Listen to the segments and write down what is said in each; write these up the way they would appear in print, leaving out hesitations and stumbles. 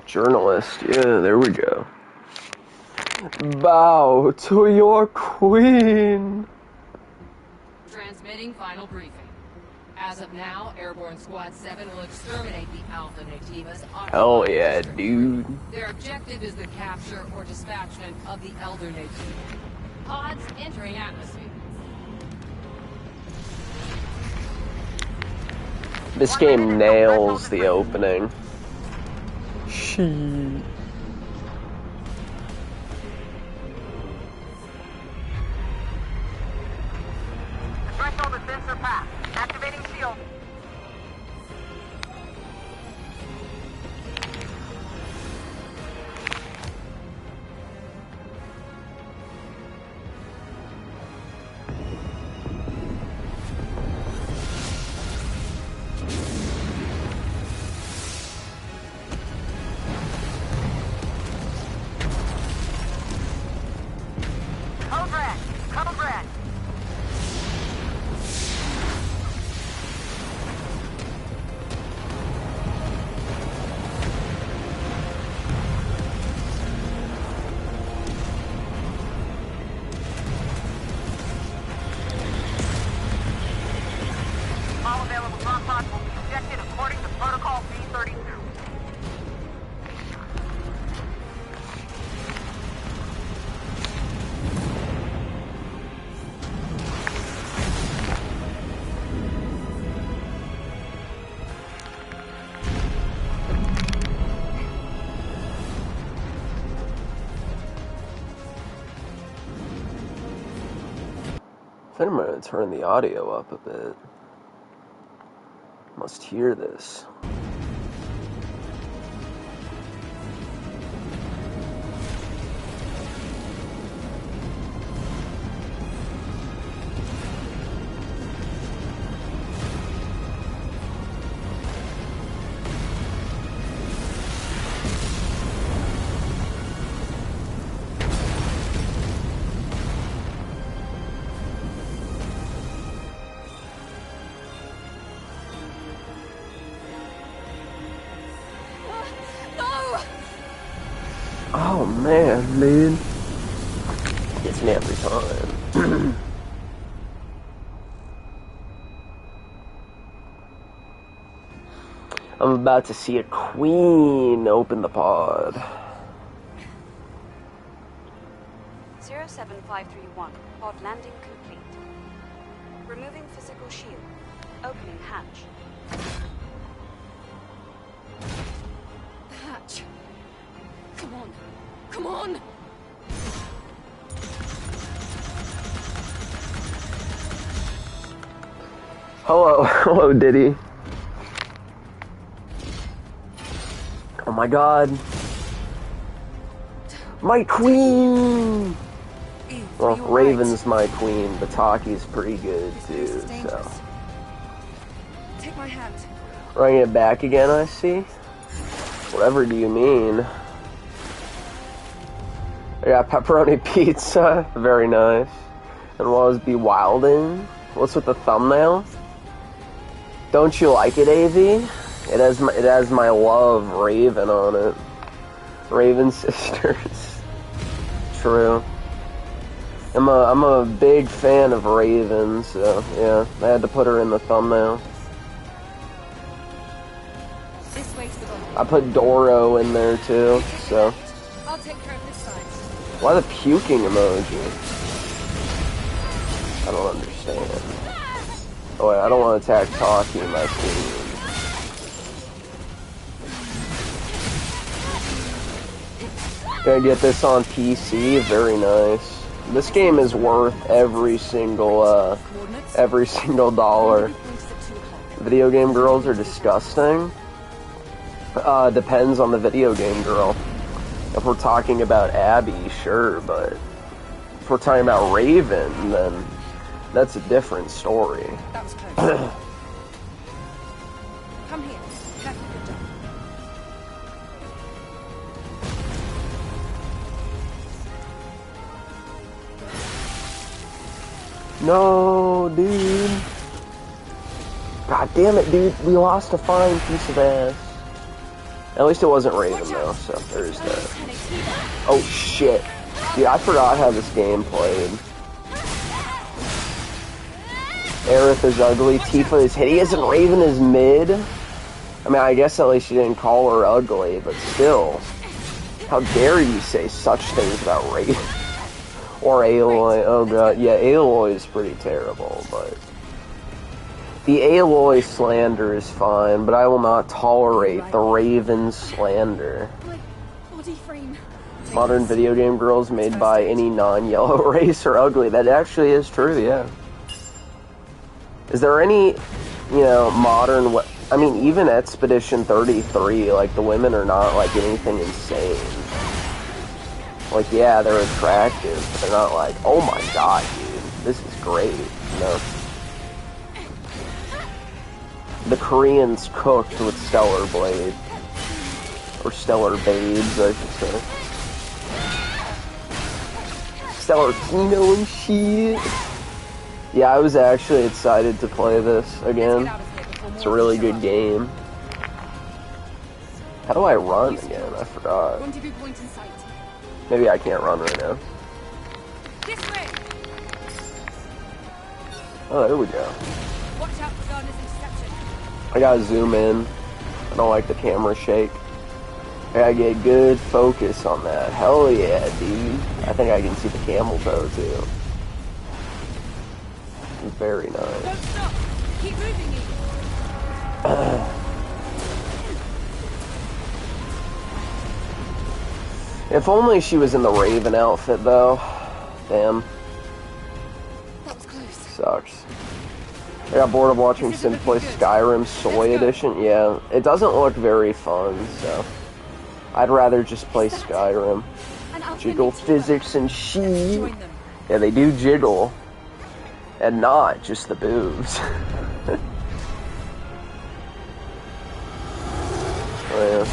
Journalist, yeah, there we go. Bow to your queen. Transmitting final briefing. As of now, Airborne Squad 7 will exterminate the Alpha Nativas. Hell yeah, dude. Their objective is the capture or dispatchment of the Elder Nativa. Pods entering atmosphere. This game nails the opening. She. Threshold has been surpassed. Activating shield. Code red. Code red. All available drop pods will be ejected according to Protocol B32. I think I'm gonna turn the audio up a bit. Must hear this. Oh man, dude. Gets me every time. I'm about to see a queen open the pod. 07531, pod landing complete. Removing physical shield. Opening hatch. The hatch. Come on. Come on! Hello, hello, Diddy. Oh my god. My queen! Well, Raven's my queen, but Taki's pretty good too, so. Take my hand. Running it back again, I see. Whatever do you mean? I got pepperoni pizza, very nice. And what was be wildin'? What's with the thumbnail? Don't you like it, AV? It has my love Raven on it. Raven Sisters. True. I'm a big fan of Raven, so yeah, I had to put her in the thumbnail. This way's the one. I put Doro in there too, so. I'll take care of this side. Why the puking emoji? I don't understand. Oh wait, I don't want to attack Taki, my queen. Gonna get this on PC, very nice. This game is worth every single dollar. Video game girls are disgusting. Depends on the video game girl. If we're talking about Abby, sure, but if we're talking about Raven, then that's a different story. That was close. Come here. That's a good job. No, dude. God damn it, dude. We lost a fine piece of ass. At least it wasn't Raven, though, so there's that. Oh, shit. Dude, I forgot how this game played. Aerith is ugly, Tifa is hideous, and Raven is mid. I mean, I guess at least you didn't call her ugly, but still. How dare you say such things about Raven? Or Aloy, oh god. Yeah, Aloy is pretty terrible, but... The Aloy slander is fine, but I will not tolerate the Raven slander. Modern video game girls made by any non-yellow race are ugly. That actually is true, yeah. Is there any, you know, modern... I mean, even Expedition 33, like, the women are not, like, anything insane. Like, yeah, they're attractive, but they're not like, oh my god, dude, this is great, you know? The Koreans cooked with Stellar Blade. Or Stellar Babes, I should say. Stellar Kino and shit. Yeah, I was actually excited to play this again. It's a really good game. How do I run again? I forgot. Maybe I can't run right now. Oh, there we go. I gotta zoom in. I don't like the camera shake. I gotta get good focus on that. Hell yeah, dude. I think I can see the camel toe too. Very nice. Don't stop. Keep moving. If only she was in the Raven outfit, though. Damn. That was close. Sucks. I got bored of watching Sim play Skyrim Soy Edition. Yeah, it doesn't look very fun, so... I'd rather just play Skyrim. Jiggle physics and shit. Yeah, they do jiggle. And not just the boobs. Oh, yeah.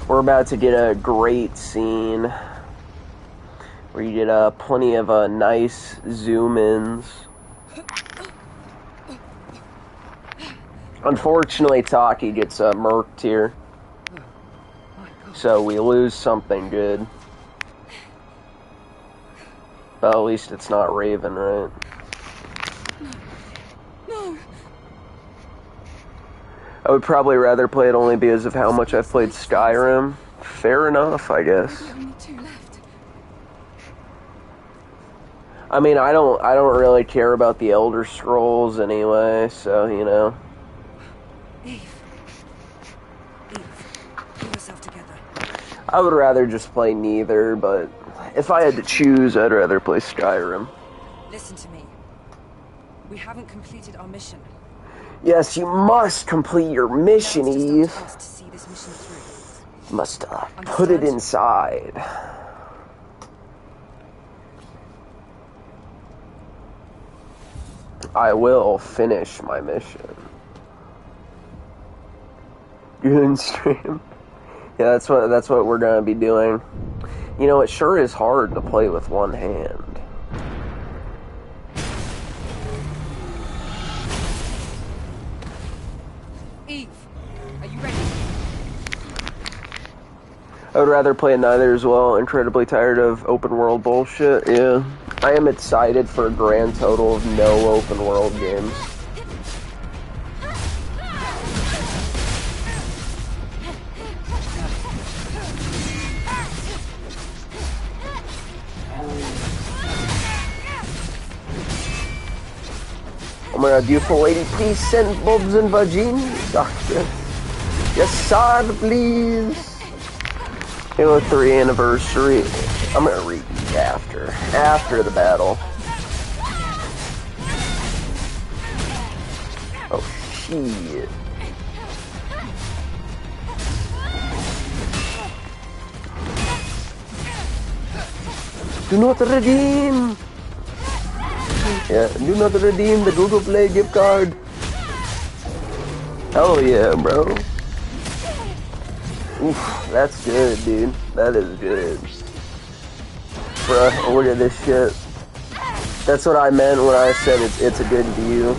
We're about to get a great scene where you get plenty of nice zoom-ins. Unfortunately, Taki gets murked here, so we lose something good. But at least it's not Raven, right? I would probably rather play it only because of how much I've played Skyrim. Fair enough, I guess. I mean, I don't really care about the Elder Scrolls anyway, so, you know. Eve, get yourself together. I would rather just play neither, but if I had to choose, I'd rather play Skyrim. Listen to me. We haven't completed our mission. Yes, you must complete your mission, Now it's just up Eve. to us to see this mission through. You must put it Understand? inside. I will finish my mission. You in stream? Yeah, that's what we're gonna be doing. You know, it sure is hard to play with one hand. Eve, are you ready? I would rather play neither as well. Incredibly tired of open world bullshit. Yeah. I am excited for a grand total of no open world games. Oh my god, beautiful lady, please send Bobs and Vagine, doctor. Yes, sir, please. Halo 3 anniversary. I'm gonna read after the battle. Oh shit. Do not redeem. Yeah, do not redeem the Google Play gift card. Hell yeah, bro. Oof, that's good, dude. That is good. Bruh, look at this shit. That's what I meant when I said it's a good view.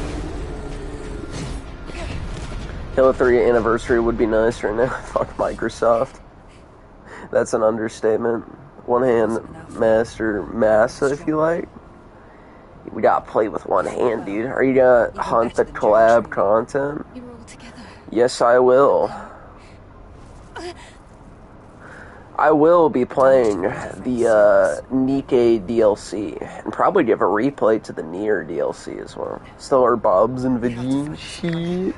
Halo 3 anniversary would be nice right now. Fuck Microsoft. That's an understatement. One hand massa, if you like. We gotta play with one hand, dude. Are you gonna hunt the collab content? You were all together. Yes, I will. I will be playing the Nikke DLC and probably give a replay to the Nier DLC as well. Still our Bobs and Vagine shit.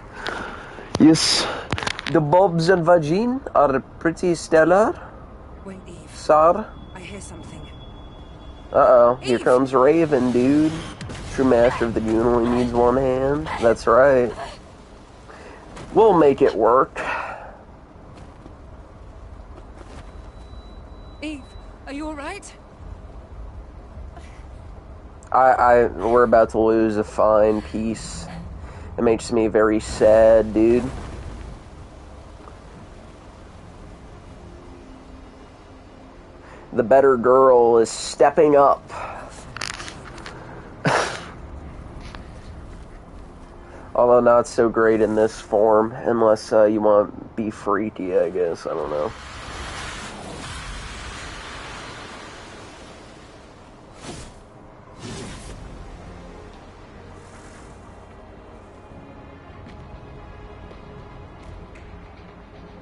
Yes, the Bobs and Vagine are pretty stellar. Wait, Eve. Sir. I hear something. Uh-oh, here comes Raven, dude. True master of the Dune only needs one hand. That's right. We'll make it work. Eve, are you alright? We're about to lose a fine piece. It makes me very sad, dude. The better girl is stepping up. Although not so great in this form, unless you want to be freaky, I guess. I don't know.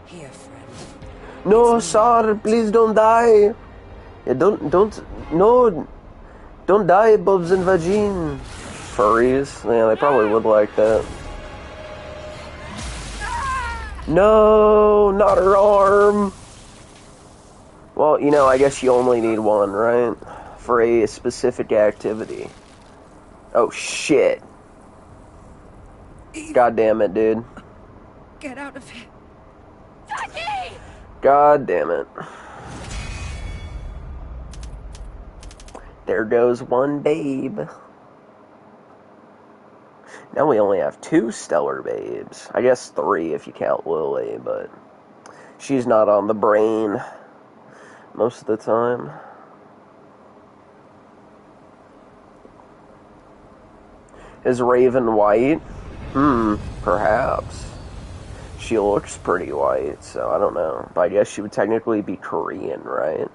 Here, friend. No, sir, please don't die. Yeah, don't die, Bobs and Vagine. Furries, yeah, they probably would like that. No, not her arm. Well, you know, I guess you only need one, right? For a specific activity. Oh, shit. God damn it, dude. Get out of here. God damn it. There goes one babe. Now we only have 2 stellar babes. I guess 3 if you count Lily, but she's not on the brain most of the time. Is Raven white? Perhaps. She looks pretty white, so I don't know. But I guess she would technically be Korean, right?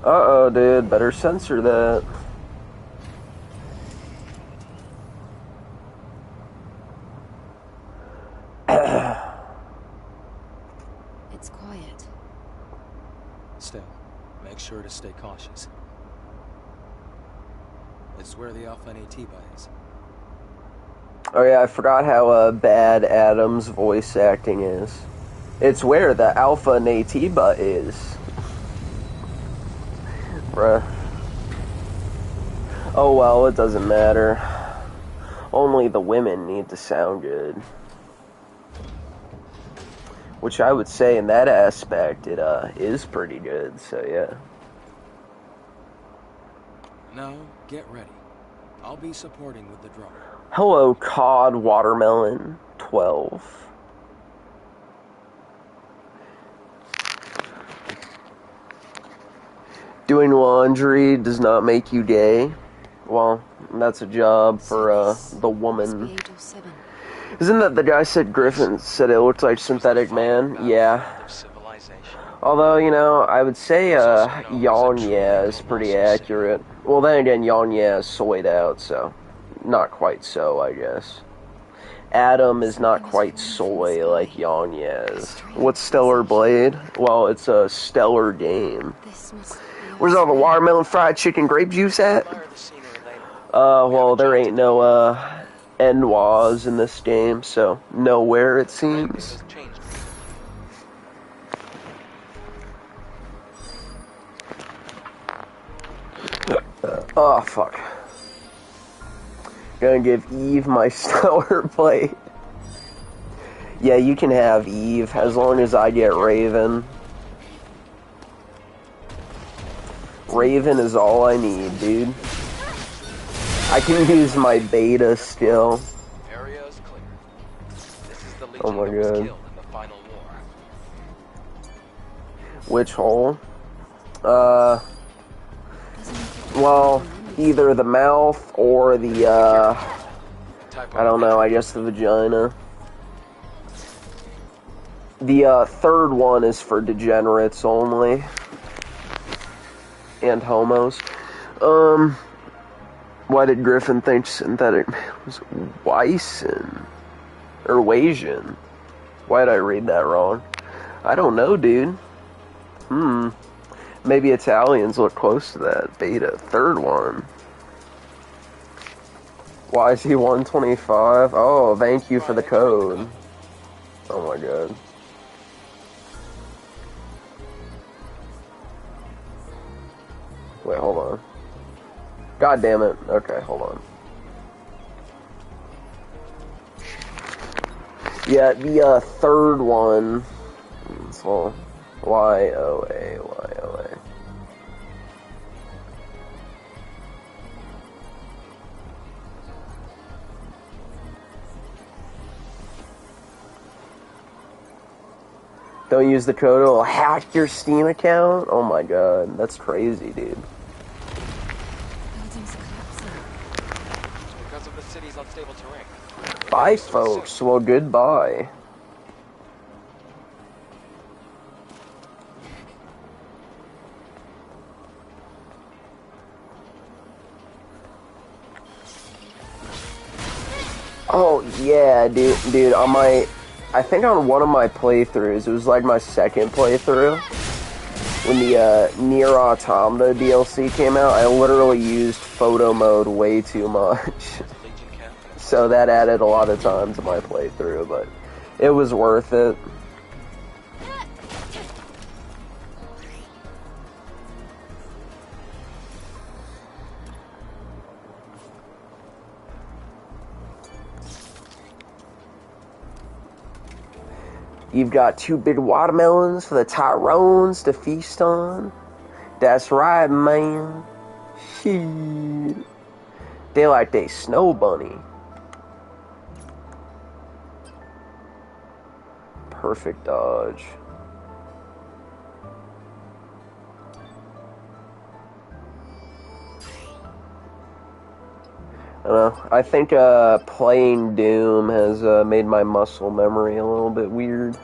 Uh-oh, dude. Better censor that. It's quiet. Still, make sure to stay cautious. This is where the Alpha NAT buy is. Oh yeah, I forgot how bad Adam's voice acting is. It's where the Alpha Natiba is. Bruh. Oh well, it doesn't matter. Only the women need to sound good. Which I would say in that aspect, it is pretty good, so yeah. Now, get ready. I'll be supporting with the drone. Hello, Cod Watermelon 12. Doing laundry does not make you gay. Well, that's a job for the woman. Isn't that the guy said Griffin said it looked like Synthetic Man? Yeah. Although, you know, I would say Yanya is pretty accurate. Well, then again, Yanya is soyed out, so not quite so, I guess. Adam is not quite soy like Yanya is. What's Stellar Blade? Well, it's a stellar game. Where's all the watermelon fried chicken grape juice at? Well, there ain't no, NWAs in this game, so nowhere, it seems. Oh, fuck. Gonna give Eve my stellar plate. Yeah, you can have Eve, as long as I get Raven. Raven is all I need, dude. I can use my beta still. Area is clear. This is the Legion Oh my that was god. killed in the final war. Which hole? Well, either the mouth or the, I don't know, I guess the vagina. The, third one is for degenerates only. And homos. Why did Griffin think Synthetic Man was Wyson? Or Wasian? Why did I read that wrong? I don't know, dude. Maybe Italians look close to that. Beta. Third one. Why is he 125? Oh, thank you for the code. Oh my god. Wait, hold on. God damn it. Okay, hold on. Yeah, the third one. So, Y-O-A, Y-O-A. Don't use the code, it'll hack your Steam account? Oh my god, that's crazy, dude. Because of the city's unstable terrain. Bye, folks. Well, goodbye. Oh, yeah, dude, on my... I think on one of my playthroughs, it was like my second playthrough, when the Nier Automata DLC came out, I literally used photo mode way too much. So that added a lot of time to my playthrough, but it was worth it. You've got 2 big watermelons for the Tyrones to feast on. That's right, man. Shit. They like they snow bunny. Perfect dodge. I don't know. I think playing Doom has made my muscle memory a little bit weird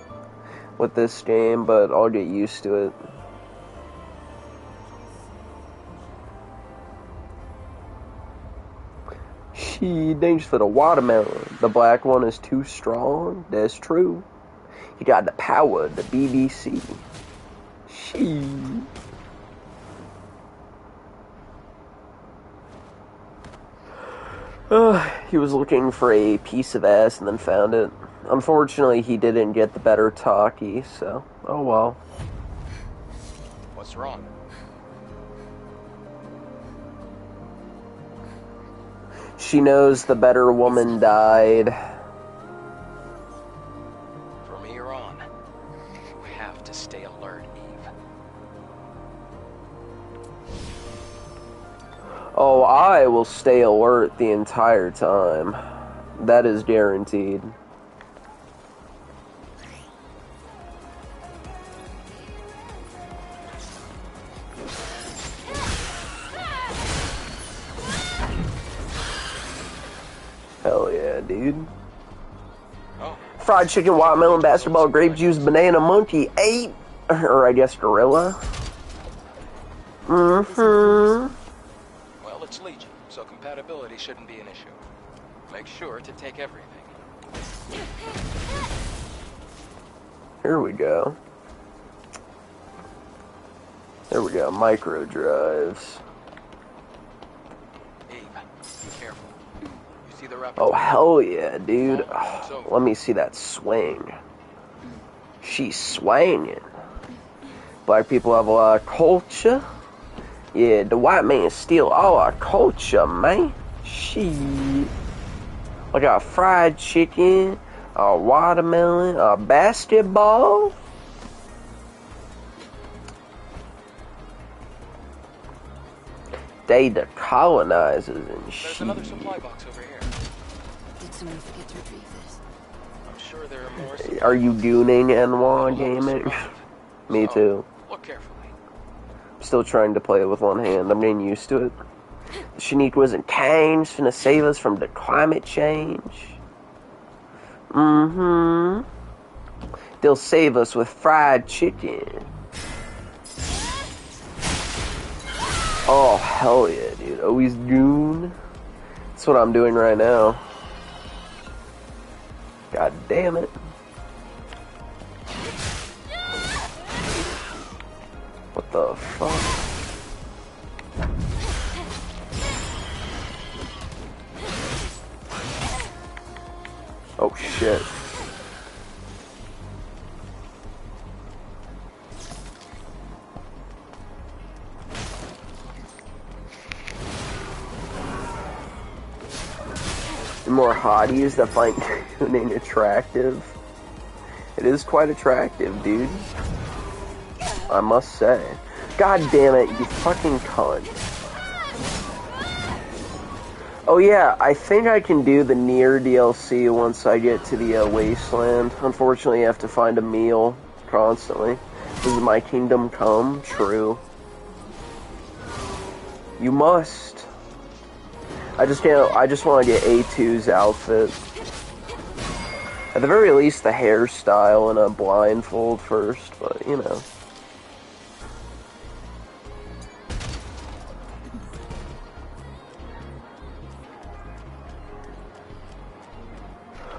with this game, but I'll get used to it. She thanks for the watermelon. The black one is too strong. That's true. You got the power, the BBC. She. He was looking for a piece of ass and then found it. Unfortunately, he didn't get the better talkie, so oh well. What's wrong? She knows the better woman died. From here on, you have to stay alert, Eve. Oh, I will stay alert the entire time. That is guaranteed. Hell yeah, dude. Oh, Fried chicken, watermelon, basketball, grape juice, banana, monkey, ape, or I guess gorilla. Mm-hmm. well, it's Legion, so compatibility shouldn't be an issue. Make sure to take everything. Here we go. There we go, micro drives. Eve, be careful. You see the raptor? Oh, hell yeah, dude. Oh, let me see that swing. She's swinging. Black people have a lot of culture. Yeah, the white man steal all our culture, man. Shit. I got fried chicken, a watermelon, a basketball. They the colonizers and There's another shit. supply box over here. Did someone forget to retrieve this? I'm sure there are more supplies. Are you gooning N1 It'll let us gaming? survive. Me So, too. Look carefully. I'm still trying to play it with one hand. I'm getting used to it. The Shaniquas and Kane's finna save us from the climate change. Mm-hmm. They'll save us with fried chicken. Oh, hell yeah, dude. Always goon. That's what I'm doing right now. God damn it. What the fuck? Oh shit. The more hotties that find tuning attractive. It is quite attractive, dude. I must say. God damn it, you fucking cunt. Oh yeah, I think I can do the Nier DLC once I get to the Wasteland. Unfortunately, I have to find a meal constantly. Does my kingdom come? True. You must. I just want to get A2's outfit. At the very least, the hairstyle and a blindfold first, but you know.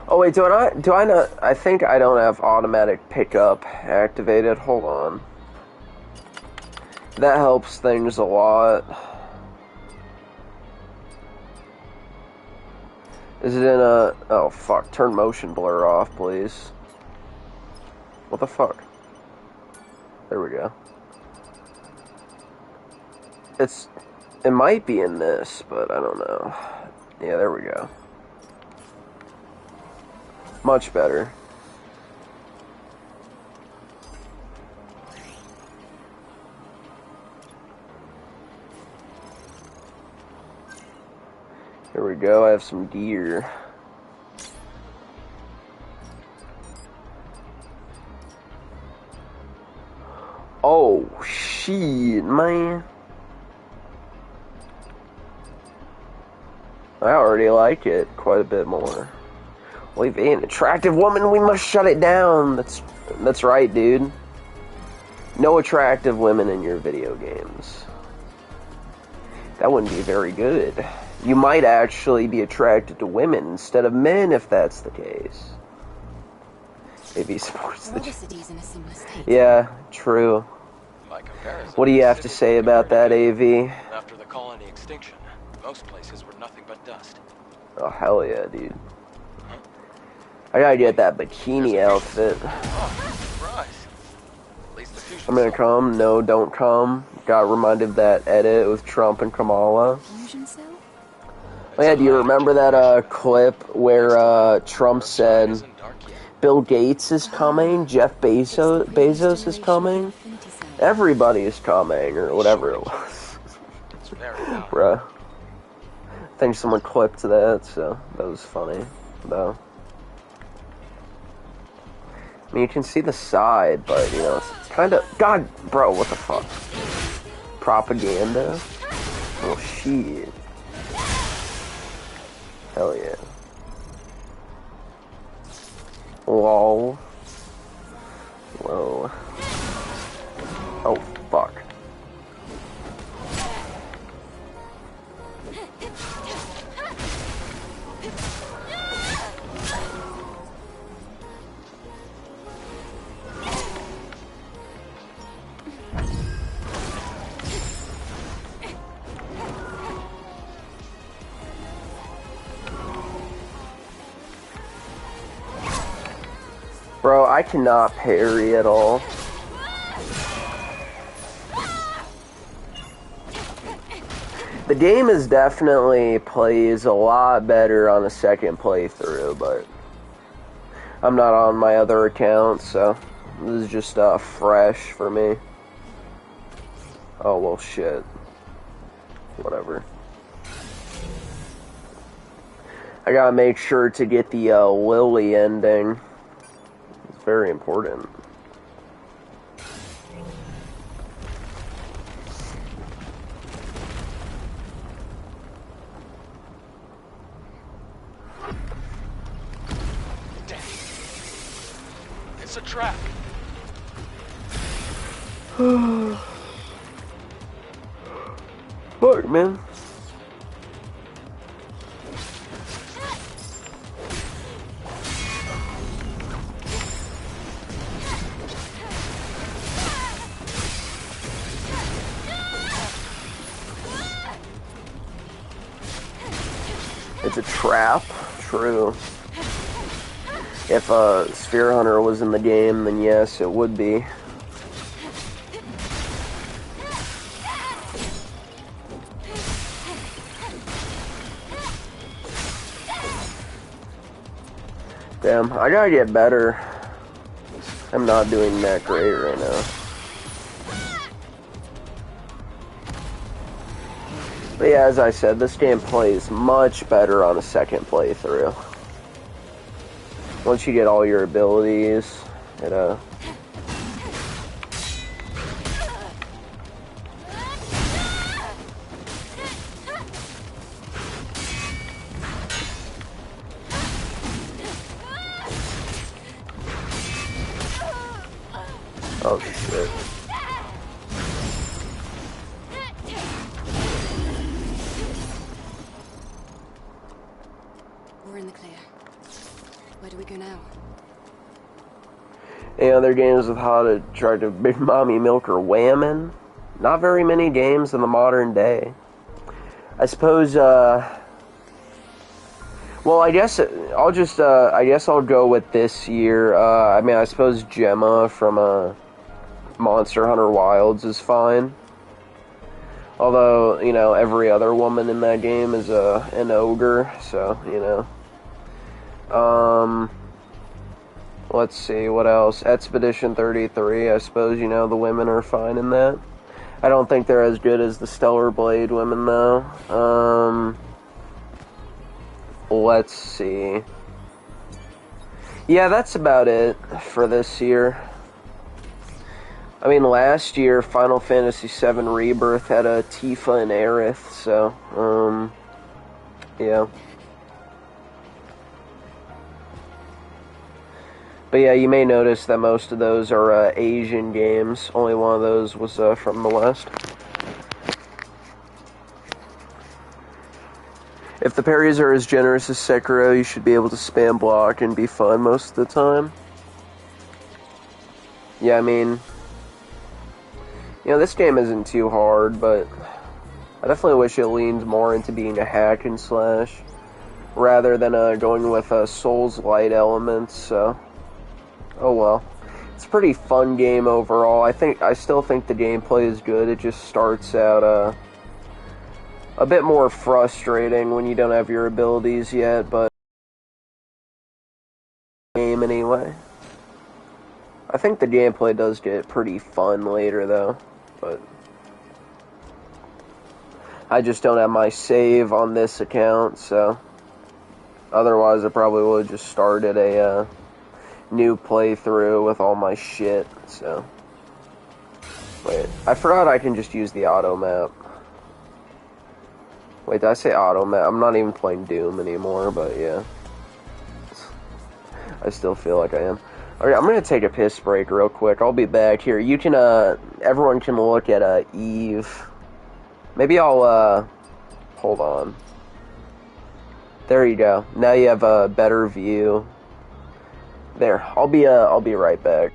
Oh wait, do I not? I think I don't have automatic pickup activated. Hold on. That helps things a lot. Is it in a... Oh, fuck. Turn motion blur off, please. What the fuck? There we go. It might be in this, but I don't know. Yeah, there we go. Much better. Here we go, I have some gear. Oh, shit, man. I already like it quite a bit more. We've an attractive woman, we must shut it down. That's right, dude. No attractive women in your video games. That wouldn't be very good. You might actually be attracted to women instead of men if that's the case. AV supports the... cities in a similar state. Yeah, true. By comparison, What do you have to say about that, AV? after the colony extinction, most places were nothing but dust. Oh, hell yeah, dude. I gotta get that bikini outfit. Oh, surprise. At least the fusion I'm gonna come. No, don't come. Got reminded of that edit with Trump and Kamala. Fusion cell? Oh yeah, do you remember that clip where Trump said isn't dark yet. Bill Gates is coming, Jeff Bezos is coming, everybody is coming, or whatever it was. It's very powerful. Bruh. I think someone clipped that, so that was funny, though. I mean, you can see the side, but, you know, it's kind of... God, bro, what the fuck? Propaganda? Oh, shit. Hell yeah. Lol. Whoa. Oh, fuck. Bro, I cannot parry at all. The game is definitely plays a lot better on a second playthrough, but I'm not on my other account, so this is just fresh for me. Oh, well, shit. Whatever. I gotta make sure to get the Lily ending. It's very important. Damn. It's a trap. Fuck, man. It's a trap. True. If Sphere Hunter was in the game, then yes, it would be. Damn, I gotta get better. I'm not doing that great right now. But yeah, as I said, this game plays much better on a second playthrough. Once you get all your abilities, it oh shit. We're in the clear. Where do we go now? Any other games with how to try to Big Mommy milk her whammon? Not very many games in the modern day. I suppose, well, I guess I'll just, I guess I'll go with this year. I mean, I suppose Gemma from, Monster Hunter Wilds is fine. Although, you know, every other woman in that game is, an ogre, so, you know. Let's see, what else? Expedition 33, I suppose, you know, the women are fine in that. I don't think they're as good as the Stellar Blade women, though. Let's see. Yeah, that's about it for this year. I mean, last year, Final Fantasy VII Rebirth had a Tifa and Aerith, so, yeah. But yeah, you may notice that most of those are Asian games. Only one of those was from the West. If the parries are as generous as Sekiro, you should be able to spam block and be fun most of the time. Yeah, I mean, you know, this game isn't too hard, but I definitely wish it leaned more into being a hack and slash. rather than going with Souls-light elements, so oh well. It's a pretty fun game overall. I still think the gameplay is good. It just starts out a bit more frustrating when you don't have your abilities yet, but game anyway. I think the gameplay does get pretty fun later though, but I just don't have my save on this account, so otherwise I probably would have just started a new playthrough with all my shit, so. Wait, I forgot I can just use the auto map. Wait, did I say auto map? I'm not even playing Doom anymore, but yeah. I still feel like I am. Okay, I'm gonna take a piss break real quick. I'll be back here. You can, everyone can look at, Eve. Maybe I'll, hold on. There you go. Now you have a better view. There, I'll be right back.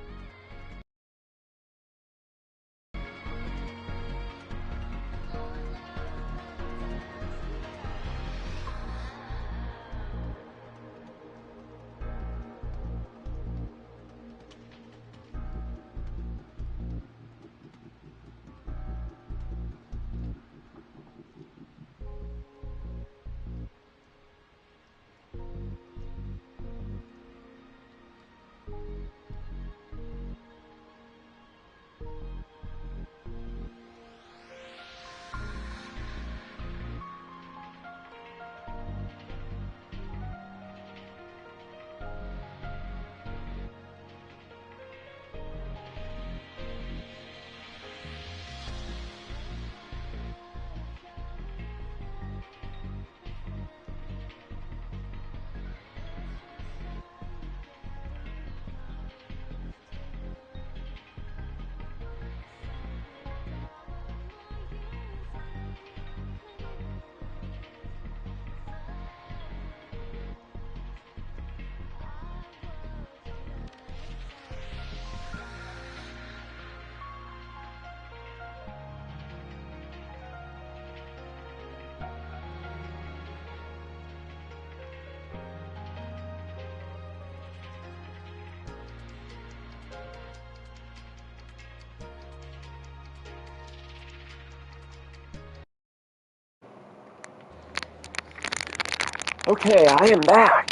Okay, I am back.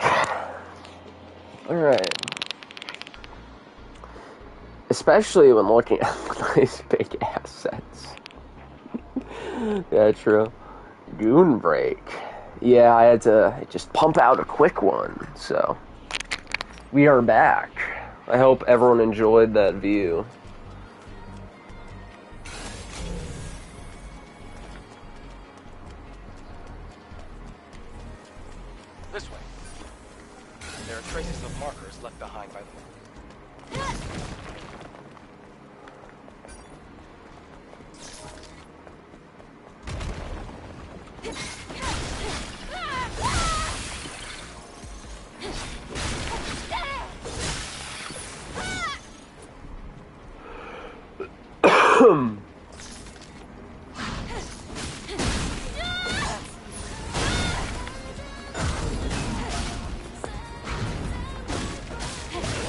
Alright. Especially when looking at nice big assets. Yeah, true. Goon break. Yeah, I had to just pump out a quick one, so. We are back. I hope everyone enjoyed that view. This way. There are traces of markers left behind by the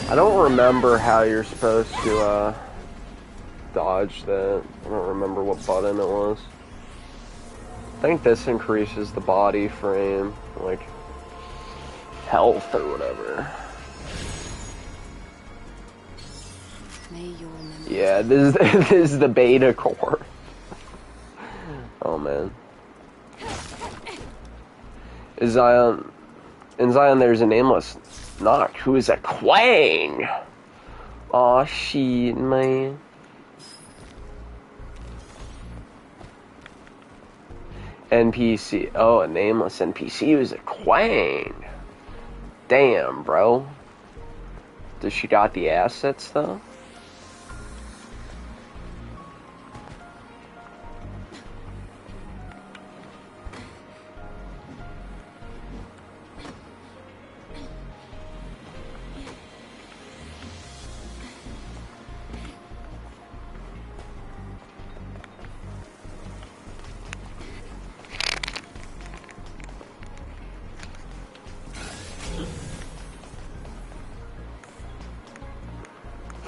I don't remember how you're supposed to, dodge that. I don't remember what button it was. I think this increases the body frame, like, health or whatever. Yeah, this is the beta core. Oh man. In Zion there's a nameless Knock, who is a Quang? Aw, shit, man. NPC. Oh, a nameless NPC who's a Quang. Damn, bro. Does she got the assets, though?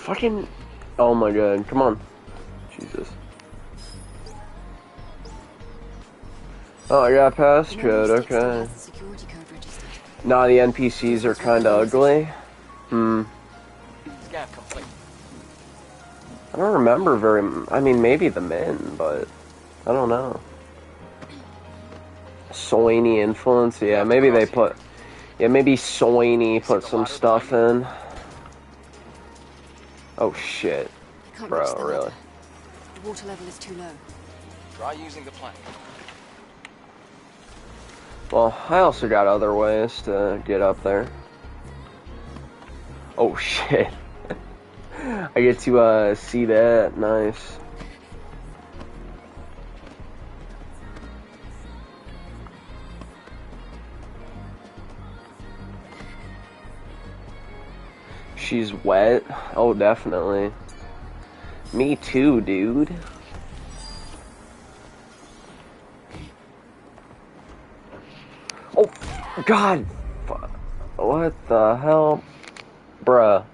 Fucking... Oh my god, come on. Jesus. Oh, I got passcode, okay. Security code registered. Nah, the NPCs are kinda ugly. Scan complete. I don't remember I mean, maybe the men, but... I don't know. Soiny influence? Yeah, maybe they put... Yeah, maybe Soiny put some stuff in. Oh shit. Can't Bro, reach the really? ladder. The water level is too low. Try using the plank. Well, I also got other ways to get up there. Oh shit. I get to see that. Nice. She's wet? Oh, definitely. Me too, dude. Oh, God. What the hell? Bruh.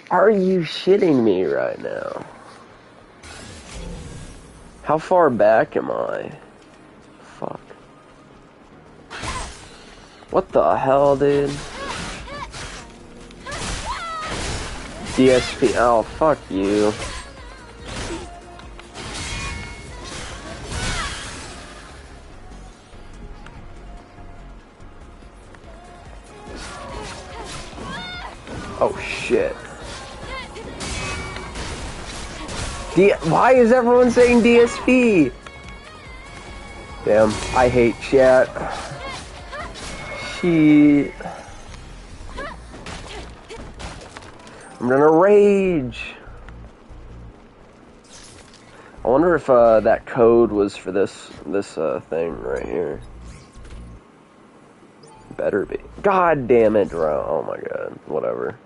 Are you shitting me right now? How far back am I? Fuck. What the hell, dude? DSP. Oh, fuck you. Oh, shit. Why is everyone saying DSP? Damn, I hate chat. Shit. I'm gonna rage. I wonder if that code was for this thing right here. Better be. God damn it, bro. Oh my god. Whatever.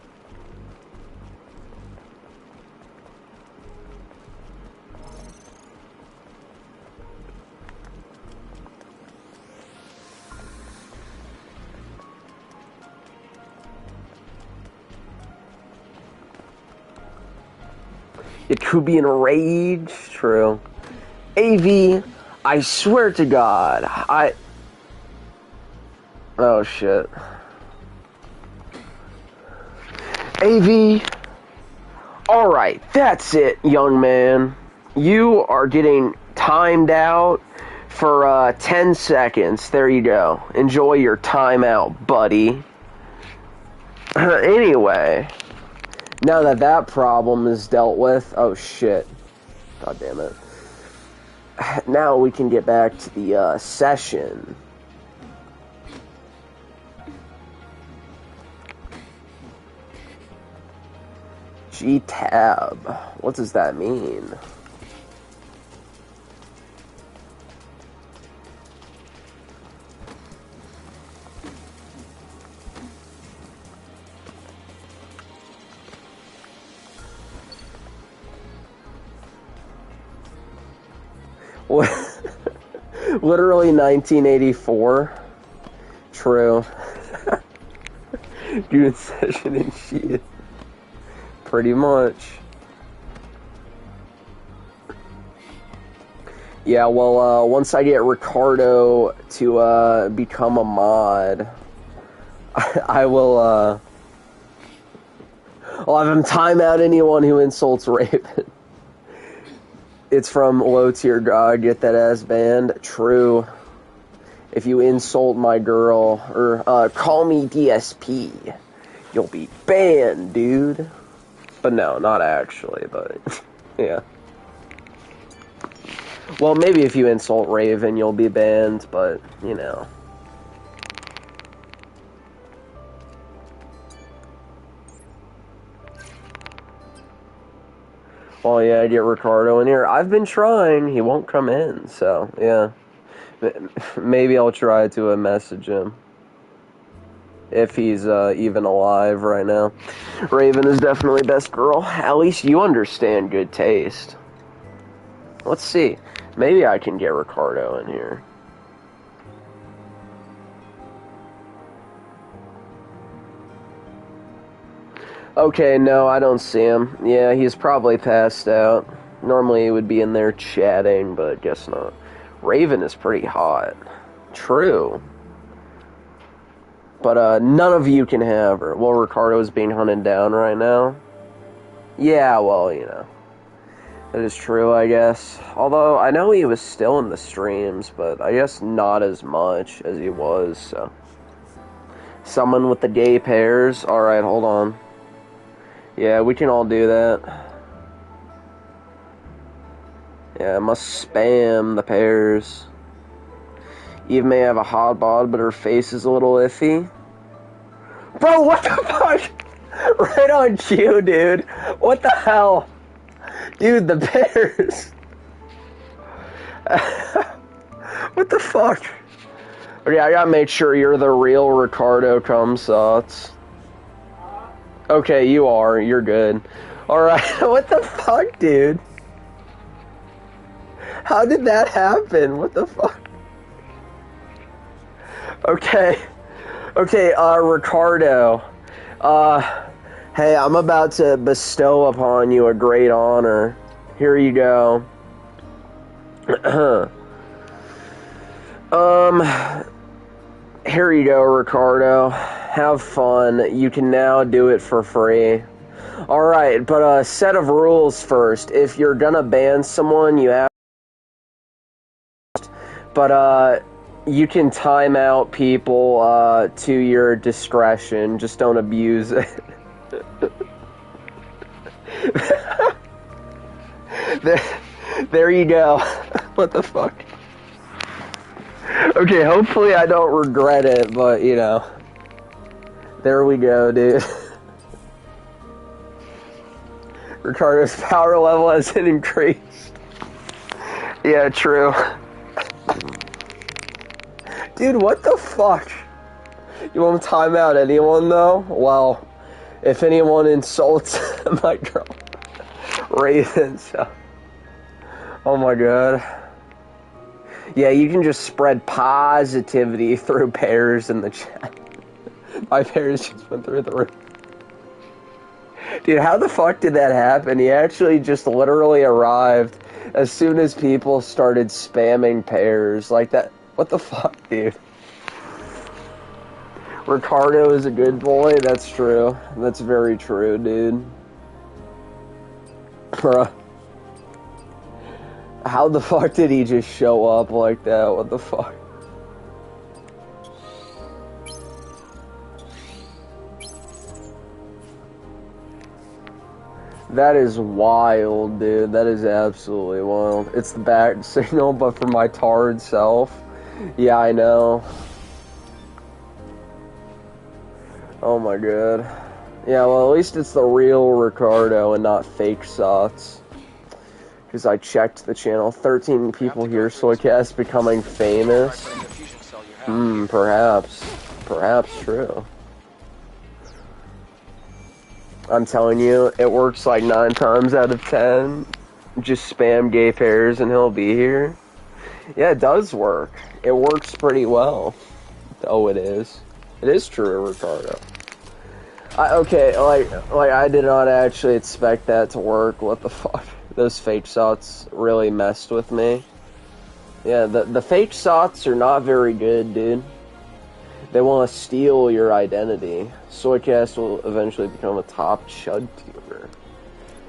It could be in a rage. True. AV, I swear to God, oh shit. AV, alright, that's it, young man. You are getting timed out for 10 seconds. There you go. Enjoy your timeout, buddy. Anyway. Now that that problem is dealt with, oh shit. God damn it. Now we can get back to the session. G-tab. What does that mean? Literally 1984. True. Doing session and shit. Pretty much. Yeah, well, once I get Ricardo to become a mod, I will I'll have him time out anyone who insults Raven. It's from low tier god, get that ass banned. True. If you insult my girl, or call me DSP, you'll be banned, dude. But no, not actually, but yeah. Well, maybe if you insult Raven, you'll be banned, but, you know. Well, yeah, I get Ricardo in here. I've been trying. He won't come in, so, yeah. Maybe I'll try to message him. If he's even alive right now. Raven is definitely best girl. At least you understand good taste. Let's see. Maybe I can get Ricardo in here. Okay, no, I don't see him. Yeah, he's probably passed out. Normally he would be in there chatting, but guess not. Raven is pretty hot. True. But, none of you can have her. Well, Ricardo is being hunted down right now. Yeah, well, you know. That is true, I guess. Although, I know he was still in the streams, but I guess not as much as he was, so. Someone with the gay pairs. Alright, hold on. Yeah, we can all do that. Yeah, I must spam the pairs. Eve may have a hot bod, but her face is a little iffy. Bro, what the fuck? Right on cue, dude. What the hell? Dude, the pairs. What the fuck? Okay, I gotta make sure you're the real Ricardo Cumsots. Okay, you are. You're good. Alright, what the fuck, dude? How did that happen? What the fuck? Okay. Okay, Ricardo. Hey, I'm about to bestow upon you a great honor. Here you go. Here you go, Ricardo. Have fun. You can now do it for free. Alright, but a set of rules first. If you're gonna ban someone, you have... But, you can time out people, to your discretion. Just don't abuse it. There you go. What the fuck? Okay, hopefully I don't regret it, but, you know. There we go, dude. Ricardo's power level hasn't increased. Yeah, true. Dude, what the fuck? You won't time out anyone, though? Well, if anyone insults my girl, Raven, so... Oh my god. Yeah, you can just spread positivity through pairs in the chat. My pairs just went through the roof. Dude, how the fuck did that happen? He actually just literally arrived as soon as people started spamming pairs like that. What the fuck, dude? Ricardo is a good boy? That's true. That's very true, dude. Bruh. How the fuck did he just show up like that? What the fuck? That is wild, dude. That is absolutely wild. It's the bat signal, but for my tarred self. Yeah, I know. Oh my god. Yeah, well, at least it's the real Ricardo and not fake Sots. Because I checked the channel. 13 people here, Soycast becoming famous. Perhaps. Perhaps true. I'm telling you, it works like 9 times out of 10. Just spam gay pairs and he'll be here. Yeah, it does work. It works pretty well. Oh, it is. It is true, Ricardo. Okay, like I did not actually expect that to work. What the fuck? Those fake Sots really messed with me. Yeah, the fake Sots are not very good, dude. They want to steal your identity. Soycast will eventually become a top chud tuber.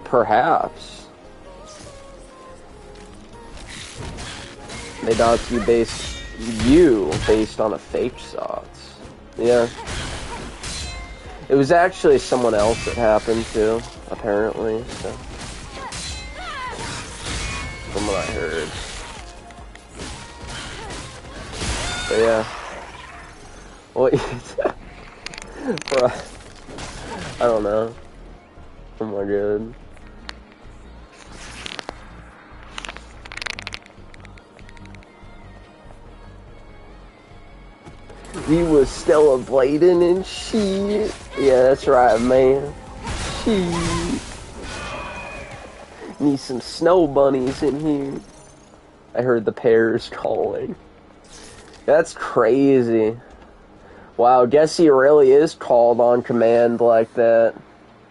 Perhaps. They doxed you based on a fake Sots. Yeah. It was actually someone else that happened to, apparently, so. From what I heard. But yeah. What? Bruh. I don't know. Oh my god. He was still ablating and shit. Yeah, that's right, man. Shit. Need some snow bunnies in here. I heard the pairs calling. That's crazy. Wow, guess he really is called on command like that.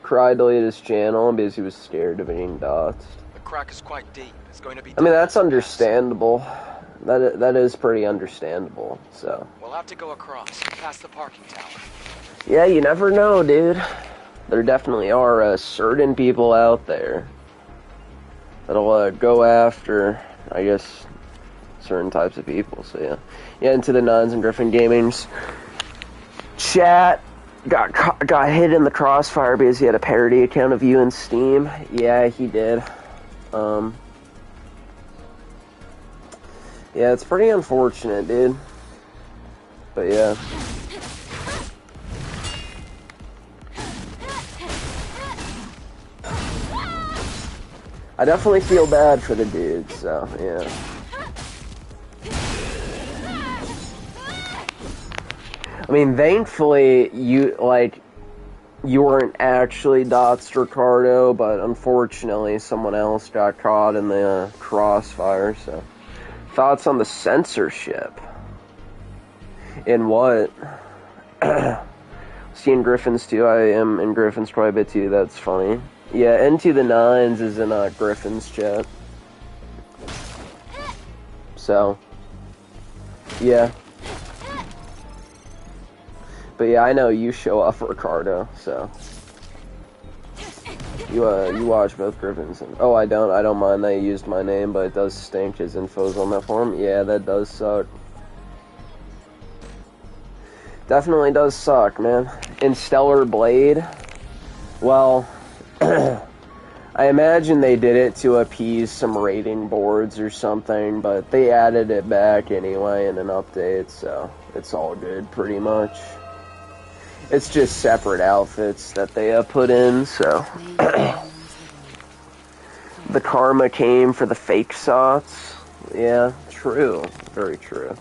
Cry deleted his channel because he was scared of being doxxed. The crack is quite deep. It's going to be... I mean, that's understandable. That is pretty understandable, so. We'll have to go across, past the parking tower. Yeah, you never know, dude. There definitely are certain people out there that'll go after, I guess, certain types of people, so yeah. Yeah, Into the Nines and Griffin Gaming's chat got hit in the crossfire because he had a parody account of you in Steam. Yeah, he did. Yeah, it's pretty unfortunate, dude. But yeah. I definitely feel bad for the dude, so yeah. I mean, thankfully, you weren't actually doxxed, Ricardo, but unfortunately someone else got caught in the crossfire, so. Thoughts on the censorship? In what? Seeing Griffins too, I am in Griffins quite a bit too, that's funny. Yeah, Into the Nines is in Griffin's chat. So, yeah. But yeah, I know you show off Ricardo, so. You watch both Griffins. And, oh, I don't mind that you used my name, but it does stink his info's on that form. Yeah, that does suck. Definitely does suck, man. In Stellar Blade, well, I imagine they did it to appease some rating boards or something, but they added it back anyway in an update, so it's all good, pretty much. It's just separate outfits that they put in, so. The karma came for the fake sots. Yeah, true. Very true.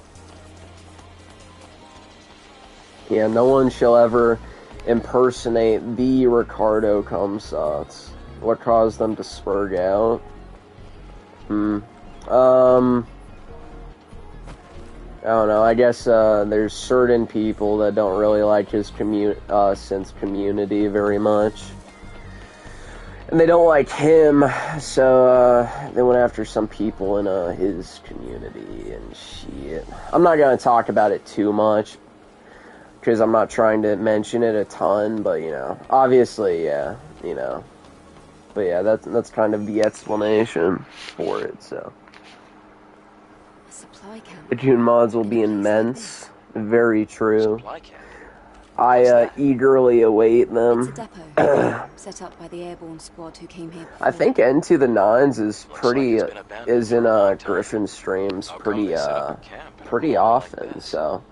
Yeah, no one shall ever impersonate the Ricardo Cumsots. What caused them to spurg out? I don't know, I guess there's certain people that don't really like his Synth community very much. And they don't like him, so they went after some people in his community and shit. I'm not going to talk about it too much, because I'm not trying to mention it a ton, but, you know, obviously, yeah, you know. But yeah, that's kind of the explanation for it, so. The June mods will be immense. Very true. I eagerly await them. It's a depot set up by the airborne squad who came here before. I think Into the Nines is pretty is in Griffin streams pretty often, so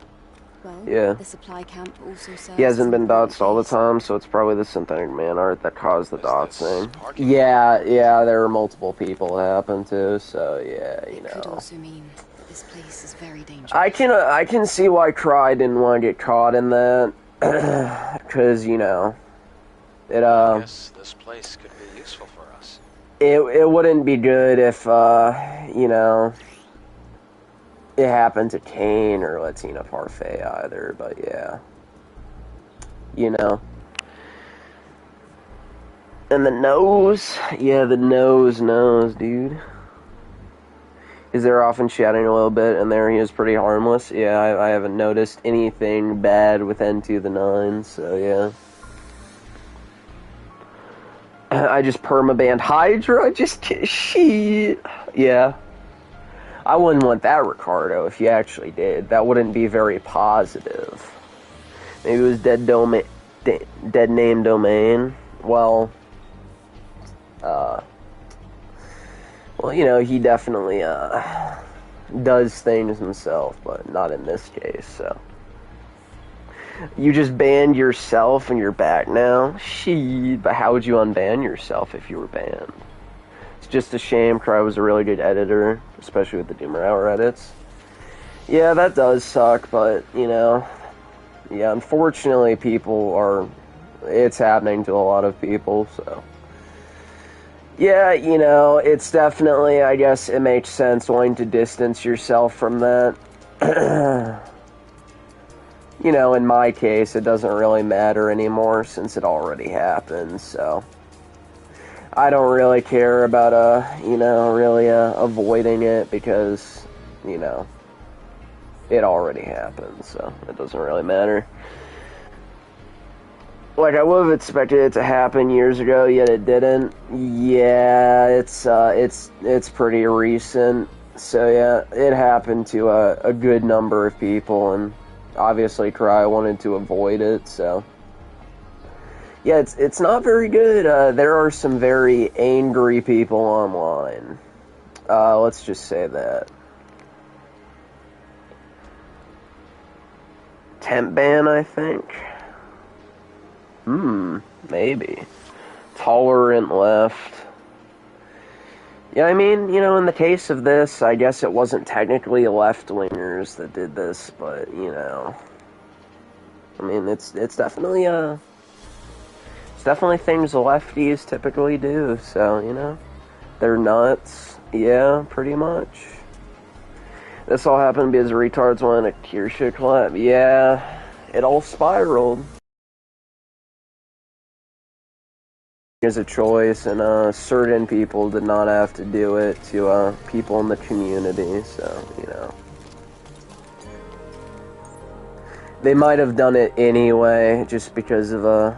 well, yeah. The supply camp also serves He hasn't been doxxed all the time, so it's probably the synthetic man art that caused the doxing. Yeah, there were multiple people it happened to, so yeah, you know. It could also mean this place is very dangerous. I can see why Cry didn't want to get caught in that, because you know, it I guess this place could be useful for us. It wouldn't be good if you know, it happened to Kane or Latina Parfait either, but yeah, you know. And the nose, yeah, the nose, dude. Is there often chatting a little bit, and there he is pretty harmless. Yeah, I haven't noticed anything bad with Into the Nines, so yeah. I just permabanned Hydra, just shit. Yeah. I wouldn't want that, Ricardo, if you actually did. That wouldn't be very positive. Maybe it was dead name domain. Well, you know, he definitely, does things himself, but not in this case, so. You just banned yourself and you're back now? Shit, but how would you unban yourself if you were banned? It's just a shame. Cry was a really good editor, especially with the Doomer Hour edits. Yeah, that does suck, but, you know, yeah, unfortunately it's happening to a lot of people, so. Yeah, you know, it's definitely, I guess it makes sense wanting to distance yourself from that. you know, in my case, it doesn't really matter anymore since it already happened, so I don't really care about, you know, really, avoiding it because, you know, it already happened, so it doesn't really matter. Like, I would have expected it to happen years ago, yet it didn't. Yeah, it's pretty recent. So yeah, it happened to a good number of people, and obviously Cry wanted to avoid it, so yeah, it's not very good. There are some very angry people online. Let's just say that. Temp ban, I think. Maybe. Tolerant left. Yeah, I mean, you know, in the case of this, I guess it wasn't technically left-wingers that did this, but, you know, I mean, it's definitely, it's definitely things lefties typically do, so, you know, they're nuts. Yeah, pretty much. This all happened because retards wanted a Kirsche collab. Yeah, it all spiraled. As a choice, and certain people did not have to do it to people in the community, so, you know. They might have done it anyway, just because of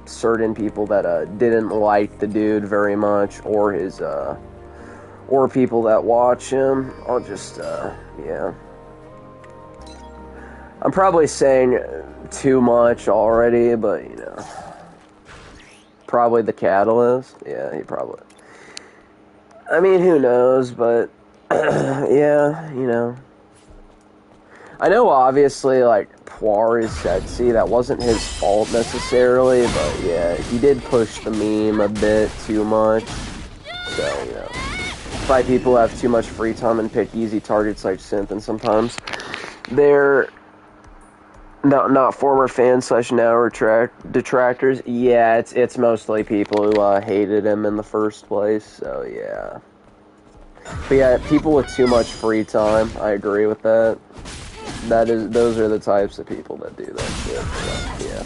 certain people that didn't like the dude very much, or his, or people that watch him. I'll just, yeah. I'm probably saying too much already, but, you know. Probably the catalyst. Yeah, he probably. I mean, who knows, but yeah, you know. I know, obviously, like, Poir is sexy. That wasn't his fault necessarily, but yeah, he did push the meme a bit too much. So, you know. Probably people have too much free time and pick easy targets like Synth, and sometimes they're not former fans / now detractors. Yeah, it's mostly people who hated him in the first place. So yeah, but yeah, people with too much free time. I agree with that. Those are the types of people that do that shit. So,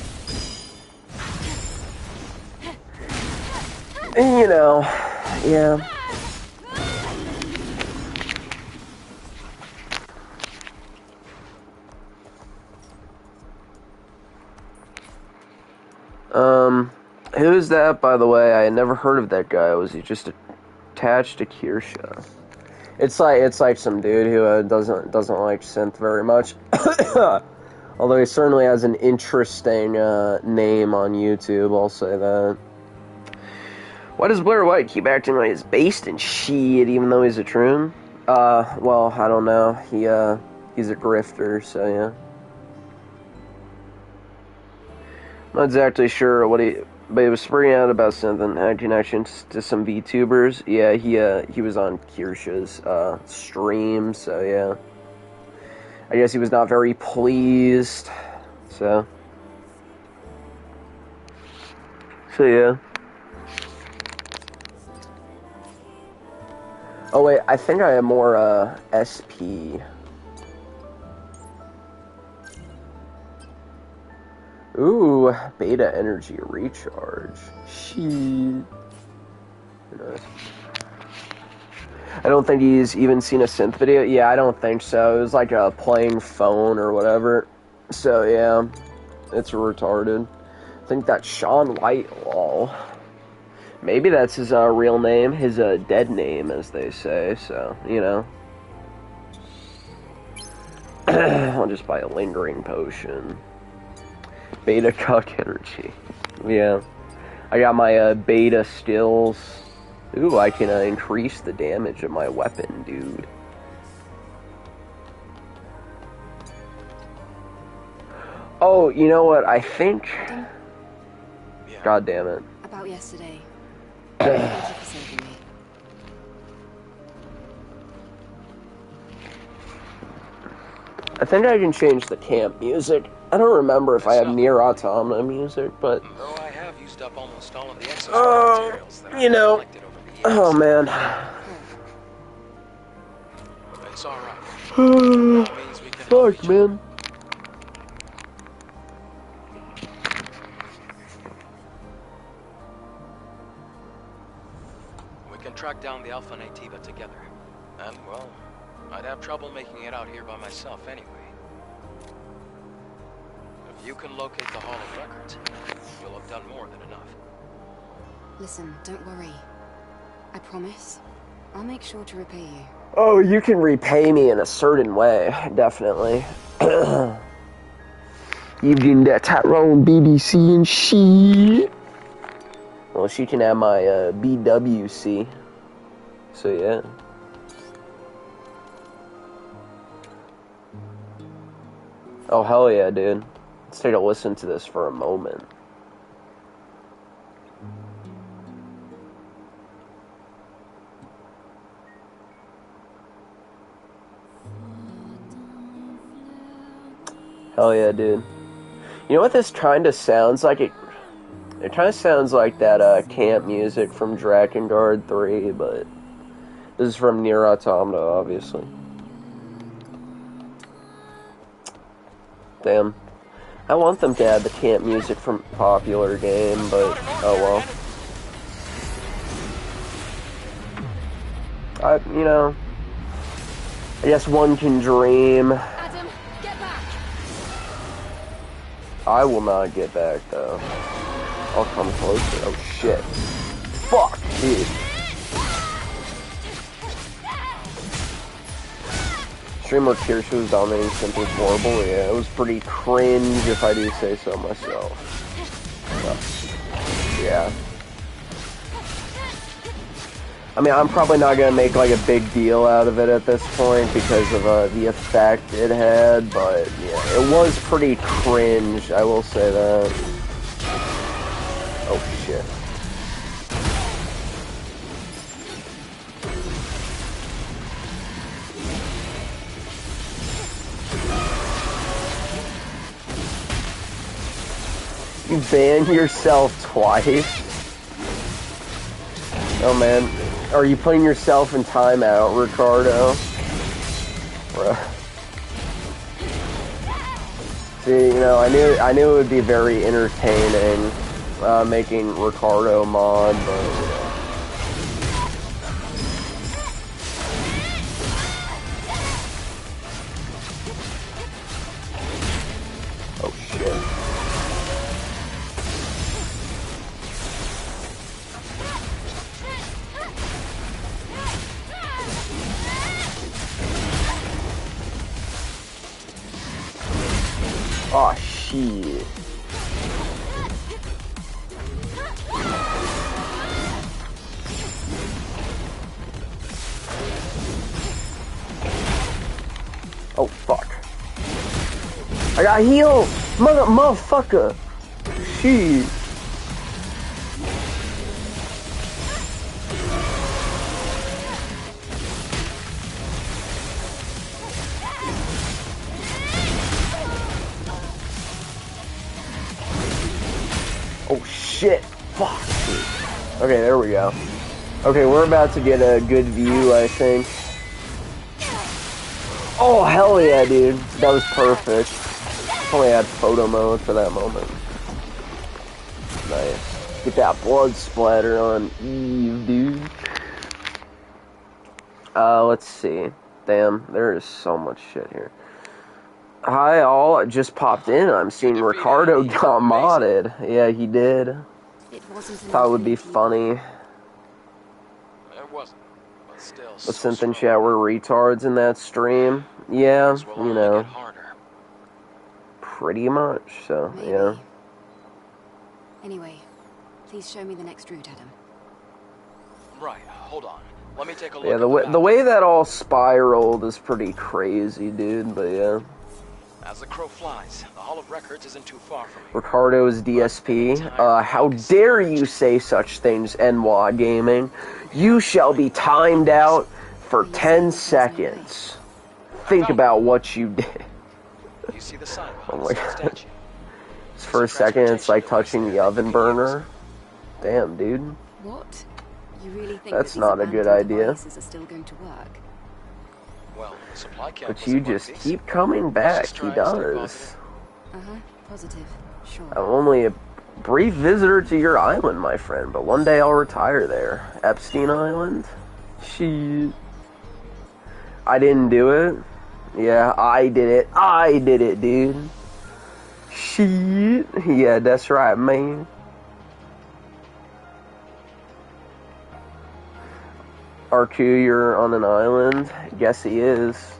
yeah, and, you know, yeah. Who's that, by the way? I had never heard of that guy. Was he just attached to Kirsche? It's like some dude who doesn't like synth very much. Although he certainly has an interesting name on YouTube, I'll say that. Why does Blair White keep acting like he's based in shit, even though he's a troon? Well, I don't know. He's a grifter, so yeah. Not exactly sure what but he was spreading out about something, had connections to some VTubers. Yeah, he was on Kirsche's stream, so yeah. I guess he was not very pleased, so yeah. Oh wait, I think I have more SP. Ooh, beta energy recharge. Shit. I don't think he's even seen a synth video. Yeah, I don't think so. It was like a playing phone or whatever. So yeah, it's retarded. I think that's Sean Whitelaw. Maybe that's his real name, his dead name, as they say. So, you know. I'll just buy a lingering potion. Beta cuck energy. Yeah. I got my beta skills. Ooh, I can increase the damage of my weapon, dude. Oh, you know what? I think... God damn it. About yesterday. Thank you for saving me. I think I can change the camp music. I don't remember if I have Nier Automata music, but... Though I have used up almost all of the exosuit materials that you know... I've collected over the years. Oh, man. It's alright. Fuck, man. can't track down the Alpha Nativa together. And, well, I'd have trouble making it out here by myself anyway. If you can locate the Hall of Records, you'll have done more than enough. Listen, don't worry. I promise. I'll make sure to repay you. Oh, you can repay me in a certain way, definitely. Even that Tyrone BBC and shit. Well, she can have my BWC. So yeah. Oh hell yeah, dude. Let's take a listen to this for a moment. Hell yeah, dude. You know what this kind of sounds like? It kind of sounds like that camp music from Drakengard 3, but this is from Nier Automata, obviously. Damn. I want them to add the camp music from popular game, but oh well. You know, I guess one can dream. Adam, get back! I will not get back, though. I'll come closer. Oh, shit. Fuck, dude. Stream where Kirsche was dominating simply horrible. Yeah, it was pretty cringe, if I do say so myself. But, yeah. I mean, I'm probably not gonna make, like, a big deal out of it at this point because of the effect it had, but, yeah, it was pretty cringe, I will say that. Oh, shit. You banned yourself twice? Oh, man. Are you putting yourself in timeout, Ricardo? Bruh. See, you know, I knew it would be very entertaining, making Ricardo mod, but, you know. Oh, shit. Oh, shit. Oh, fuck. I got healed! Motherfucker! Shit. Oh shit! Fuck! Okay, there we go. Okay, we're about to get a good view, I think. Oh, hell yeah, dude. That was perfect. Only had photo mode for that moment. Nice. Get that blood splatter on Eve, dude. Let's see. Damn, there is so much shit here. Hi all, I just popped in. I'm seeing Ricardo got modded. Yeah, he did. It wasn't Thought it would be funny. It wasn't, but still. But Synth and chat were retards in that stream. Yeah, you know. Pretty much, so, Maybe. yeah. Anyway, please show me the next route, Adam. Right, hold on. Let me take a look. Yeah, the way that all spiraled is pretty crazy, dude, but yeah. As the crow flies, the Hall of Records isn't too far from me. Ricardo's DSP. How dare you say such things, NWA Gaming. You shall be timed out for 10 seconds. Think about what you did. You see the sign Oh behind my the god. statue? For a second, it's like touching the oven burner. Damn, dude. What? You really think That's that not these a good abandoned idea. devices are still going to work? Well, the supply camp But was you in one just piece. keep coming back. Let's just He try and stay does. positive. Uh-huh. Positive. Sure. I'm only Brief visitor to your island, my friend, but one day I'll retire there. Epstein Island? Shit. I didn't do it. Yeah, I did it. I did it, dude. Shit. Yeah, that's right, man. RQ, you're on an island? Guess he is.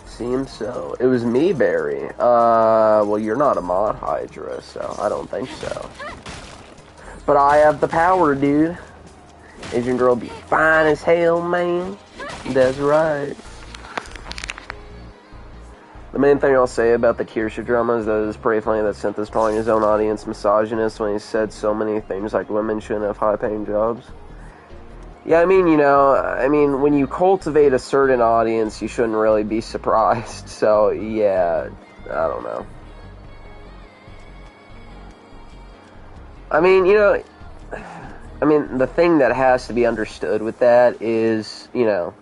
Seems so. It was me, Barry. Well, you're not a mod Hydra, so I don't think so. But I have the power, dude. Asian girl be fine as hell, man. That's right. The main thing I'll say about the Kirsche drama is that it's pretty funny that Synth is calling his own audience misogynist when he said so many things like women shouldn't have high-paying jobs. Yeah, I mean, you know, when you cultivate a certain audience, you shouldn't really be surprised. So, yeah, I don't know. I mean, you know, the thing that has to be understood with that is, you know,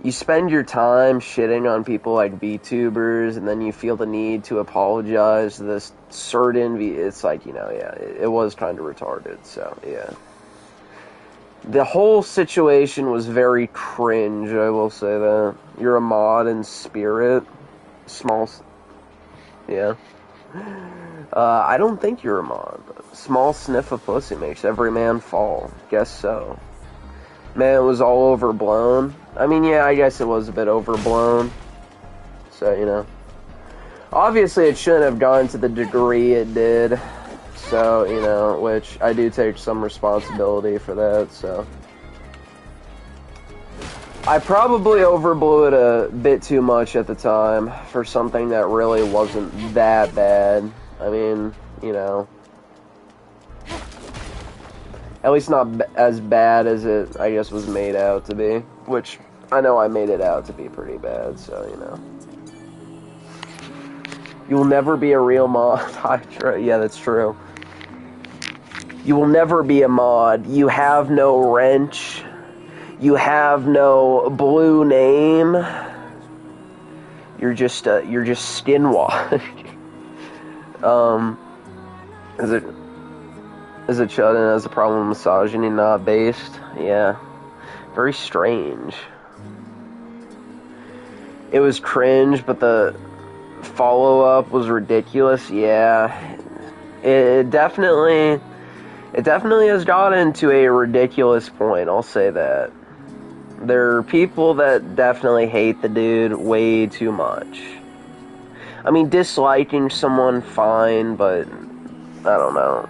you spend your time shitting on people like VTubers, and then you feel the need to apologize to this certain it's like, you know, yeah, it was kind of retarded, so, yeah. The whole situation was very cringe, I will say that. You're a mod in spirit. Yeah. I don't think you're a mod, but small sniff of pussy makes every man fall. Guess so. Man, it was all overblown. I mean, yeah, I guess it was a bit overblown. So, you know. Obviously, it shouldn't have gone to the degree it did. So, you know, which I do take some responsibility for that, so. I probably overblew it a bit too much at the time for something that really wasn't that bad. I mean, you know. At least not as bad as it, I guess, was made out to be. Which, I know I made it out to be pretty bad, so, you know. You'll never be a real mod, Hydra. Yeah, that's true. You will never be a mod. You have no wrench. You have no blue name. You're just skinwashed. Is it Chudden has a problem with misogyny not based? Yeah. Very strange. It was cringe, but the follow-up was ridiculous. Yeah. It definitely has gotten to a ridiculous point, I'll say that. There are people that definitely hate the dude way too much. I mean, disliking someone, fine, but I don't know.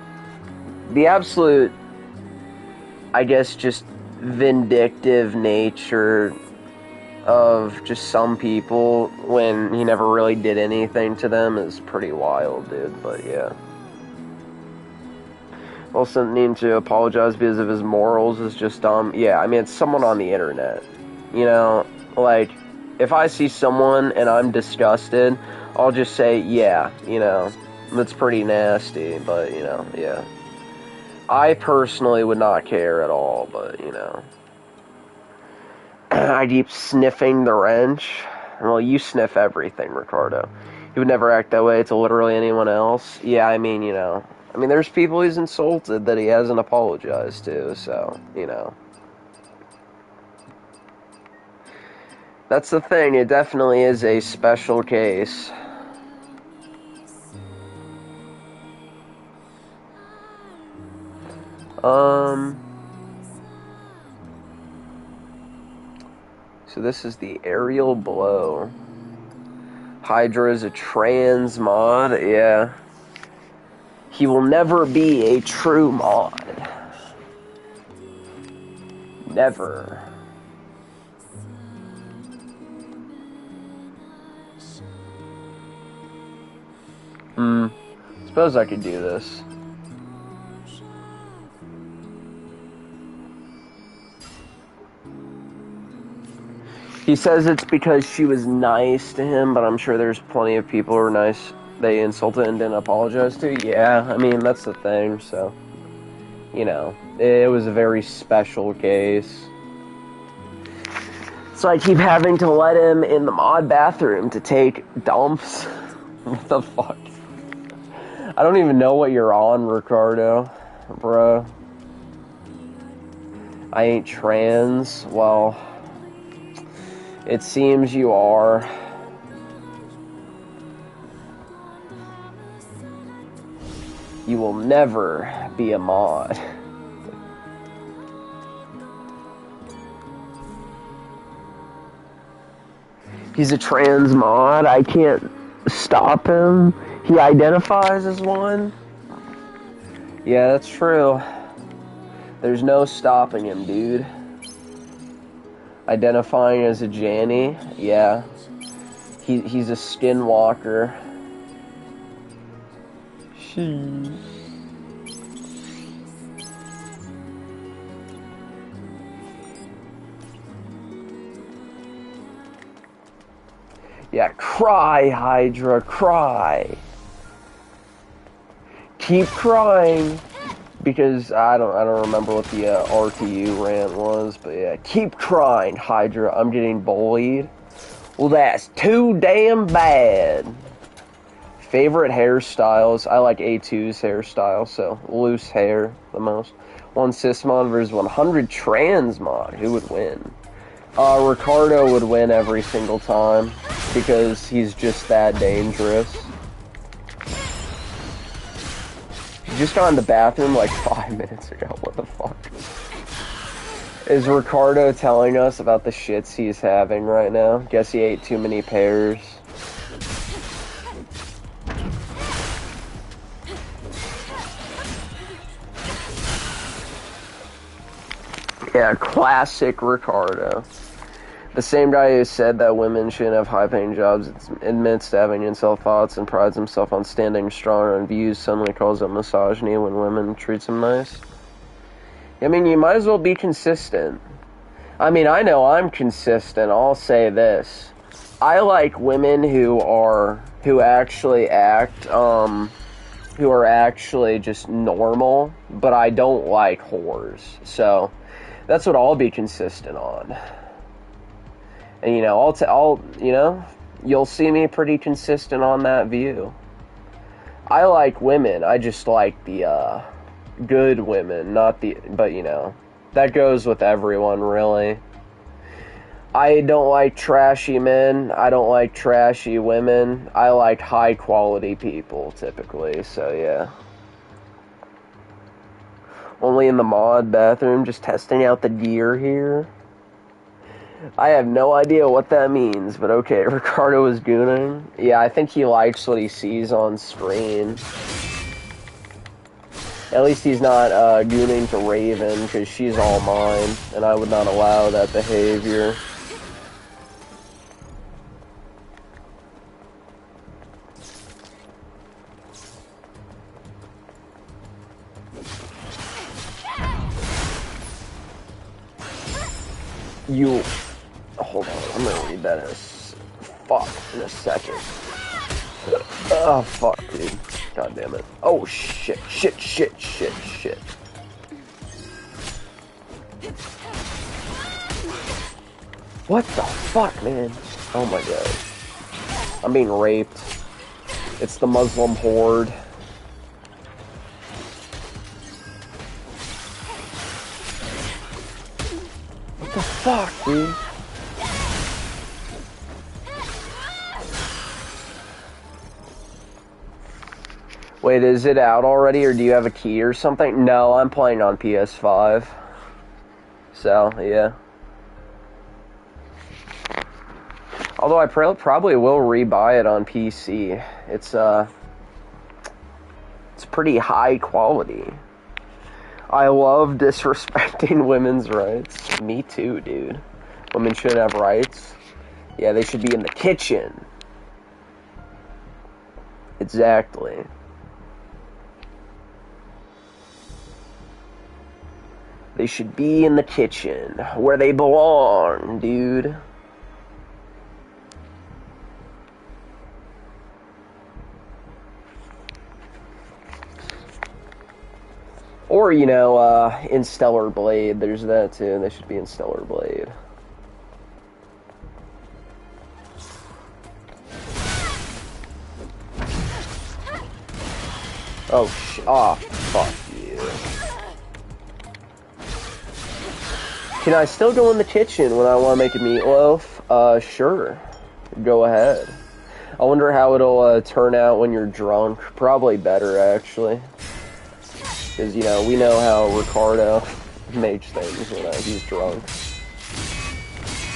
The absolute, I guess, just vindictive nature of just some people when he never really did anything to them is pretty wild, dude, but yeah. Also needing to apologize because of his morals is just dumb. Yeah, I mean, it's someone on the internet. You know, like, if I see someone and I'm disgusted, I'll just say, yeah, you know, that's pretty nasty, but, you know, yeah. I personally would not care at all, but, you know. I keep sniffing the wrench. Well, you sniff everything, Ricardo. He would never act that way to literally anyone else. Yeah, I mean, you know. I mean, there's people he's insulted that he hasn't apologized to, so, you know. That's the thing, it definitely is a special case. So this is the aerial blow. Hydra is a trans mod, yeah. He will never be a true mod. Never. Suppose I could do this. He says it's because she was nice to him, but I'm sure there's plenty of people who are nice they insulted and didn't apologize to. Yeah, I mean, that's the thing, so, you know, it was a very special case. So I keep having to let him in the mod bathroom to take dumps. What the fuck? I don't even know what you're on, Ricardo, bro. I ain't trans. Well, it seems you are. You will never be a mod. He's a trans mod. I can't stop him. He identifies as one. Yeah, that's true. There's no stopping him, dude. Identifying as a Janny. Yeah. He's a skinwalker. Yeah, cry, Hydra, cry. Keep crying. Because I don't remember what the RTU rant was, but yeah, keep crying, Hydra. I'm getting bullied. Well, that's too damn bad. Favorite hairstyles? I like A2's hairstyle, so loose hair the most. 1 cismod versus 100 transmod. Who would win? Ricardo would win every single time because he's just that dangerous. Just got in the bathroom like 5 minutes ago. What the fuck? Is Ricardo telling us about the shits he's having right now? Guess he ate too many pears. Yeah, classic Ricardo. The same guy who said that women shouldn't have high-paying jobs admits to having incel thoughts and prides himself on standing strong on views suddenly calls it misogyny when women treats him nice. I mean, you might as well be consistent. I mean, I know I'm consistent. I'll say this. I like women who actually act, who are actually just normal, but I don't like whores. So, that's what I'll be consistent on. And, you know, you'll see me pretty consistent on that view. I like women. I just like the, good women, but, you know, that goes with everyone, really. I don't like trashy men. I don't like trashy women. I like high-quality people, typically, so, yeah. Only in the mod bathroom, just testing out the gear here. I have no idea what that means, but okay, Ricardo is gooning. Yeah, I think he likes what he sees on screen. At least he's not gooning to Raven, because she's all mine, and I would not allow that behavior. Hold on, I'm gonna read that in a second. Oh, fuck, dude. God damn it. Oh, shit. What the fuck, man? Oh my god. I'm being raped. It's the Muslim horde. What the fuck, dude? Wait, is it out already, or do you have a key or something? No, I'm playing on PS5. So, yeah. Although I probably will rebuy it on PC. It's pretty high quality. I love disrespecting women's rights. Me too, dude. Women shouldn't have rights. Yeah, they should be in the kitchen. Exactly. They should be in the kitchen, where they belong, dude. Or, you know, in Stellar Blade, there's that too. They should be in Stellar Blade. Oh, fuck you. Can I still go in the kitchen when I want to make a meatloaf? Sure. Go ahead. I wonder how it'll turn out when you're drunk. Probably better, actually. Because, you know, we know how Ricardo makes things when he's drunk.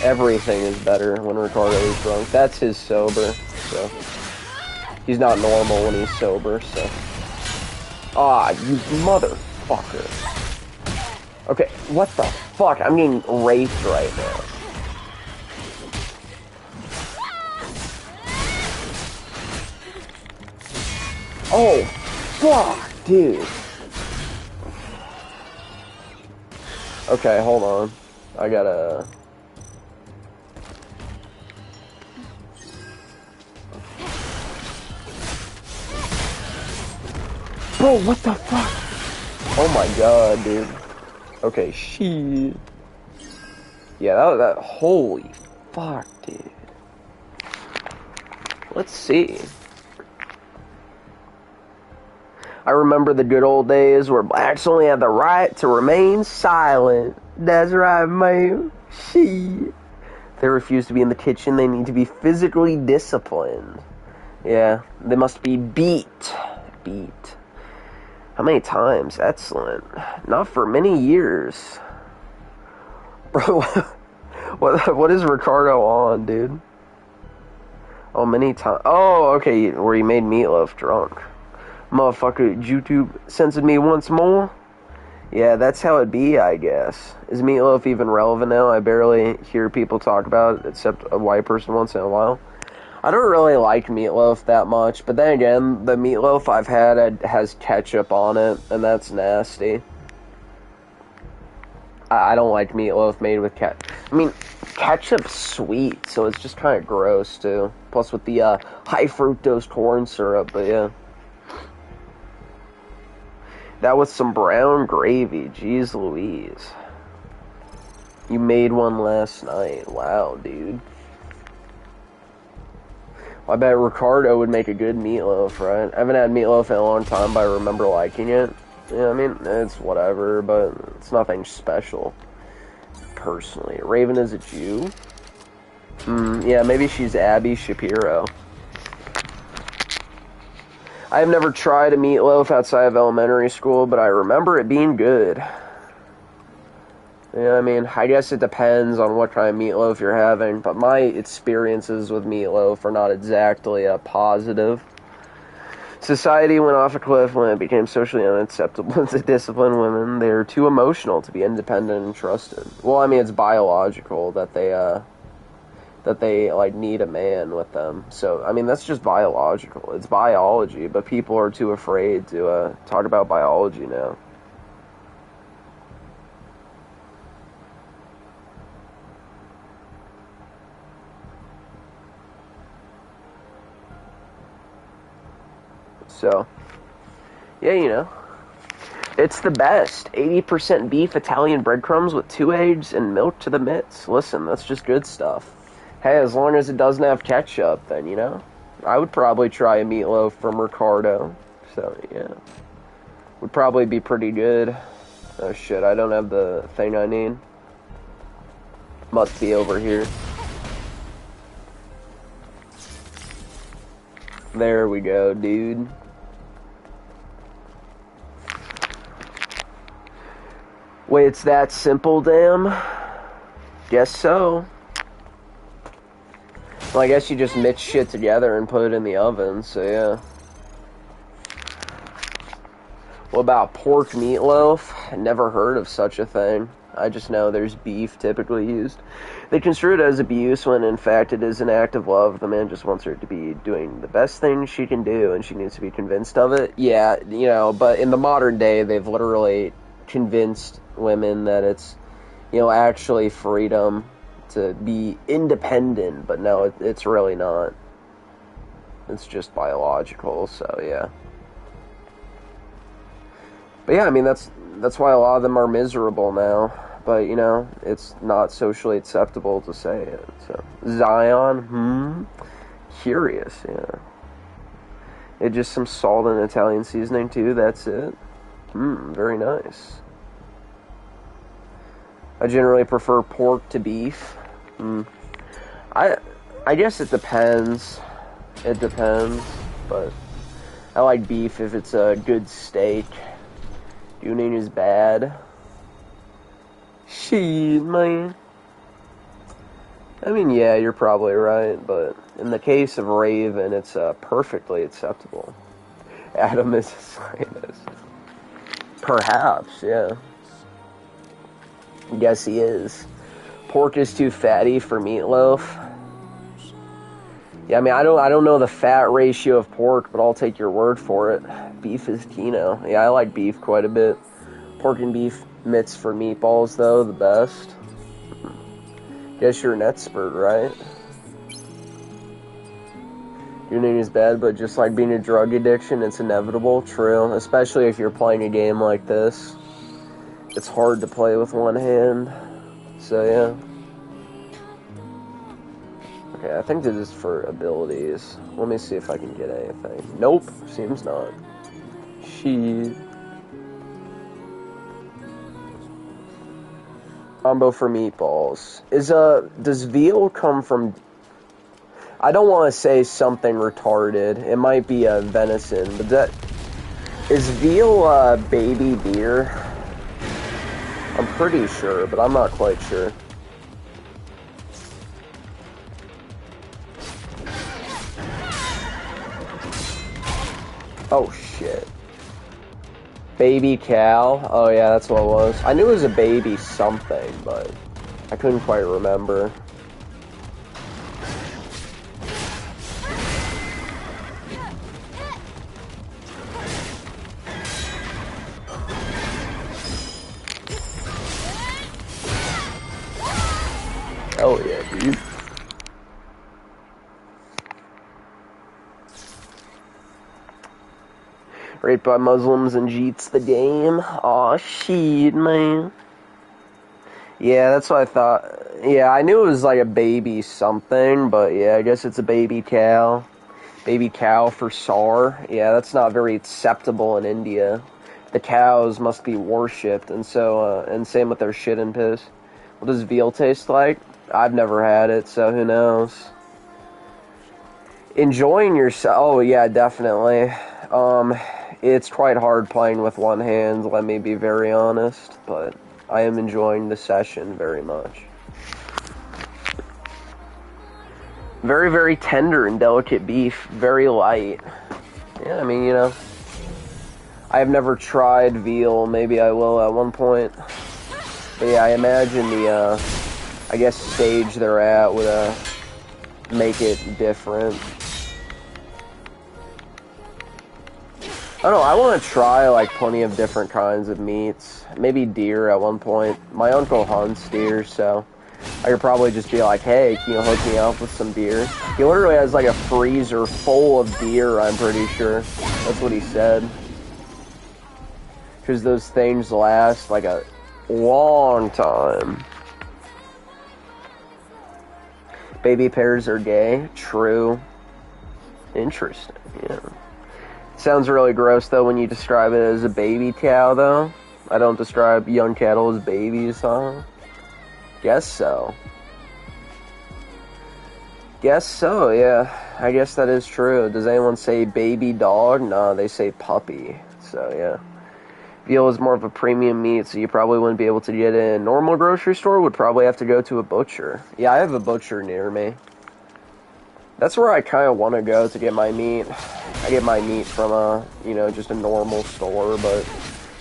Everything is better when Ricardo is drunk. That's his sober, so. He's not normal when he's sober, so. Ah, you motherfucker. Okay, what the fuck? I'm getting raped right now. Oh, fuck, dude. Okay, hold on. I gotta... Bro, what the fuck? Oh my god, dude. Okay, shit. Yeah, that holy fuck, dude. Let's see. I remember the good old days where blacks only had the right to remain silent. That's right, man. Shit. They refuse to be in the kitchen. They need to be physically disciplined. Yeah, they must be beat. Beat. How many times? Excellent. Not for many years. Bro, what is Ricardo on, dude? Oh, many times. Oh, okay, where he made Meatloaf drunk. Motherfucker, YouTube censored me once more? Yeah, that's how it be, I guess. Is Meatloaf even relevant now? I barely hear people talk about it, except a white person once in a while. I don't really like Meatloaf that much, but then again, the Meatloaf I've had has ketchup on it, and that's nasty. I don't like Meatloaf made with ketchup. I mean, ketchup's sweet, so it's just kind of gross, too. Plus with the high fructose corn syrup, but yeah. That was some brown gravy, jeez Louise. You made one last night, wow, dude. I bet Ricardo would make a good meatloaf, right? I haven't had meatloaf in a long time, but I remember liking it. Yeah, I mean, it's whatever, but it's nothing special. Personally. Raven is a Jew? Yeah, maybe she's Abby Shapiro. I have never tried a meatloaf outside of elementary school, but I remember it being good. Yeah, I mean, I guess it depends on what kind of meatloaf you're having, but my experiences with meatloaf are not exactly positive. Society went off a cliff when it became socially unacceptable to discipline women. They're too emotional to be independent and trusted. Well, I mean, it's biological that they like need a man with them. So, I mean, that's just biological. It's biology, but people are too afraid to talk about biology now. So, yeah, you know, it's the best. 80% beef Italian breadcrumbs with 2 eggs and milk to the mitts. Listen, that's just good stuff. Hey, as long as it doesn't have ketchup, then, you know, I would probably try a meatloaf from Ricardo. So, yeah, would probably be pretty good. Oh, shit, I don't have the thing I need. Must be over here. There we go, dude. Wait, it's that simple, damn? Guess so. Well, I guess you just mix shit together and put it in the oven, so yeah. What about pork meatloaf? Never heard of such a thing. I just know there's beef typically used. They construe it as abuse when, in fact, it is an act of love. The man just wants her to be doing the best thing she can do, and she needs to be convinced of it. Yeah, you know, but in the modern day, they've literally convinced women that it's, you know, actually freedom to be independent, but no, it's really not. It's just biological, so yeah. But yeah, I mean, that's why a lot of them are miserable now. But, you know, it's not socially acceptable to say it. So, Zion, curious, yeah. just some salt and Italian seasoning too, that's it. Very nice. I generally prefer pork to beef. I guess it depends. It depends, but I like beef if it's a good steak. Tuning is bad. Shit, man. I mean, yeah, you're probably right, but in the case of Raven, it's perfectly acceptable. Adam is a scientist. Perhaps, yeah. Guess he is. Pork is too fatty for meatloaf. Yeah, I mean, I don't know the fat ratio of pork, but I'll take your word for it. Beef is Kino. Yeah, I like beef quite a bit. Pork and beef mitts for meatballs, though, the best. Guess you're an expert, right? Your name is bad, but just like being a drug addiction, it's inevitable. True. Especially if you're playing a game like this. It's hard to play with one hand. So, yeah. Okay, I think this is for abilities. Let me see if I can get anything. Nope, seems not. Shit. Combo for meatballs. Does veal come from... I don't want to say something retarded. It might be venison, but is veal baby deer? I'm pretty sure, but I'm not quite sure. Oh, shit. Baby cow? Oh, yeah, that's what it was. I knew it was a baby something, but I couldn't quite remember. Oh, yeah, dude. Raped by Muslims and Jeets the game. Aw, shit, man. Yeah, that's what I thought. Yeah, I knew it was like a baby something, but yeah, I guess it's a baby cow. Baby cow for SAR. Yeah, that's not very acceptable in India. The cows must be worshipped, and so, and same with their shit and piss. What does veal taste like? I've never had it, so who knows. Enjoying yourself. Oh, yeah, definitely. It's quite hard playing with one hand, let me be very honest, but I am enjoying the session very much. Very, very tender and delicate beef, very light. Yeah, I mean, you know, I have never tried veal, maybe I will at one point. But yeah, I imagine the, I guess, stage they're at would, make it different. I don't know, I want to try, like, plenty of different kinds of meats. Maybe deer at one point. My uncle hunts deer, so I could probably just be like, hey, can you hook me up with some deer? He literally has, like, a freezer full of deer, I'm pretty sure. That's what he said. Because those things last, like, a long time. Baby pears are gay? True. Interesting, yeah. Sounds really gross, though, when you describe it as a baby cow, though. I don't describe young cattle as babies, huh? Guess so. Guess so, yeah. I guess that is true. Does anyone say baby dog? No, they say puppy. So, yeah. Veal is more of a premium meat, so you probably wouldn't be able to get it in. Normal grocery store would probably have to go to a butcher. Yeah, I have a butcher near me. That's where I kind of want to go to get my meat. I get my meat from you know, just a normal store, but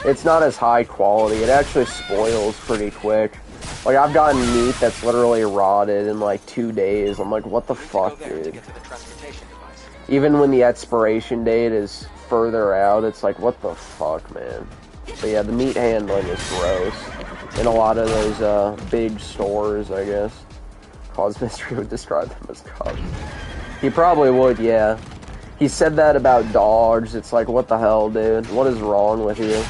it's not as high quality. It actually spoils pretty quick. Like, I've gotten meat that's literally rotted in, like, 2 days. I'm like, what the fuck, dude? Even when the expiration date is further out, it's like, what the fuck, man? But yeah, the meat handling is gross. In a lot of those, big stores, I guess. Cause Mystery would describe them as cops. He probably would, yeah. He said that about dogs. It's like, what the hell, dude? What is wrong with you?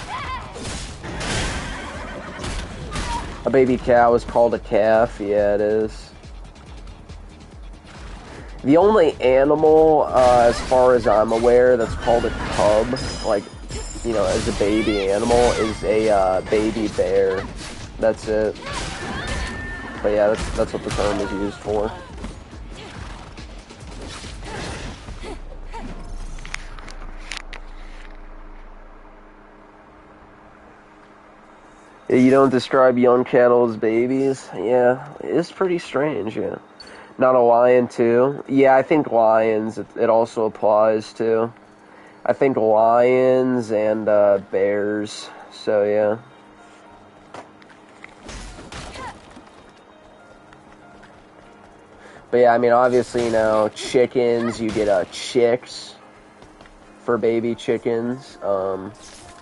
A baby cow is called a calf. Yeah, it is. The only animal, as far as I'm aware, that's called a cub, like, you know, as a baby animal, is a baby bear. That's it. But yeah, that's what the term is used for. You don't describe young cattle as babies? Yeah, it's pretty strange, yeah. Not a lion, too? Yeah, I think lions, it also applies to. I think lions and bears, so yeah. But yeah, I mean, obviously, you know, chickens, you get chicks for baby chickens. You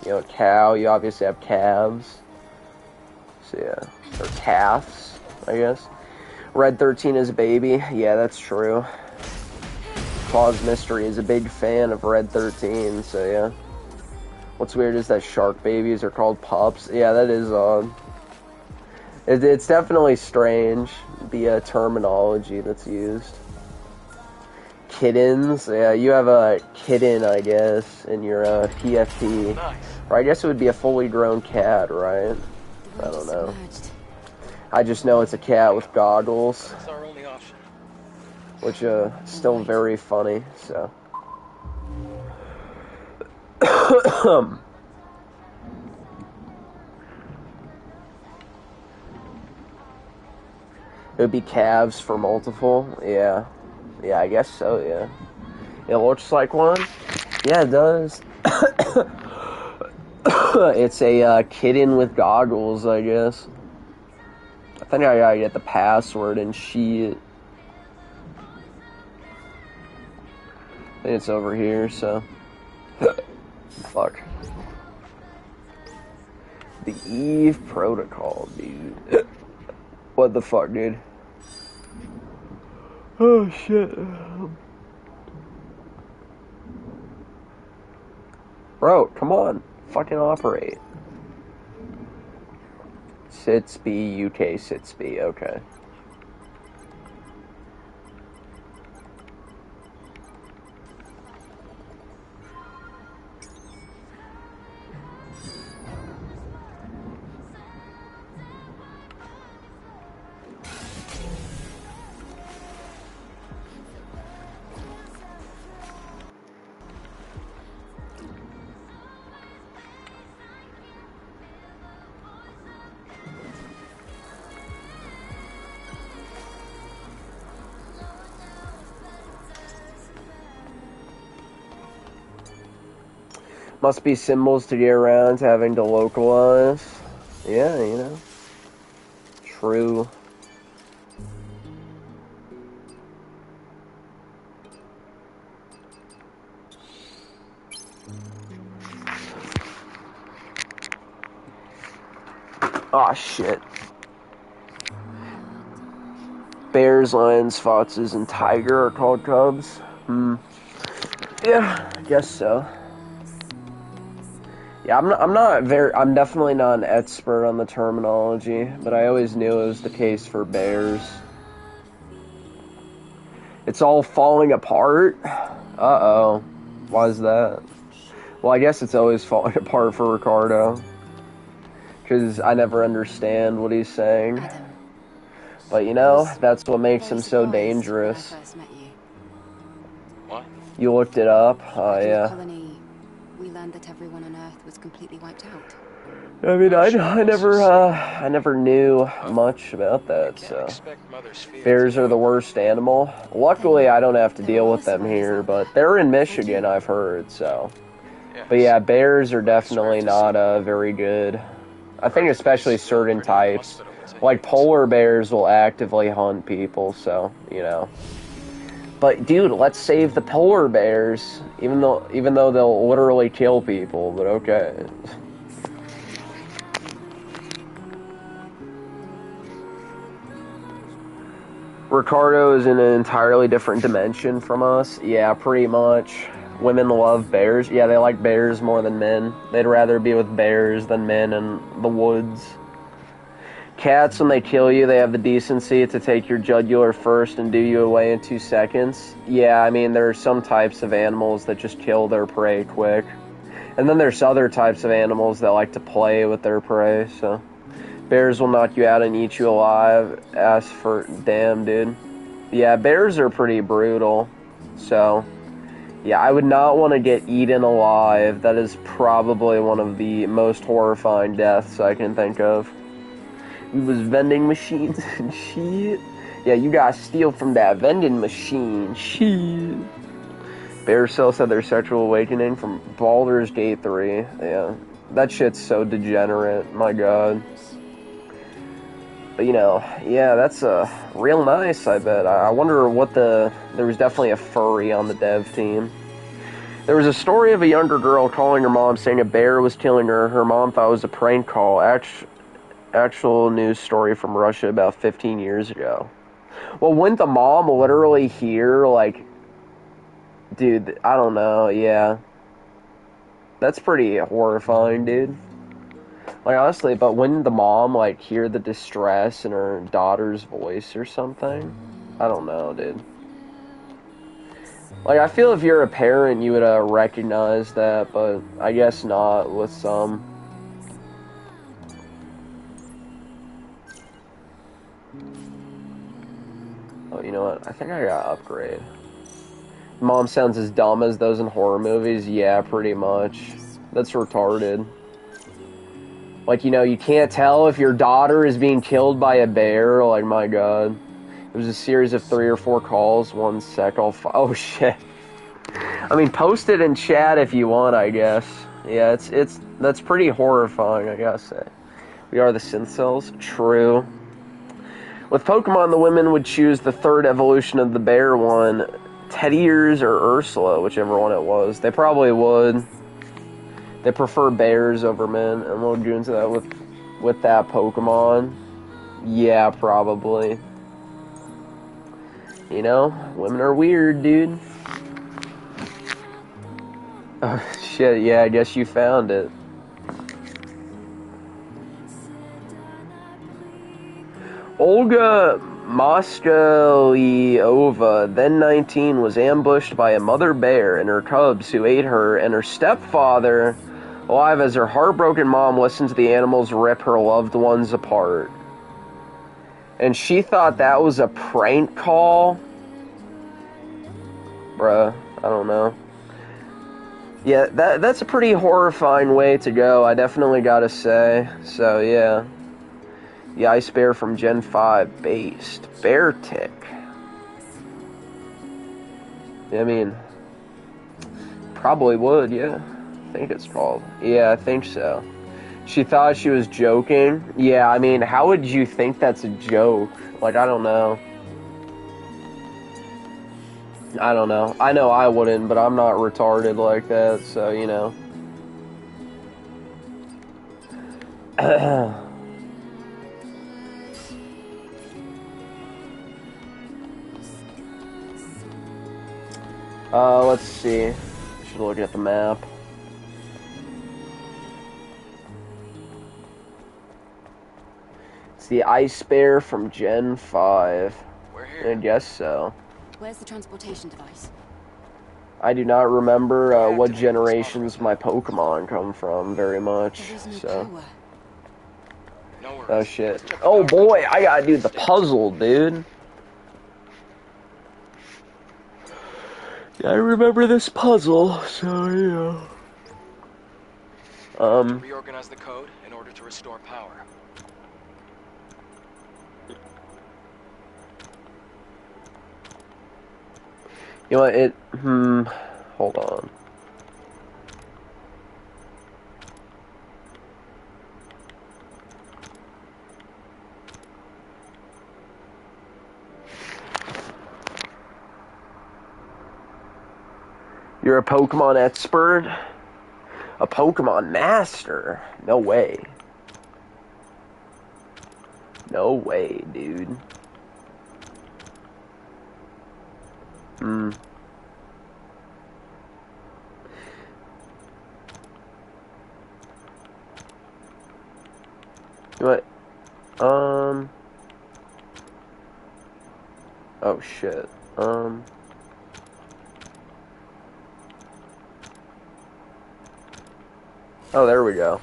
know, cow, you obviously have calves. So yeah, or calves, I guess. Red 13 is a baby. Yeah, that's true. Claus Mystery is a big fan of Red 13, so yeah. What's weird is that shark babies are called pups. Yeah, that is odd. It's definitely strange, the terminology that's used. Kittens, yeah, you have a kitten, I guess, in your PFP. Nice. Or I guess it would be a fully grown cat, right? I don't know. I just know it's a cat with goggles, That's our only option. which still very funny, so. It would be calves for multiple, yeah. Yeah, I guess so, yeah. It looks like one. Yeah, it does. It's a kitten with goggles, I guess. I think I gotta get the password and shit. I think it's over here, so. Fuck. The Eve Protocol, dude. What the fuck, dude? Oh, shit. Bro, come on. Fucking operate. Sitsby, UK Sitsby, okay. Must be symbols to get around, having to localize. Yeah, you know. True. Aw, shit. Bears, lions, foxes, and tiger are called cubs. Yeah, I guess so. Yeah, I'm definitely not an expert on the terminology, but I always knew it was the case for bears. It's all falling apart? Uh-oh. Why is that? Well, I guess it's always falling apart for Ricardo. Because I never understand what he's saying. Adam. But you know, that's what makes him so dangerous. What? You looked it up? Oh, In the yeah. colony, we learned that everyone on Earth was completely wiped out. I mean, I never knew much about that, Can't so. expect Mother's Field Bears to are the worst animal. Luckily, I don't have to deal with them here, but they're in Michigan, I've heard, so. Yes. But yeah, bears are definitely not very good. I think especially certain types. Like polar bears will actively hunt people, so, you know. But dude, let's save the polar bears, even though they'll literally kill people, but okay. Ricardo is in an entirely different dimension from us. Yeah, pretty much. Women love bears. Yeah, they like bears more than men. They'd rather be with bears than men in the woods. Cats, when they kill you, they have the decency to take your jugular first and do you away in 2 seconds. Yeah, I mean, there are some types of animals that just kill their prey quick. And then there's other types of animals that like to play with their prey, so... Bears will knock you out and eat you alive. As for... Damn, dude. Yeah, bears are pretty brutal, so... Yeah, I would not want to get eaten alive. That is probably one of the most horrifying deaths I can think of. We was vending machines and shit. Yeah, you gotta steal from that vending machine. Shit. Bear cells had their sexual awakening from Baldur's Gate 3. Yeah, that shit's so degenerate. My god. But, you know, yeah, that's real nice, I bet. I wonder what the... There was definitely a furry on the dev team. There was a story of a younger girl calling her mom saying a bear was killing her. Her mom thought it was a prank call. Actual news story from Russia about 15 years ago. Well, wouldn't the mom literally hear, like... Dude, I don't know, yeah. That's pretty horrifying, dude. Like, honestly, but wouldn't the mom, like, hear the distress in her daughter's voice or something? I don't know, dude. Like, I feel if you're a parent, you would recognize that, but I guess not with some. Oh, you know what? I think I gotta upgrade. Mom sounds as dumb as those in horror movies? Yeah, pretty much. That's retarded. Like, you know, you can't tell if your daughter is being killed by a bear. Like, my god. It was a series of 3 or 4 calls. 1 sec. Oh, shit. I mean, post it in chat if you want, I guess. Yeah, that's pretty horrifying, I gotta say. We are the synth cells. True. With Pokemon, the women would choose the 3rd evolution of the bear one. Teddy Ears or Ursula, whichever one it was. They probably would. They prefer bears over men, and we'll get into that with that Pokemon. Yeah, probably. You know, women are weird, dude. Oh, shit, yeah, I guess you found it. Olga Moskaliova, then 19, was ambushed by a mother bear and her cubs who ate her and her stepfather alive as her heartbroken mom listened to the animals rip her loved ones apart. And she thought that was a prank call? Bruh, I don't know. Yeah, that's a pretty horrifying way to go, I definitely gotta say. So, yeah. The Ice Bear from Gen 5 based. Beartic. I mean, probably would, yeah. I think it's called. Yeah, I think so. She thought she was joking. Yeah, I mean, how would you think that's a joke? Like, I don't know. I don't know. I know I wouldn't, but I'm not retarded like that, so, you know. Let's see. Should look at the map. It's the Ice Bear from Gen 5. We're here. I guess so. Where's the transportation device? I do not remember what generations my Pokemon come from very much, There is no so... power. No worries. Oh shit. Oh boy, I gotta do the puzzle, dude. I remember this puzzle, so yeah. Reorganize the code in order to restore power. You know what, hold on. You're a Pokemon expert? A Pokemon master? No way. No way, dude. You know what? Oh shit. Oh, there we go.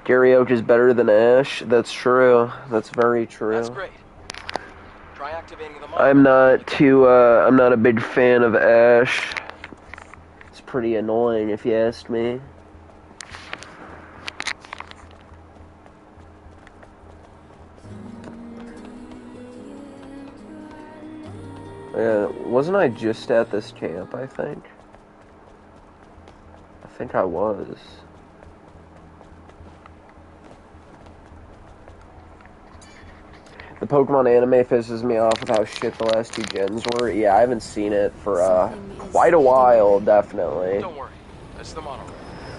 Gary Oak is better than Ash. That's true. That's very true. That's great. Try activating the I'm monitor. I'm not a big fan of Ash. It's pretty annoying if you ask me. Yeah, wasn't I just at this camp, I think? I think I was. The Pokemon anime pisses me off with how shit the last two gens were. Yeah, I haven't seen it for quite a while, definitely. Don't worry. It's the monorail.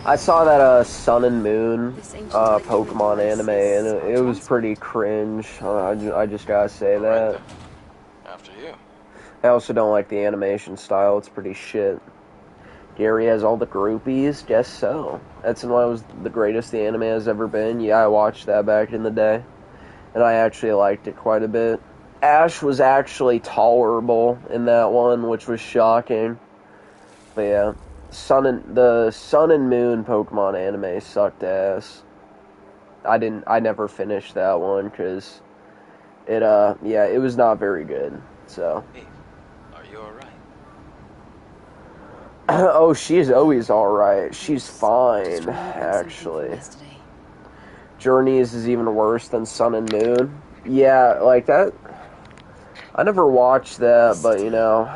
I saw that Sun and Moon Pokemon anime, and it was pretty cringe. I just gotta say that. Right, after you. I also don't like the animation style. It's pretty shit. Gary has all the groupies. Guess so. That's why it was the greatest the anime has ever been. Yeah, I watched that back in the day, and I actually liked it quite a bit. Ash was actually tolerable in that one, which was shocking. But yeah, the Sun and Moon Pokemon anime sucked ass. I never finished that one because it was not very good. So. Eve, are you alright? Oh, she's always alright. She's fine, actually. Journeys is even worse than Sun and Moon. Yeah, like that. I never watched that, but you know,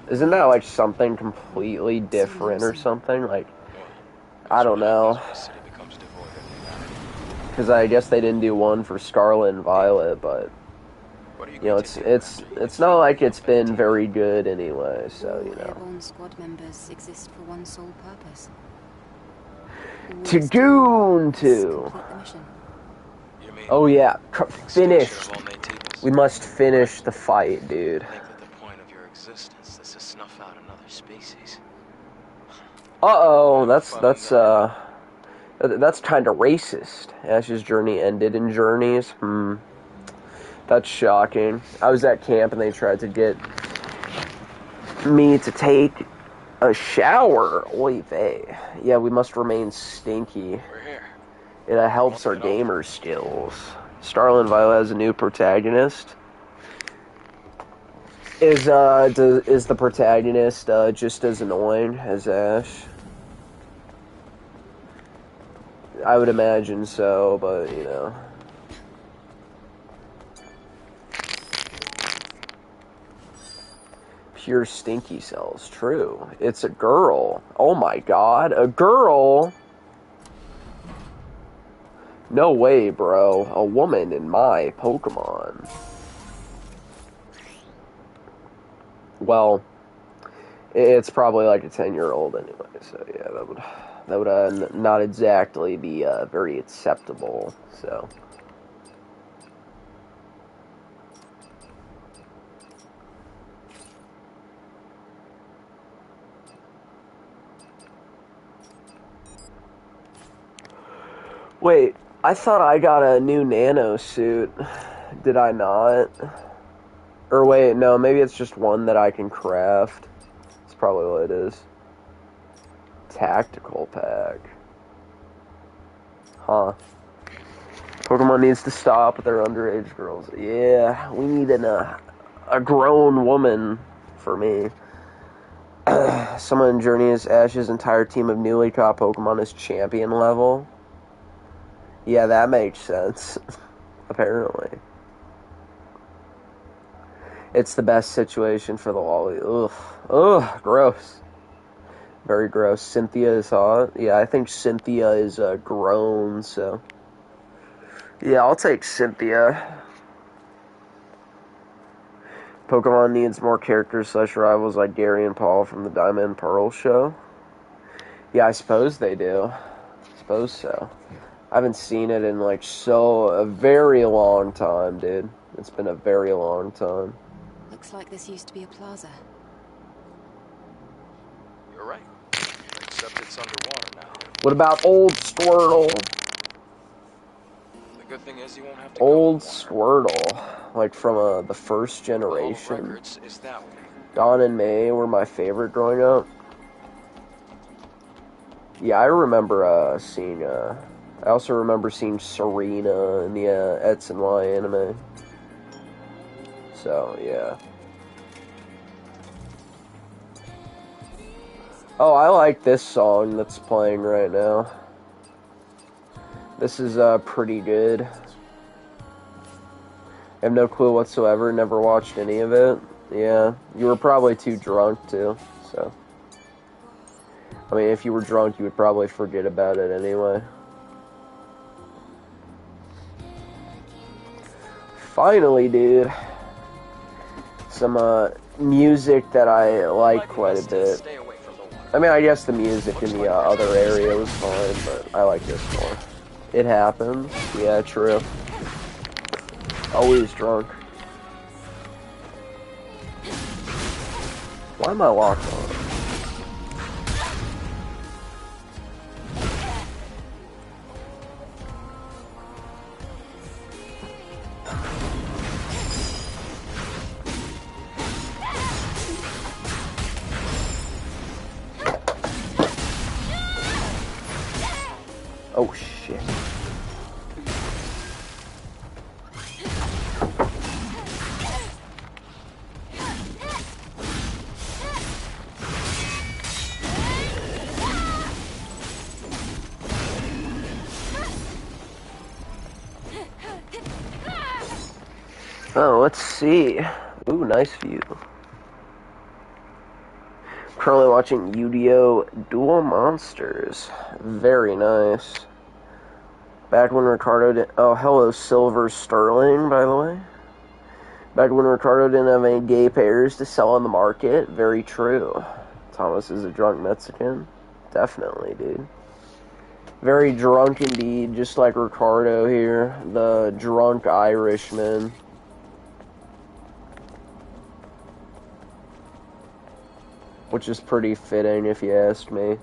isn't that like something completely different or something? Like, I don't know. Because I guess they didn't do one for Scarlet and Violet, but you know, it's not like it's been very good anyway. So you know. Airborne squad members exist for one sole purpose. To Goon to. Oh yeah, finished. We must finish the fight, dude. I think that the point of your existence is to snuff out another species. Uh-oh, that's kind of racist. Ash's journey ended in Journeys. That's shocking. I was at camp and they tried to get me to take a shower. Oy vey. Yeah, we must remain stinky. We're here. It helps our gamer skills. Scarlet and Violet has a new protagonist. Is the protagonist just as annoying as Ash? I would imagine so, but you know. Pure stinky cells. True. It's a girl. Oh my god, a girl? No way, bro. A woman in my Pokemon. Well, it's probably like a 10-year-old anyway, so yeah, that would not exactly be very acceptable, so. Wait, I thought I got a new nano suit. Did I not? Or wait, no, maybe it's just one that I can craft. That's probably what it is. Tactical pack. Huh. Pokemon needs to stop with their underage girls. Yeah, we need a grown woman for me. Someone in Journeys, Ash's entire team of newly caught Pokemon is champion level. Yeah, that makes sense. Apparently. It's the best situation for the lolly. Ugh. Ugh, gross. Very gross. Cynthia is hot. Yeah, I think Cynthia is grown, so. Yeah, I'll take Cynthia. Pokemon needs more characters / rivals like Gary and Paul from the Diamond and Pearl show. Yeah, I suppose they do. I suppose so. I haven't seen it in like a very long time, dude. It's been a very long time. Looks like this used to be a plaza. You're right. except it's underwater now. What about old Squirtle? The good thing is you won't have to Old go Squirtle, like from the first Hall of generation. Records is that way. Dawn and May were my favorite growing up. Yeah, I remember seeing. I also remember seeing Serena in the Ets and Y anime. So yeah. Oh, I like this song that's playing right now. This is pretty good. I have no clue whatsoever, never watched any of it. Yeah, you were probably too drunk too, so. I mean, if you were drunk, you would probably forget about it anyway. Finally, dude. Some music that I like quite a bit. Stay away from the water. I mean, I guess the music in the other area was fine, but I like this more. It happens. Yeah, true. Always drunk. Why am I locked on? Oh, shit. Oh, let's see. Ooh, nice view. Currently watching Yu-Gi-Oh! Duel Monsters. Very nice. Back when Ricardo did... Oh, hello, Silver Sterling, by the way. Back when Ricardo didn't have any gay pairs to sell on the market. Very true. Thomas is a drunk Mexican. Definitely, dude. Very drunk indeed, just like Ricardo here. The drunk Irishman. Which is pretty fitting, if you ask me.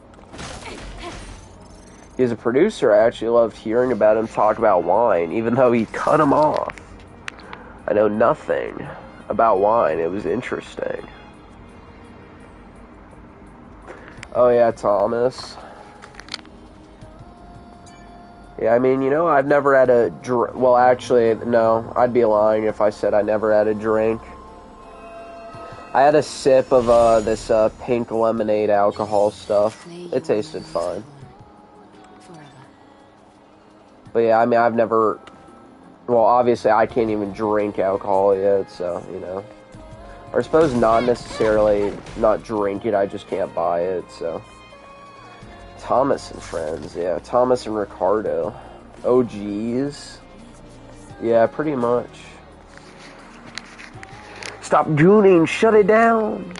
He's a producer. I actually loved hearing about him talk about wine, even though he cut him off. I know nothing about wine. It was interesting. Oh yeah, Thomas. Yeah, I mean, you know, I've never had a drink. Well, actually, no. I'd be lying if I said I never had a drink. I had a sip of this pink lemonade alcohol stuff. It tasted fine. But yeah, I mean, I've never... Well, obviously, I can't even drink alcohol yet, so, you know. Or I suppose not necessarily not drink it, I just can't buy it, so. Thomas and friends, yeah. Thomas and Ricardo. OGs. Yeah, pretty much. Stop gooning, shut it down.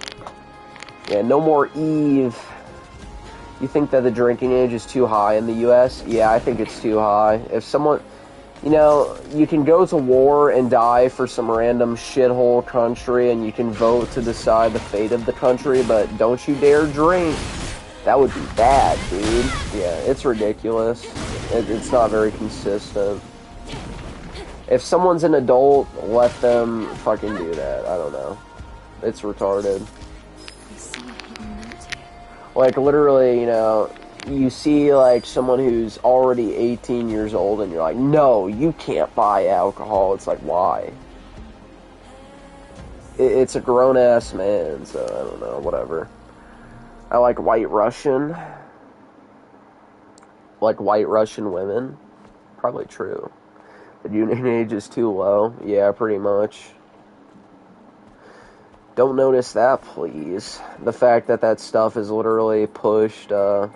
Yeah, no more Eve. You think that the drinking age is too high in the U.S.? Yeah, I think it's too high. If someone, you know, you can go to war and die for some random shithole country and you can vote to decide the fate of the country, but don't you dare drink. That would be bad, dude. Yeah, it's ridiculous. It's not very consistent. If someone's an adult, let them fucking do that. I don't know. It's retarded. Like, literally, you know, you see, like, someone who's already 18 years old, and you're like, no, you can't buy alcohol. It's like, why? It's a grown-ass man, so I don't know, whatever. I like White Russian. Like White Russian women. Probably true. The drinking age is too low. Yeah, pretty much. Don't notice that, please. The fact that that stuff is literally pushed, You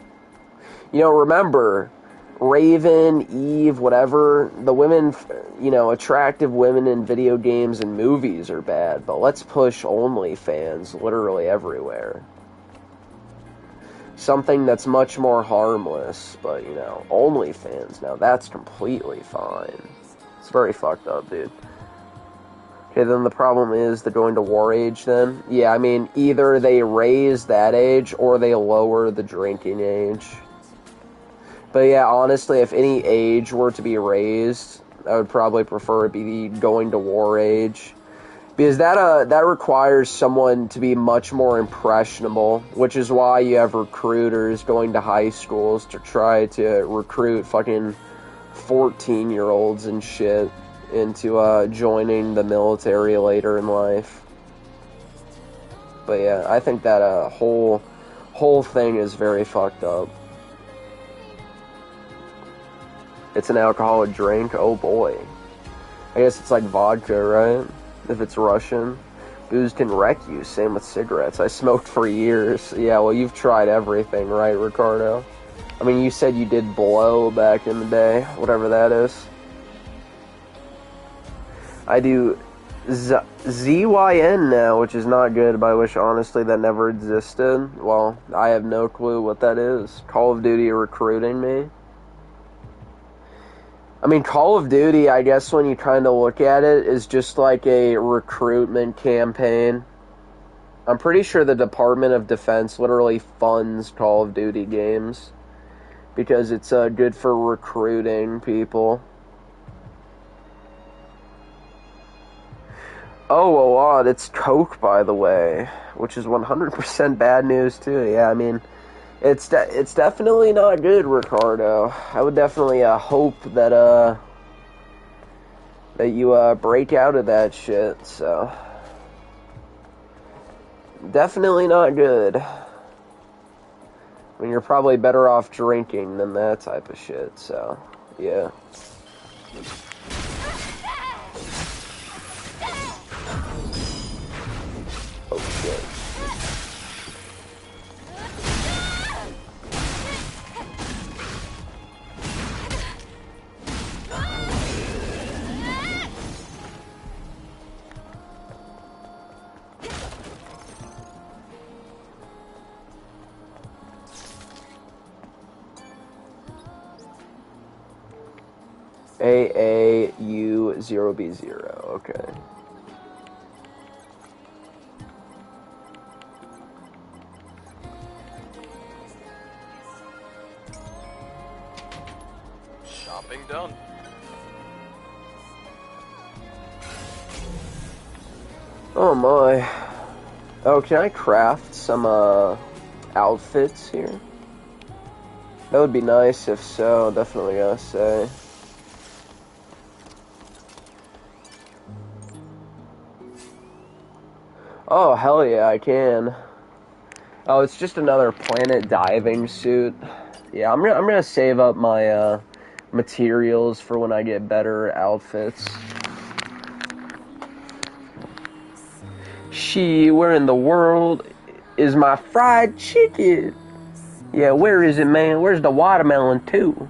know, remember, Raven, Eve, whatever, the women, you know, attractive women in video games and movies are bad, but let's push OnlyFans literally everywhere. Something that's much more harmless, but, you know, OnlyFans, now that's completely fine. It's very fucked up, dude. Okay, then the problem is the going to war age then. Yeah, I mean, either they raise that age or they lower the drinking age. But yeah, honestly, if any age were to be raised, I would probably prefer it be the going to war age. Because that requires someone to be much more impressionable, which is why you have recruiters going to high schools to try to recruit fucking 14-year-olds and shit into joining the military later in life. But yeah, I think that whole thing is very fucked up. It's an alcoholic drink? Oh boy. I guess it's like vodka, right? If it's Russian. Booze can wreck you, same with cigarettes. I smoked for years. Yeah, well, you've tried everything, right, Ricardo? I mean, you said you did blow back in the day, whatever that is. I do ZYN now, which is not good, but I wish, honestly, that never existed. Well, I have no clue what that is. Call of Duty recruiting me? I mean, Call of Duty, I guess when you kind of look at it, is just like a recruitment campaign. I'm pretty sure the Department of Defense literally funds Call of Duty games because it's good for recruiting people. Oh, a lot. It's Coke, by the way, which is 100% bad news, too. Yeah, I mean, it's definitely not good, Ricardo. I would definitely hope that you break out of that shit, so. Definitely not good. I mean, you're probably better off drinking than that type of shit, so, yeah. Oh, shit. AAU0B0, okay. Shopping done. Oh my. Oh, can I craft some outfits here? That would be nice if so, definitely gotta say. Oh, hell yeah, I can. Oh, it's just another planet diving suit. Yeah, I'm gonna save up my materials for when I get better outfits. Where in the world is my fried chicken? Yeah, where is it, man? Where's the watermelon, too?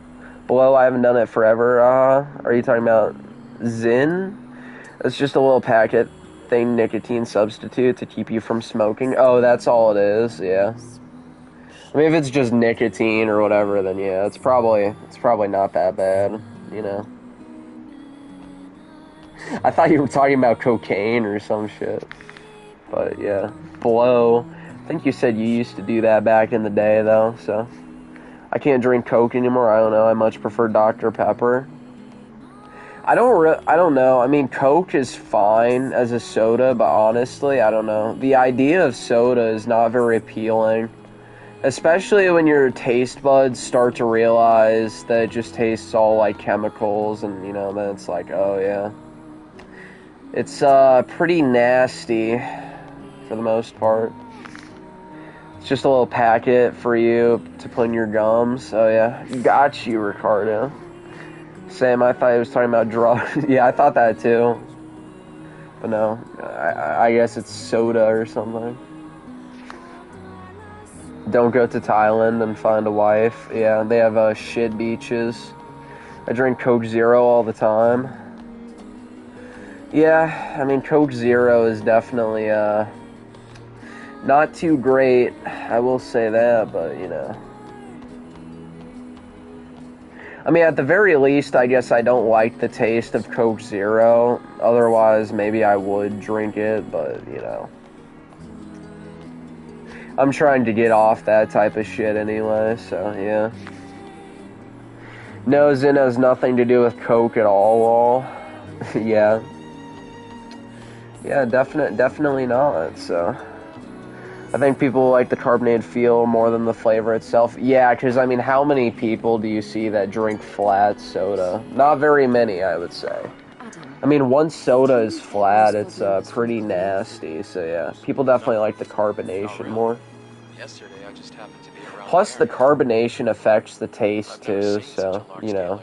Well, I haven't done it forever. Are you talking about Zyn? It's just a little packet thing, nicotine substitute to keep you from smoking. Oh, that's all it is, yeah. I mean, if it's just nicotine or whatever, then yeah, it's probably not that bad, you know. I thought you were talking about cocaine or some shit. But yeah, blow. I think you said you used to do that back in the day, though, so. I can't drink Coke anymore, I don't know, I much prefer Dr. Pepper. I don't know, I mean, Coke is fine as a soda, but honestly, I don't know. The idea of soda is not very appealing. Especially when your taste buds start to realize that it just tastes all like chemicals, and, you know, then it's like, oh yeah. It's, pretty nasty, for the most part. It's just a little packet for you to put in your gums. Oh yeah, got you, Ricardo. Sam, I thought he was talking about drugs. Yeah, I thought that too. But no, I guess it's soda or something. Don't go to Thailand and find a wife. Yeah, they have shit beaches. I drink Coke Zero all the time. Yeah, I mean, Coke Zero is definitely not too great, I will say that, but, you know. I mean, at the very least, I guess I don't like the taste of Coke Zero. Otherwise, maybe I would drink it, but, you know. I'm trying to get off that type of shit anyway, so, yeah. No, Zin has nothing to do with Coke at all, lol. Yeah. Yeah, definitely not, so... I think people like the carbonated feel more than the flavor itself. Yeah, because, I mean, how many people do you see that drink flat soda? Not very many, I would say. I mean, once soda is flat, it's pretty nasty, so yeah. People definitely like the carbonation more. Yesterday, I just happened to be around. Plus, the carbonation affects the taste, too, so, you know.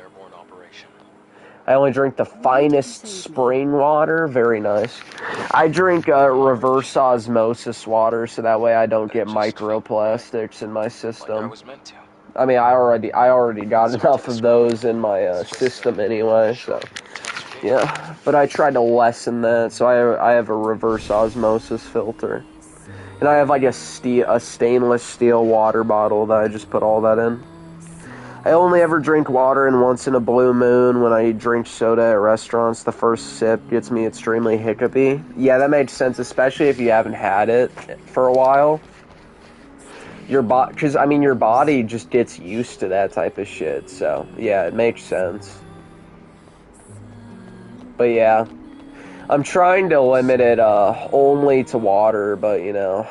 I only drink the finest spring water. Very nice. I drink reverse osmosis water, so that way I don't get microplastics in my system. I mean, I already got enough of those in my system anyway, so yeah. But I tried to lessen that, so I have a reverse osmosis filter, and I have like a stainless steel water bottle that I just put all that in. I only ever drink water, and once in a blue moon, when I drink soda at restaurants, the first sip gets me extremely hiccupy. Yeah, that makes sense, especially if you haven't had it for a while. Because, I mean, your body just gets used to that type of shit, so, yeah, it makes sense. But, yeah, I'm trying to limit it only to water, but, you know...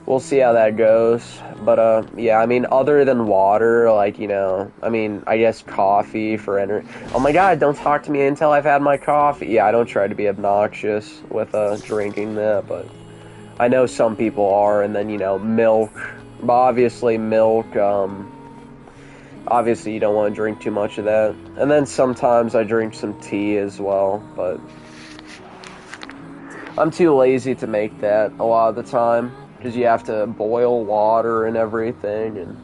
We'll see how that goes, but, yeah, I mean, other than water, like, you know, I mean, I guess coffee for energy. Oh my god, don't talk to me until I've had my coffee. Yeah, I don't try to be obnoxious with, drinking that, but I know some people are, and then, you know, milk, but obviously milk, obviously you don't want to drink too much of that, and then sometimes I drink some tea as well, but I'm too lazy to make that a lot of the time. Because you have to boil water and everything,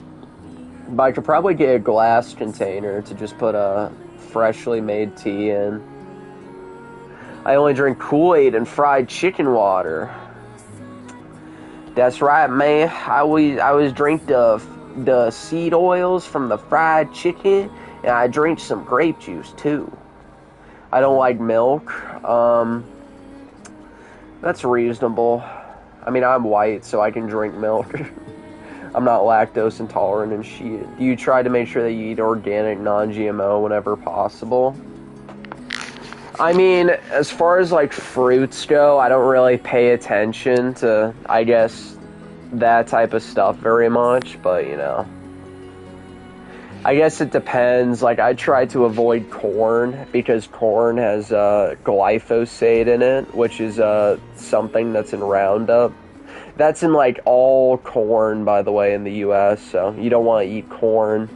but I could probably get a glass container to just put a freshly made tea in. I only drink Kool-Aid and fried chicken water. That's right, man. I always drink the seed oils from the fried chicken, and I drink some grape juice too. I don't like milk. That's reasonable. I mean, I'm white, so I can drink milk. I'm not lactose intolerant and shit. Do you try to make sure that you eat organic, non-GMO whenever possible? I mean, as far as, like, fruits go, I don't really pay attention to, I guess, that type of stuff very much, but, you know. I guess it depends. Like, I try to avoid corn, because corn has glyphosate in it, which is something that's in Roundup. That's in, like, all corn, by the way, in the U.S., so you don't want to eat corn.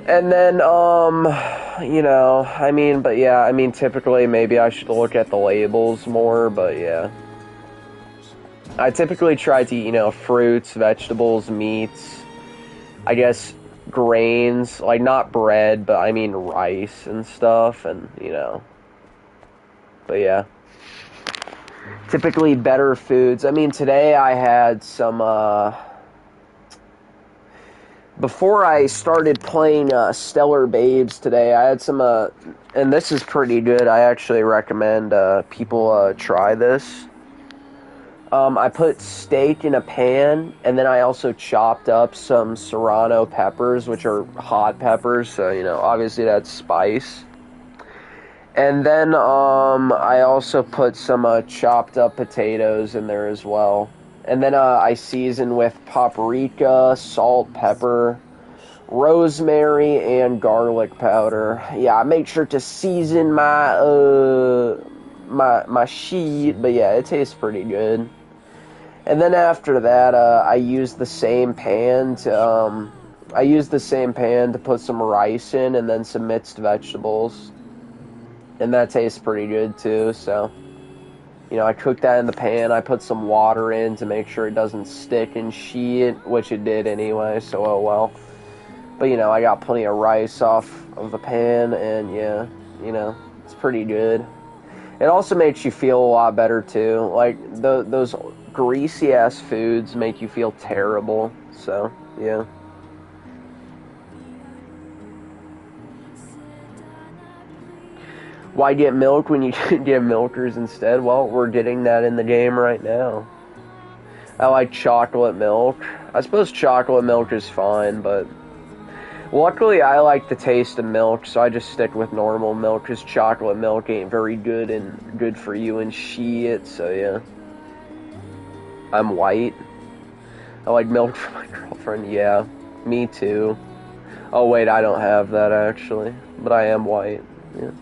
And then, you know, I mean, but yeah, I mean, typically, maybe I should look at the labels more, but yeah. I typically try to eat, you know, fruits, vegetables, meats, I guess grains, like not bread, but I mean rice and stuff, and you know, but yeah, typically better foods. I mean, today I had some, before I started playing Stellar Babes today, I had some, and this is pretty good. I actually recommend people try this. I put steak in a pan, and then I also chopped up some serrano peppers, which are hot peppers, so, you know, obviously that's spice. And then, I also put some, chopped up potatoes in there as well. And then, I season with paprika, salt, pepper, rosemary, and garlic powder. Yeah, I make sure to season my sheet, but yeah, it tastes pretty good. And then after that, I used the same pan to put some rice in, and then some mixed vegetables. And that tastes pretty good too, so, you know, I cooked that in the pan. I put some water in to make sure it doesn't stick and shit, which it did anyway, so oh well. But, you know, I got plenty of rice off of the pan, and yeah, you know, it's pretty good. It also makes you feel a lot better too. Like, those greasy ass foods make you feel terrible, so yeah. Why get milk when you can get milkers instead? Well, we're getting that in the game right now. I like chocolate milk. I suppose chocolate milk is fine, but luckily I like the taste of milk, so I just stick with normal milk, because chocolate milk ain't very good and good for you and shit, so yeah. I'm white. I like milk for my girlfriend, yeah. Me too. Oh wait, I don't have that actually, but I am white, yeah.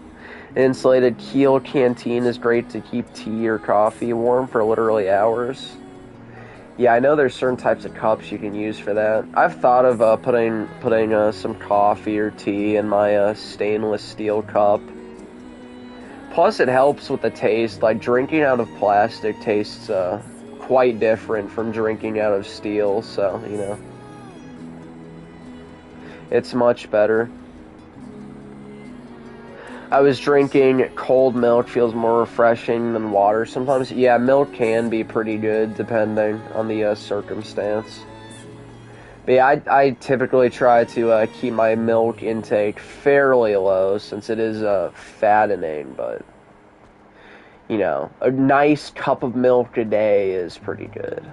Insulated Kiel canteen is great to keep tea or coffee warm for literally hours. Yeah, I know there's certain types of cups you can use for that. I've thought of putting some coffee or tea in my stainless steel cup. Plus, it helps with the taste. Like, drinking out of plastic tastes quite different from drinking out of steel, so, you know. It's much better. I was drinking cold milk, feels more refreshing than water sometimes. Yeah, milk can be pretty good depending on the circumstance. But yeah, I typically try to keep my milk intake fairly low since it is fattening, but you know, a nice cup of milk a day is pretty good.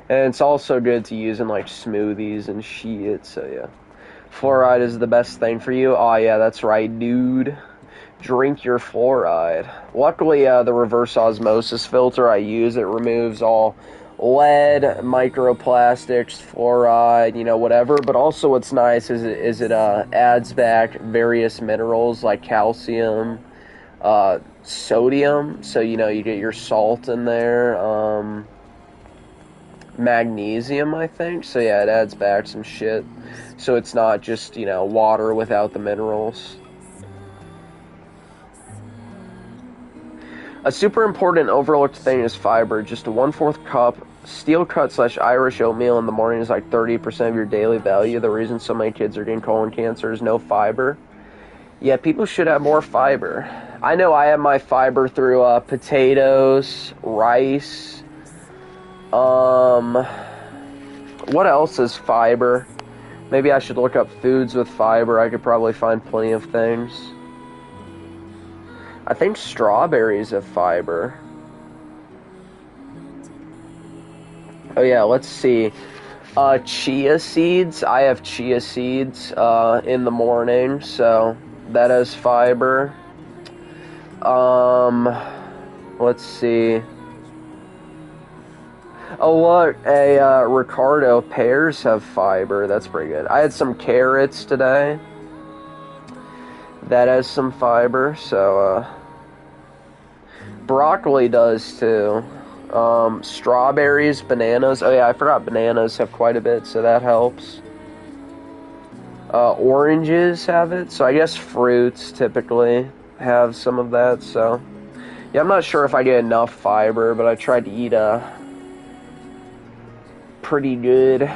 And it's also good to use in like smoothies and shit, so yeah. Fluoride is the best thing for you. Oh yeah, that's right, dude. Drink your fluoride. Luckily, the reverse osmosis filter I use, it removes all lead, microplastics, fluoride, you know, whatever. But also what's nice is it adds back various minerals like calcium, sodium. So, you know, you get your salt in there. Magnesium, I think. So yeah, it adds back some shit. So it's not just, you know, water without the minerals. A super important overlooked thing is fiber. Just a 1/4 cup steel cut / Irish oatmeal in the morning is like 30% of your daily value. The reason so many kids are getting colon cancer is no fiber. Yeah, people should have more fiber. I know I have my fiber through potatoes, rice. What else is fiber? Maybe I should look up foods with fiber. I could probably find plenty of things. I think strawberries have fiber. Oh yeah, let's see. Chia seeds. I have chia seeds in the morning, so that has fiber. Let's see. Oh look, Ricardo, pears have fiber. That's pretty good. I had some carrots today. That has some fiber, so broccoli does too. Strawberries, bananas. Oh yeah, I forgot bananas have quite a bit, so that helps. Oranges have it, so I guess fruits typically have some of that, so yeah, I'm not sure if I get enough fiber, but I tried to eat pretty good.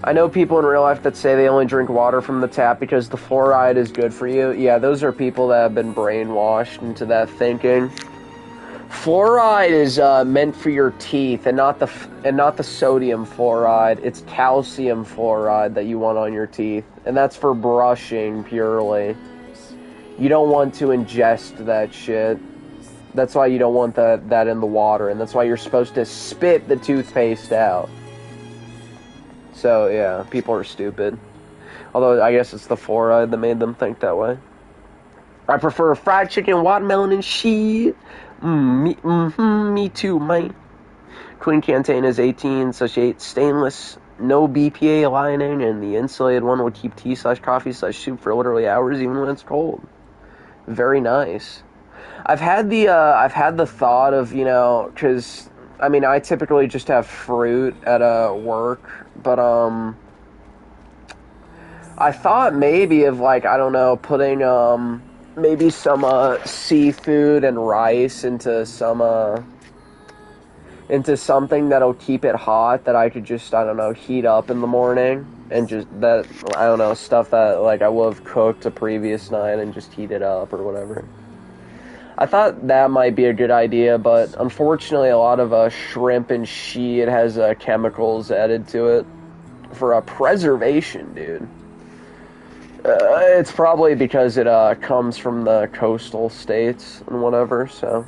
I know people in real life that say they only drink water from the tap because the fluoride is good for you. Yeah, those are people that have been brainwashed into that thinking. Fluoride is meant for your teeth, and not the sodium fluoride. It's calcium fluoride that you want on your teeth, and that's for brushing purely. You don't want to ingest that shit. That's why you don't want that in the water, and that's why you're supposed to spit the toothpaste out. So, yeah, people are stupid. Although, I guess it's the fluoride that made them think that way. I prefer fried chicken, watermelon, and shit. Me too, mate. Queen Canteen is 18, such 8 stainless, no BPA lining, and the insulated one will keep tea / coffee / soup for literally hours, even when it's cold. Very nice. I've had the thought of, you know, because, I mean, I typically just have fruit at work, but, I thought maybe of, like, I don't know, putting, maybe some, seafood and rice into something that'll keep it hot that I could just, I don't know, heat up in the morning, and just, that, I don't know, stuff that, like, I would have cooked a previous night and just heat it up or whatever. I thought that might be a good idea, but unfortunately a lot of shrimp and shit has chemicals added to it for preservation, dude. It's probably because it comes from the coastal states and whatever, so.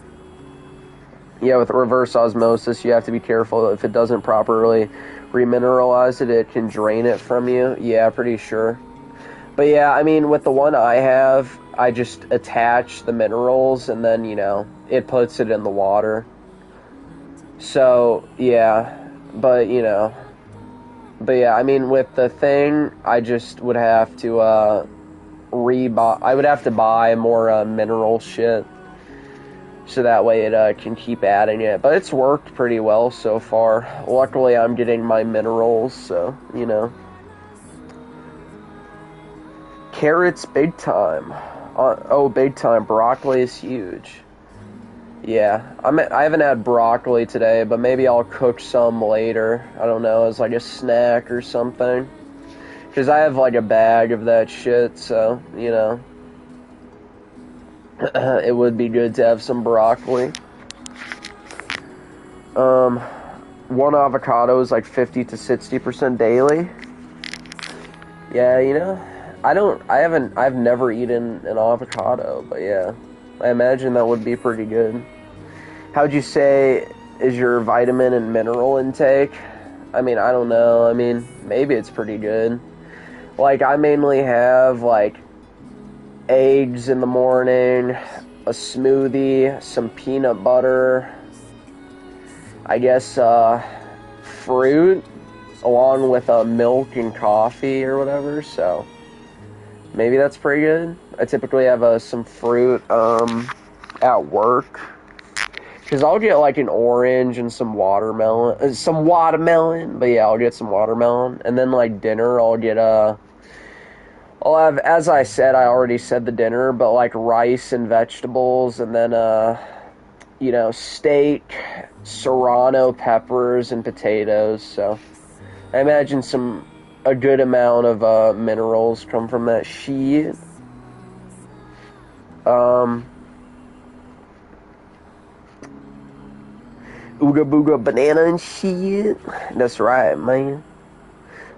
Yeah, with reverse osmosis, you have to be careful. If it doesn't properly remineralize it, it can drain it from you. Yeah, pretty sure. But yeah, I mean, with the one I have, I just attach the minerals and then, you know, it puts it in the water. So, yeah, but, you know. But yeah, I mean, with the thing, I just would have to, I would have to buy more, mineral shit. So that way it, can keep adding it. But it's worked pretty well so far. Luckily, I'm getting my minerals, so, you know. Carrots, big time. Oh, big time. Broccoli is huge. Yeah, I haven't had broccoli today, but maybe I'll cook some later. I don't know, as like a snack or something. Because I have like a bag of that shit, so, you know. It would be good to have some broccoli. One avocado is like 50 to 60% daily. Yeah, you know, I've never eaten an avocado, but yeah. I imagine that would be pretty good. How'd you say is your vitamin and mineral intake? I mean, I don't know. I mean, maybe it's pretty good. Like, I mainly have, like, eggs in the morning, a smoothie, some peanut butter, I guess, fruit, along with milk and coffee or whatever, so maybe that's pretty good. I typically have some fruit at work, because I'll get like an orange and some watermelon, but yeah, I'll get some watermelon, and then like dinner, I'll have, as I said, I already said the dinner, but like rice and vegetables, and then, you know, steak, serrano peppers, and potatoes, so I imagine a good amount of minerals come from that shit. Ooga booga banana and shit. That's right, man.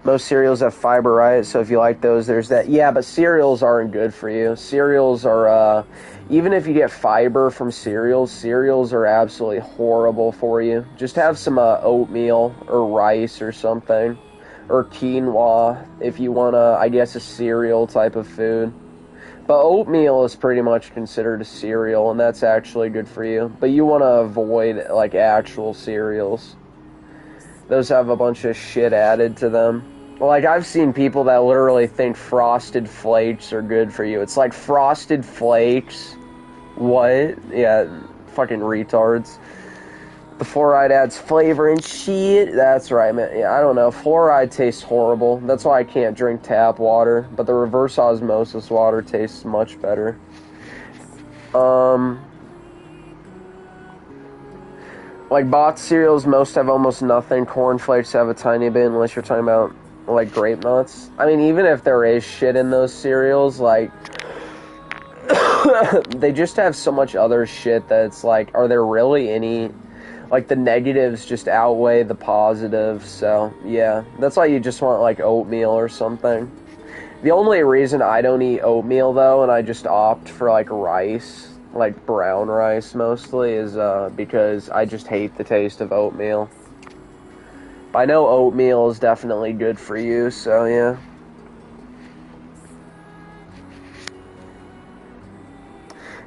Most cereals have fiber, right? So if you like those, there's that. Yeah, but cereals aren't good for you. Cereals are, even if you get fiber from cereals are absolutely horrible for you. Just have some oatmeal or rice or something. Or quinoa, if you want I guess, a cereal type of food. But oatmeal is pretty much considered a cereal, and that's actually good for you. But you want to avoid, like, actual cereals. Those have a bunch of shit added to them. Like, I've seen people that literally think Frosted Flakes are good for you. It's like, Frosted Flakes? What? Yeah, fucking retards. The fluoride adds flavor and shit. That's right, man. Yeah, I don't know. Fluoride tastes horrible. That's why I can't drink tap water. But the reverse osmosis water tastes much better. Like, box cereals, most have almost nothing. Cornflakes have a tiny bit, unless you're talking about, like, grape nuts. I mean, even if there is shit in those cereals, like, they just have so much other shit that it's like, are there really any... Like, the negatives just outweigh the positives, so, yeah. That's why you just want, like, oatmeal or something. The only reason I don't eat oatmeal, though, and I just opt for, like, rice, like, brown rice mostly, is, because I just hate the taste of oatmeal. I know oatmeal is definitely good for you, so, yeah.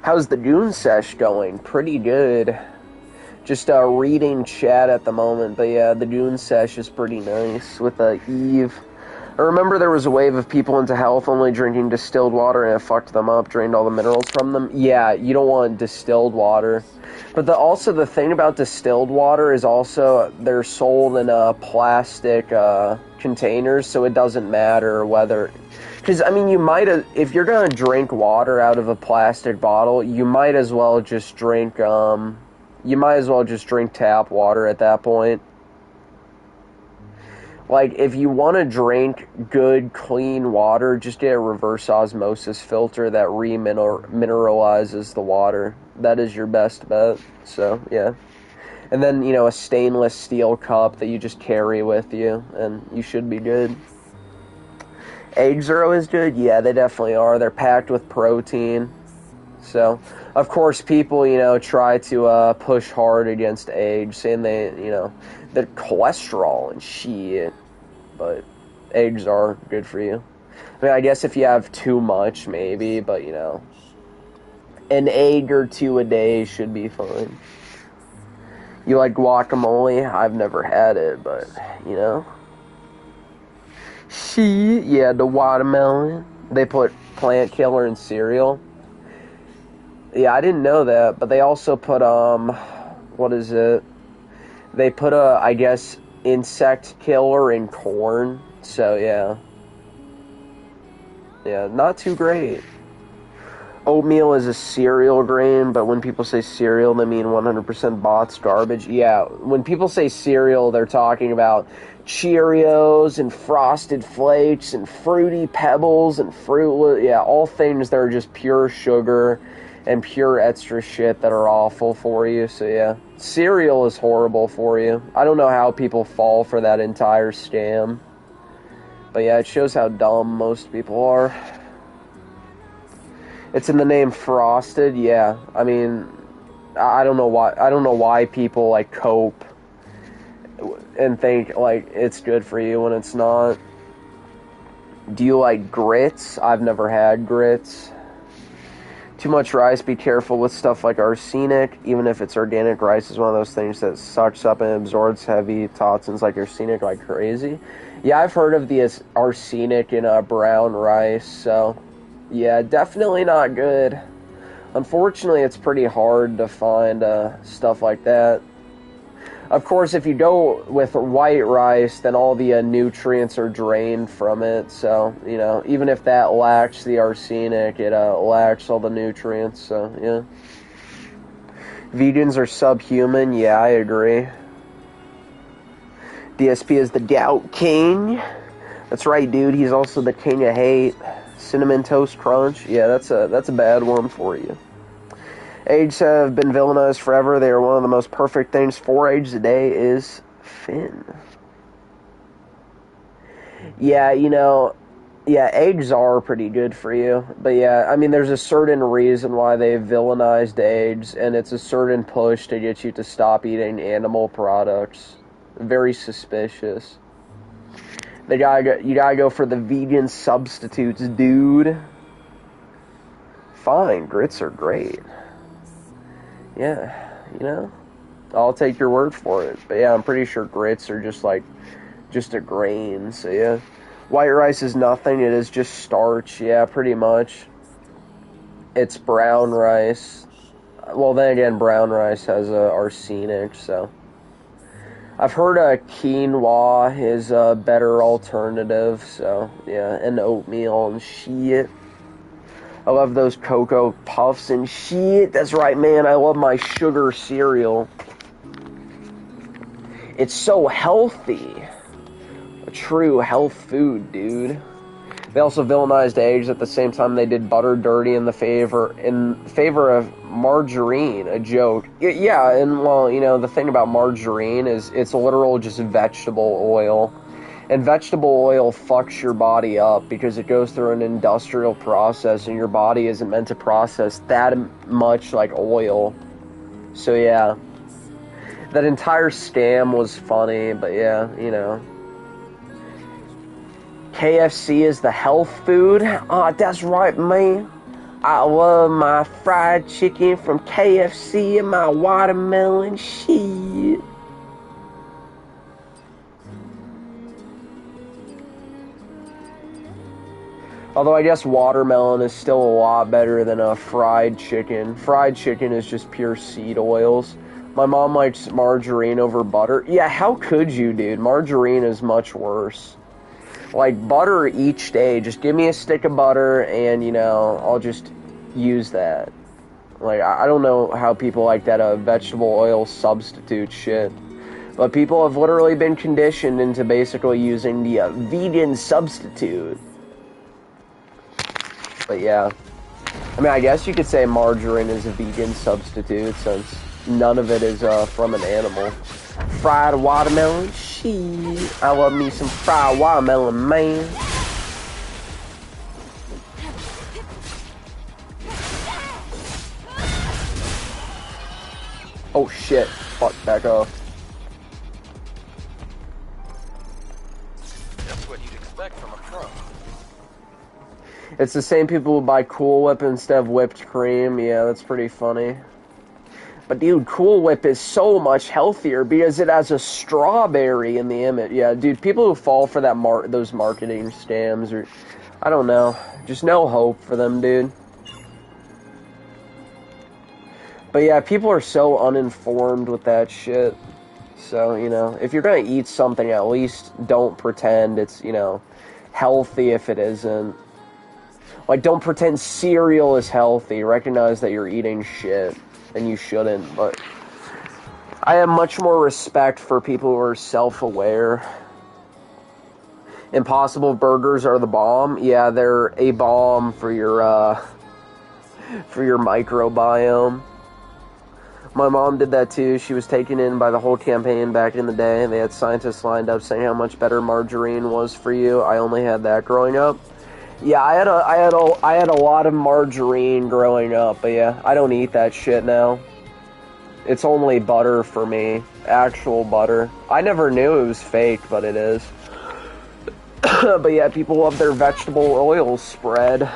How's the Dune Sesh going? Pretty good. Just reading chat at the moment, but yeah, the Dune Sesh is pretty nice with Eve. I remember there was a wave of people into health only drinking distilled water, and it fucked them up, drained all the minerals from them. Yeah, you don't want distilled water. But also the thing about distilled water is also they're sold in plastic containers, so it doesn't matter whether... Because, I mean, if you're going to drink water out of a plastic bottle, you might as well just drink... You might as well just drink tap water at that point. Like, if you want to drink good, clean water, just get a reverse osmosis filter that remineralizes the water. That is your best bet. So, yeah. And then, you know, a stainless steel cup that you just carry with you, and you should be good. Eggs are always good? Yeah, they definitely are. They're packed with protein. So, of course, people, you know, try to push hard against eggs, saying they, you know, they're cholesterol and shit. But eggs are good for you. I mean, I guess if you have too much, maybe, but, you know, an egg or two a day should be fine. You like guacamole? I've never had it, but, you know. Shit, yeah, the watermelon. They put plant killer in cereal. Yeah, I didn't know that, but they also put, what is it? They put I guess, insect killer in corn, so yeah. Yeah, not too great. Oatmeal is a cereal grain, but when people say cereal, they mean 100% bots garbage. Yeah, when people say cereal, they're talking about Cheerios and Frosted Flakes and Fruity Pebbles and Fruit, yeah, all things that are just pure sugar and pure extra shit that are awful for you, so yeah. Cereal is horrible for you. I don't know how people fall for that entire scam. But yeah, it shows how dumb most people are. It's in the name Frosted, yeah. I mean, I don't know why people, like, cope and think, like, it's good for you when it's not. Do you like grits? I've never had grits. Too much rice, be careful with stuff like arsenic. Even if it's organic, rice is one of those things that sucks up and absorbs heavy toxins like arsenic like crazy. Yeah, I've heard of the arsenic in brown rice, so yeah, definitely not good. Unfortunately, it's pretty hard to find stuff like that. Of course, if you go with white rice, then all the nutrients are drained from it. So, you know, even if that lacks the arsenic, it lacks all the nutrients. So, yeah. Vegans are subhuman. Yeah, I agree. DSP is the Doubt King. That's right, dude. He's also the king of hate. Cinnamon Toast Crunch. Yeah, that's a bad one for you. Eggs have been villainized forever. They are one of the most perfect things. 4 eggs a day is Finn. Yeah, you know, yeah, eggs are pretty good for you. But yeah, I mean, there's a certain reason why they've villainized eggs, and it's a certain push to get you to stop eating animal products. Very suspicious. You gotta go for the vegan substitutes, dude. Fine, grits are great. Yeah, you know, I'll take your word for it. But yeah, I'm pretty sure grits are just a grain, so yeah. White rice is nothing, it is just starch, yeah, pretty much. It's brown rice. Well, then again, brown rice has arsenic, so. I've heard quinoa is a better alternative, so yeah, and oatmeal and shit. I love those Cocoa Puffs and shit. That's right, man. I love my sugar cereal. It's so healthy. A true health food, dude. They also villainized eggs at the same time they did butter dirty in favor of margarine. A joke. Yeah, and well, you know, the thing about margarine is it's literal just vegetable oil. And vegetable oil fucks your body up because it goes through an industrial process and your body isn't meant to process that much like oil. So yeah, that entire scam was funny, but yeah, you know. KFC is the health food? Oh, that's right, man. I love my fried chicken from KFC and my watermelon shit. Although I guess watermelon is still a lot better than a fried chicken. Fried chicken is just pure seed oils. My mom likes margarine over butter. Yeah, how could you, dude? Margarine is much worse. Like, butter each day. Just give me a stick of butter and, you know, I'll just use that. Like, I don't know how people like that vegetable oil substitute shit. But people have literally been conditioned into basically using the vegan substitute. But yeah, I mean, I guess you could say margarine is a vegan substitute since none of it is from an animal. Fried watermelon, shit. I love me some fried watermelon, man. Oh shit. Fuck, back off. That's what you'd expect from a pro. It's the same people who buy Cool Whip instead of whipped cream. Yeah, that's pretty funny. But dude, Cool Whip is so much healthier because it has a strawberry in the image. Yeah, dude, people who fall for that those marketing scams, or I don't know, just no hope for them, dude. But yeah, people are so uninformed with that shit. So, you know, if you're gonna eat something, at least don't pretend it's, you know, healthy if it isn't. Like, don't pretend cereal is healthy. Recognize that you're eating shit. And you shouldn't, but I have much more respect for people who are self-aware. Impossible Burgers are the bomb. Yeah, they're a bomb for your microbiome. My mom did that too. She was taken in by the whole campaign back in the day. They had scientists lined up saying how much better margarine was for you. I only had that growing up. Yeah, I had a lot of margarine growing up, but yeah, I don't eat that shit now. It's only butter for me, actual butter. I never knew it was fake, but it is. But yeah, people love their vegetable oil spread.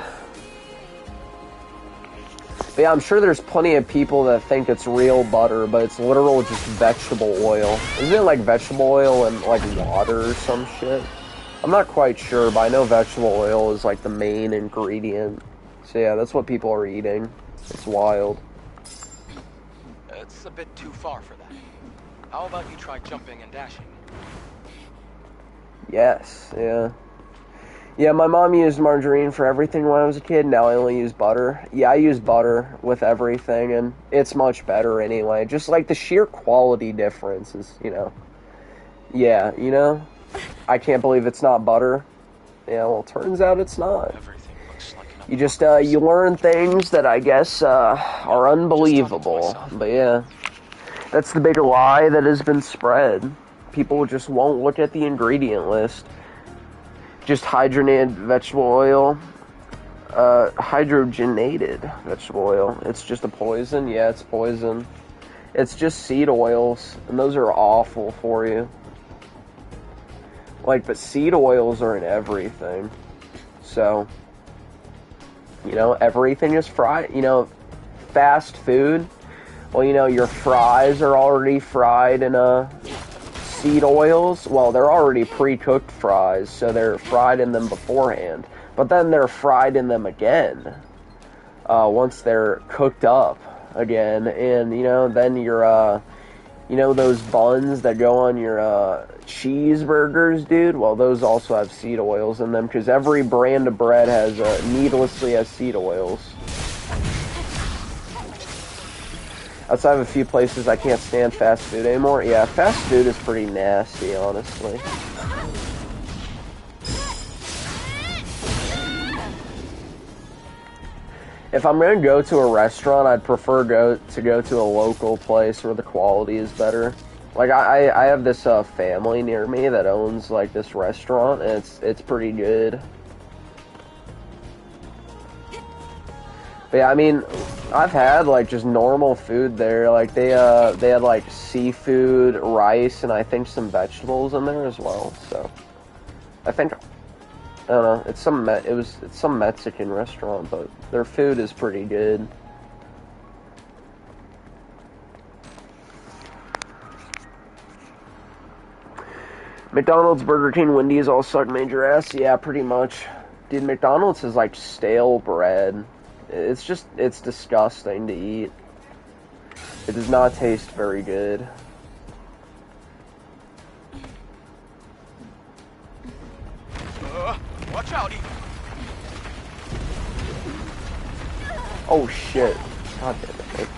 But yeah, I'm sure there's plenty of people that think it's real butter, but it's literal just vegetable oil. Isn't it like vegetable oil and like water or some shit? I'm not quite sure, but I know vegetable oil is like the main ingredient. So yeah, that's what people are eating. It's wild. It's a bit too far for that. How about you try jumping and dashing? Yes, yeah. Yeah, my mom used margarine for everything when I was a kid. Now I only use butter. Yeah, I use butter with everything, and it's much better anyway. Just like the sheer quality difference is, you know. Yeah, you know? I can't believe it's not butter. Yeah, well, turns out it's not. You just, you learn things that I guess, are unbelievable. But yeah, that's the big lie that has been spread. People just won't look at the ingredient list. Just hydrogenated vegetable oil. Hydrogenated vegetable oil. It's just a poison? Yeah, it's poison. It's just seed oils, and those are awful for you. Like, but seed oils are in everything. So, you know, everything is fried. You know, fast food. Well, you know, your fries are already fried in seed oils. Well, they're already pre-cooked fries, so they're fried in them beforehand. But then they're fried in them again. Once they're cooked up again. And, you know, then your, you know, those buns that go on your, cheeseburgers, dude? Well, those also have seed oils in them, because every brand of bread has, needlessly has seed oils. Outside of a few places, I can't stand fast food anymore. Yeah, fast food is pretty nasty, honestly. If I'm gonna go to a restaurant, I'd prefer to go to a local place where the quality is better. Like, I have this family near me that owns like this restaurant, and it's pretty good. But yeah, I mean, I've had like just normal food there. Like they had like seafood, rice, and I think some vegetables in there as well. So I think, I don't know, it's some Mexican restaurant, but their food is pretty good. McDonald's, Burger King, Wendy's all suck major ass. Yeah, pretty much. Dude, McDonald's is like stale bread. It's disgusting to eat. It does not taste very good. Watch out, Ethan. Oh shit. God damn it.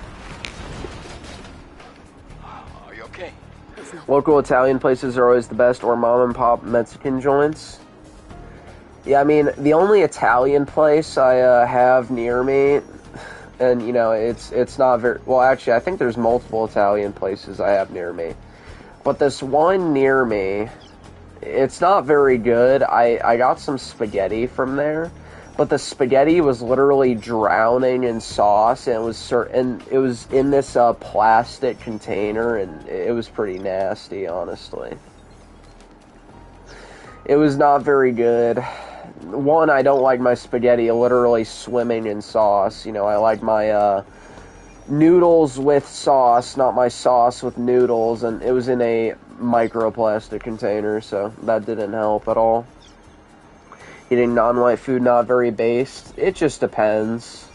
Are you okay? Local Italian places are always the best, or mom and pop Mexican joints. Yeah, I mean, the only Italian place I have near me, and you know, it's not very well. Actually, I think there's multiple Italian places I have near me, but this one near me, it's not very good. I got some spaghetti from there, but the spaghetti was literally drowning in sauce, and it was in this plastic container, and it was pretty nasty, honestly. It was not very good. One, I don't like my spaghetti literally swimming in sauce. You know, I like my noodles with sauce, not my sauce with noodles, and it was in a microplastic container, so that didn't help at all. Eating non-white food, not very based. It just depends.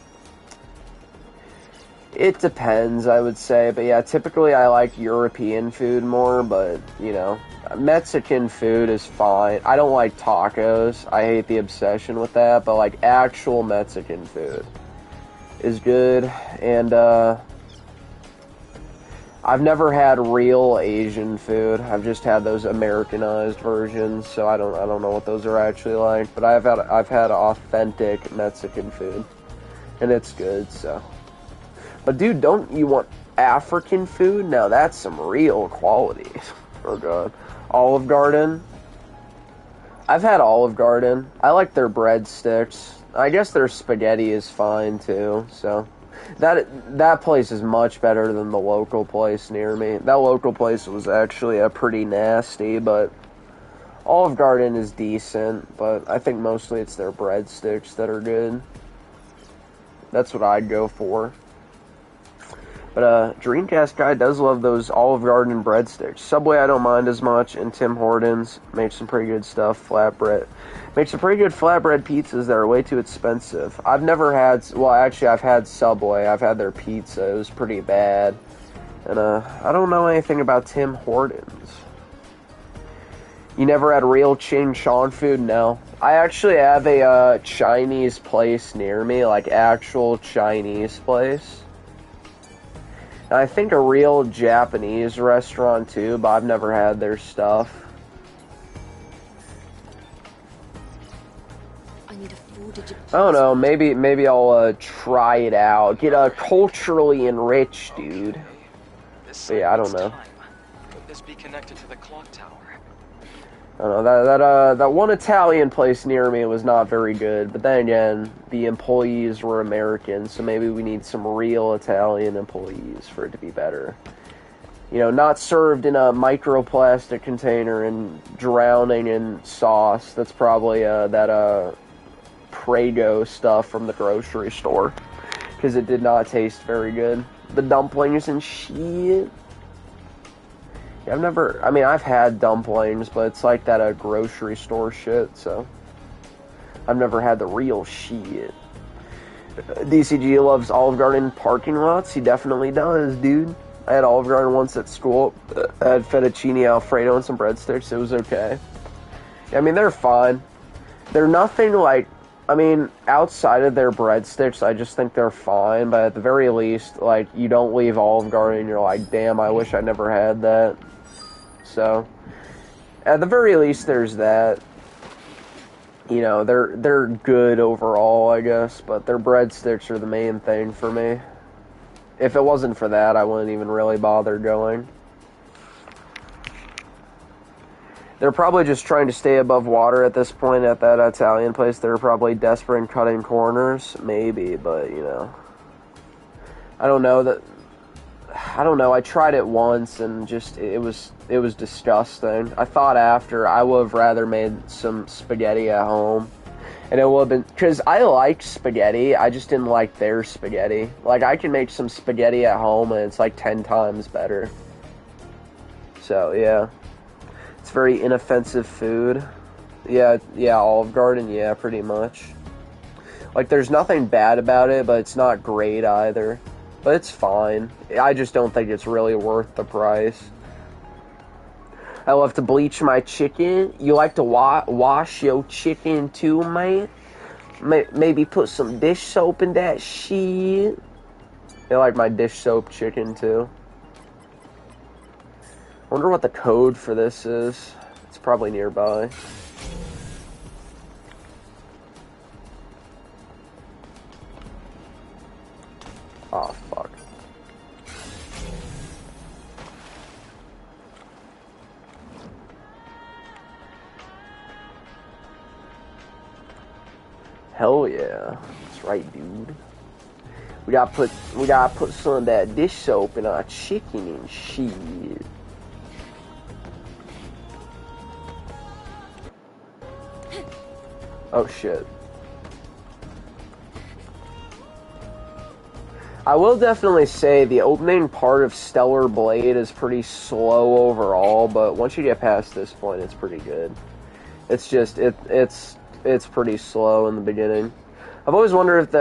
It depends, I would say. But yeah, typically I like European food more, but, you know, Mexican food is fine. I don't like tacos. I hate the obsession with that, but, like, actual Mexican food is good. And, I've never had real Asian food. I've just had those Americanized versions, so I don't know what those are actually like. But I've had authentic Mexican food, and it's good. So, but dude, don't you want African food? Now that's some real quality. Oh god, Olive Garden. I've had Olive Garden. I like their breadsticks. I guess their spaghetti is fine too. So. That place is much better than the local place near me. That local place was actually pretty nasty, but Olive Garden is decent, but I think mostly it's their breadsticks that are good. That's what I'd go for. But Dreamcast guy does love those Olive Garden breadsticks. Subway I don't mind as much, and Tim Hortons makes some pretty good stuff. Flatbread. Makes some pretty good flatbread pizzas that are way too expensive. I've never had, well actually I've had Subway. I've had their pizza. It was pretty bad. And I don't know anything about Tim Hortons. You never had real Ching Chong food? No. I actually have a Chinese place near me, like actual Chinese place. And I think a real Japanese restaurant too, but I've never had their stuff. I need a 4-digit. I don't know, maybe I'll try it out. Get culturally enriched, dude. But yeah, I don't know. Could this be connected to the clock tower? I don't know, that one Italian place near me was not very good, but then again, the employees were American, so maybe we need some real Italian employees for it to be better. You know, not served in a microplastic container and drowning in sauce. That's probably that Prego stuff from the grocery store, because it did not taste very good. The dumplings and shit. I've had dumplings, but it's like that grocery store shit, so I've never had the real shit. DCG loves Olive Garden parking lots. He definitely does, dude. I had Olive Garden once at school. I had fettuccine Alfredo and some breadsticks. It was okay. I mean, they're fine. They're nothing like, outside of their breadsticks, I just think they're fine, but at the very least, like, you don't leave Olive Garden and you're like, damn, I wish I never had that. So, at the very least, there's that. You know, they're good overall, I guess, but their breadsticks are the main thing for me. If it wasn't for that, I wouldn't even really bother going. They're probably just trying to stay above water at this point at that Italian place. They're probably desperate and cutting corners, maybe, but, you know. I don't know. I tried it once and just it was disgusting. I thought after I would have rather made some spaghetti at home, and it would have been, because I like spaghetti. I just didn't like their spaghetti. Like, I can make some spaghetti at home and it's like 10 times better. So yeah, it's very inoffensive food. Yeah, Olive Garden. Yeah, pretty much. Like, there's nothing bad about it, but it's not great either. But it's fine. I just don't think it's really worth the price. I love to bleach my chicken. You like to wash your chicken too, man? Maybe put some dish soap in that shit. I like my dish soap chicken too. I wonder what the code for this is. It's probably nearby. Oh, fuck. Hell yeah. That's right, dude. We gotta put some of that dish soap in our chicken and shit. Oh shit. I will definitely say the opening part of Stellar Blade is pretty slow overall, but once you get past this point, it's pretty good. It's just it's pretty slow in the beginning. I've always wondered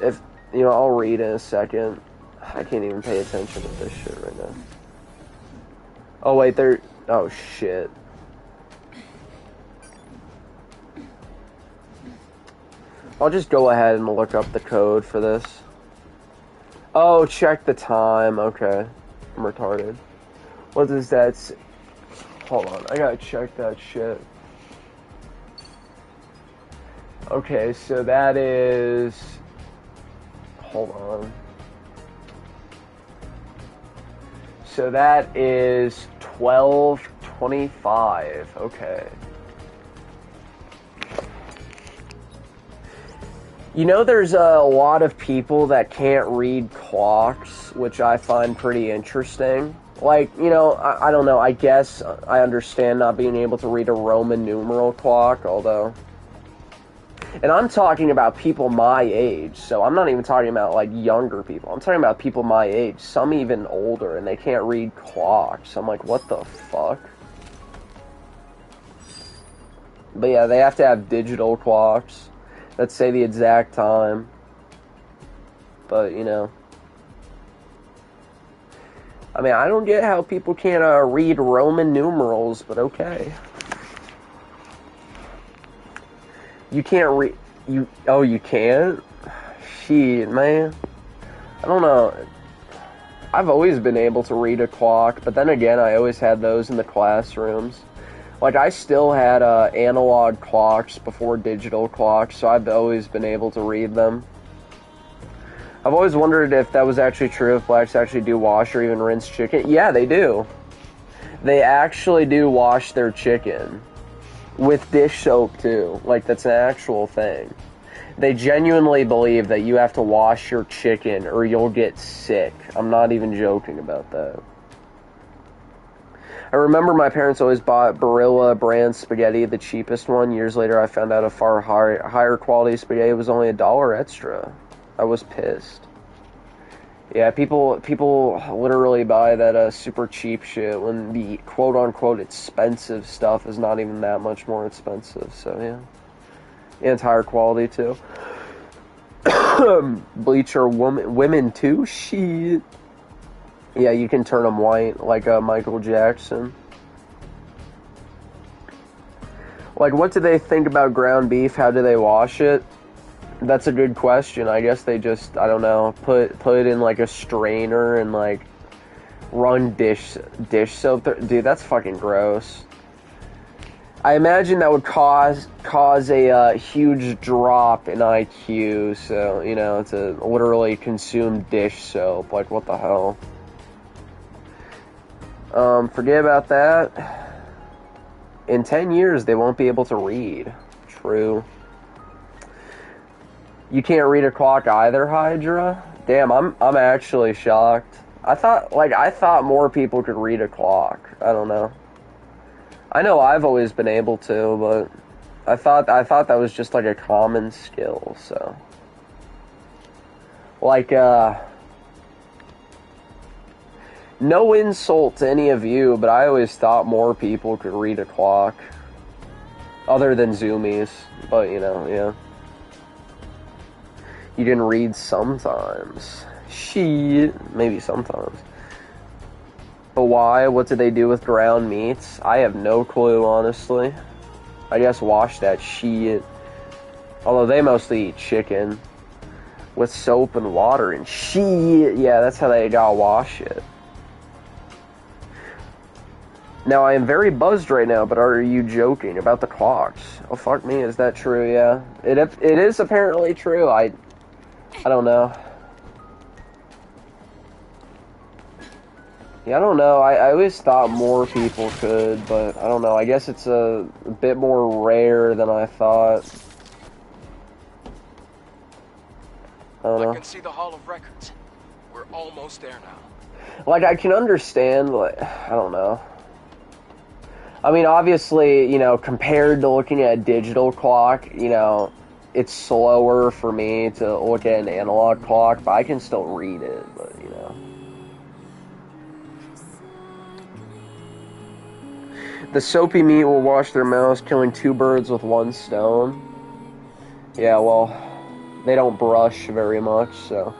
if you know, I'll read in a second. I can't even pay attention to this shit right now. Oh wait, oh shit. I'll just go ahead and look up the code for this. Oh, check the time. Okay. I'm retarded. What does that say? Hold on. I gotta check that shit. Okay, so that is... Hold on. So that is 12:25. Okay. You know, there's a lot of people that can't read clocks, which I find pretty interesting. Like, you know, I don't know, I guess I understand not being able to read a Roman numeral clock, although... And I'm talking about people my age, so I'm not even talking about, like, younger people. I'm talking about people my age, some even older, and they can't read clocks. I'm like, what the fuck? But yeah, they have to have digital clocks that say the exact time. But, you know. I mean, I don't get how people can't read Roman numerals, but okay. You can't read... Oh, you can't? Shit, man. I don't know. I've always been able to read a clock, but then again, I always had those in the classrooms. Like, I still had analog clocks before digital clocks, so I've always been able to read them. I've always wondered if that was actually true, if blacks actually do wash or even rinse chicken. Yeah, they do. They actually do wash their chicken. With dish soap, too. Like, that's an actual thing. They genuinely believe that you have to wash your chicken or you'll get sick. I'm not even joking about that. I remember my parents always bought Barilla brand spaghetti, the cheapest one. Years later, I found out a far higher quality spaghetti was only $1 extra. I was pissed. Yeah, people literally buy that super cheap shit when the quote-unquote expensive stuff is not even that much more expensive, so yeah. And higher quality, too. Bleach are women, too? Shit. Yeah, you can turn them white, like Michael Jackson. Like, what do they think about ground beef? How do they wash it? That's a good question. I guess they just, I don't know, put it in, like, a strainer and, like, run dish soap. Dude, that's fucking gross. I imagine that would cause a huge drop in IQ, so, you know, to literally consume dish soap. Like, what the hell? Forget about that. In 10 years, they won't be able to read. True. You can't read a clock either, Hydra? Damn, I'm actually shocked. I thought more people could read a clock. I don't know. I know I've always been able to, but I thought that was just like a common skill, so. Like, no insult to any of you, but I always thought more people could read a clock. Other than zoomies, but you know, yeah. You can read sometimes. Shit, maybe sometimes. But why? What do they do with ground meats? I have no clue, honestly. I guess wash that shit. Although they mostly eat chicken. With soap and water and shit. Yeah, that's how they gotta wash it. Now, I am very buzzed right now, but are you joking about the clocks? Oh, fuck me, is that true? Yeah. It is apparently true. I don't know. Yeah, I don't know. I always thought more people could, but I don't know. I guess it's a bit more rare than I thought. don't know. I can see the Hall of Records. We're almost there now. Like, I can understand, like, I don't know. I mean, obviously, you know, compared to looking at a digital clock, you know, it's slower for me to look at an analog clock, but I can still read it, but, you know. The soapy meat will wash their mouths, killing 2 birds with 1 stone. Yeah, well, they don't brush very much, so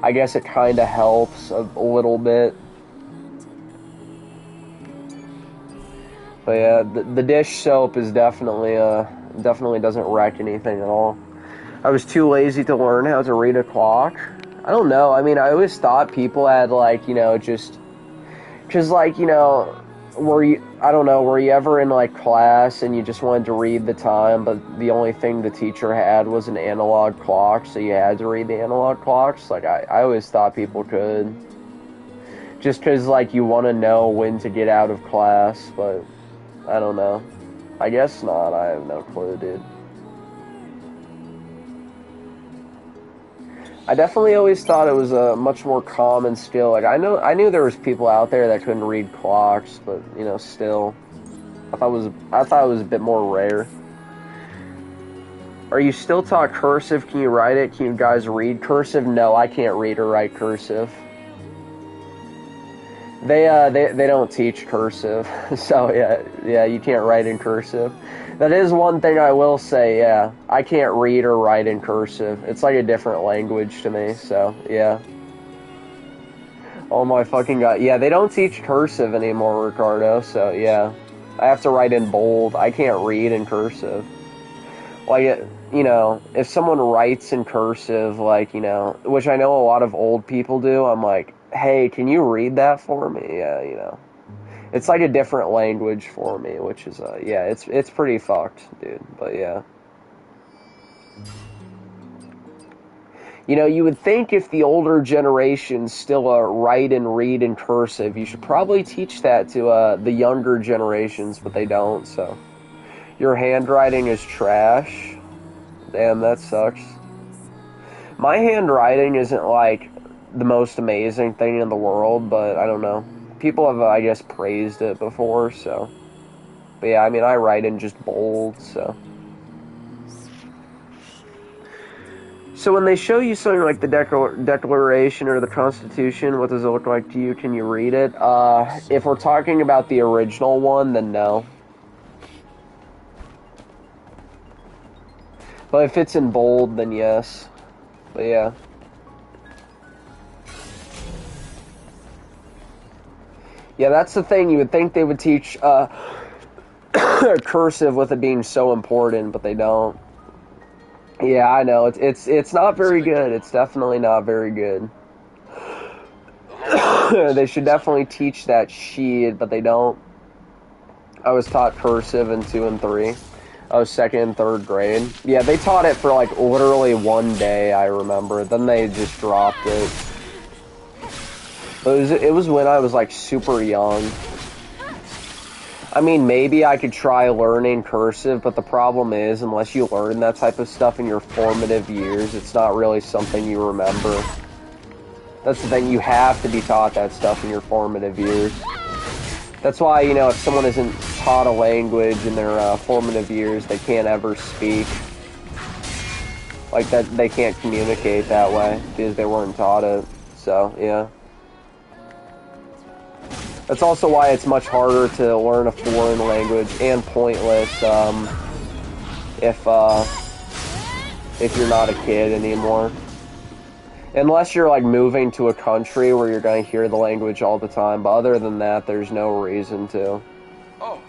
I guess it kind of helps a little bit. But yeah, the dish soap is definitely doesn't wreck anything at all. I was too lazy to learn how to read a clock. I don't know. I mean, I always thought people had, like, you know, just, cause, like, you know, were you ever in, like, class and you just wanted to read the time, but the only thing the teacher had was an analog clock, so you had to read the analog clocks? Like, I always thought people could. Just cause, like, you want to know when to get out of class, but I don't know. I guess not. I have no clue, dude. I definitely always thought it was a much more common skill. Like, I knew there was people out there that couldn't read clocks, but, you know, still, I thought it was a bit more rare. Are you still taught cursive? Can you write it? Can you guys read cursive? No, I can't read or write cursive. They don't teach cursive, so yeah, you can't write in cursive. That is one thing I will say, yeah. I can't read or write in cursive. It's like a different language to me, so, yeah. Oh my fucking god. Yeah, they don't teach cursive anymore, Ricardo, so, yeah. I have to write in bold. I can't read in cursive. Like, you know, if someone writes in cursive, like, you know, which I know a lot of old people do, I'm like, hey, can you read that for me? Yeah, you know. It's like a different language for me, which is, yeah, it's pretty fucked, dude, but yeah. You know, you would think if the older generations still write and read in cursive, you should probably teach that to the younger generations, but they don't, so. Your handwriting is trash. Damn, that sucks. My handwriting isn't, like, the most amazing thing in the world, but I don't know. People have, I guess, praised it before, so. But yeah, I mean, I write in just bold, so. So when they show you something like the Declaration or the Constitution, what does it look like to you? Can you read it? If we're talking about the original one, then no. But if it's in bold, then yes. But yeah. Yeah, that's the thing. You would think they would teach cursive with it being so important, but they don't. Yeah, I know. It's not very good. It's definitely not very good. They should definitely teach that shit, but they don't. I was taught cursive in 2 and 3. I was 2nd and 3rd grade. Yeah, they taught it for, like, literally 1 day, I remember. Then they just dropped it. But it was when I was, like, super young. I mean, maybe I could try learning cursive, but the problem is, unless you learn that type of stuff in your formative years, it's not really something you remember. That's the thing, you have to be taught that stuff in your formative years. That's why, you know, if someone isn't taught a language in their formative years, they can't ever speak. Like, that, they can't communicate that way, because they weren't taught it. So, yeah. That's also why it's much harder to learn a foreign language, and pointless, if you're not a kid anymore. Unless you're, like, moving to a country where you're gonna hear the language all the time, but other than that, there's no reason to. Oh,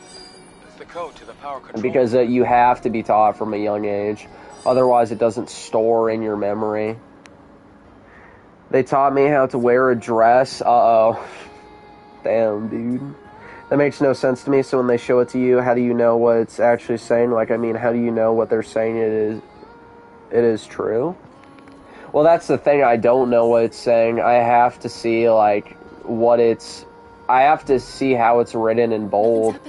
it's the code to the power control. Because you have to be taught from a young age. Otherwise, it doesn't store in your memory. They taught me how to wear a dress. Uh-oh. Damn, dude. That makes no sense to me. So when they show it to you, how do you know what it's actually saying? Like, I mean, how do you know what they're saying it is true? Well, that's the thing. I don't know what it's saying. I have to see, like, I have to see how it's written in bold.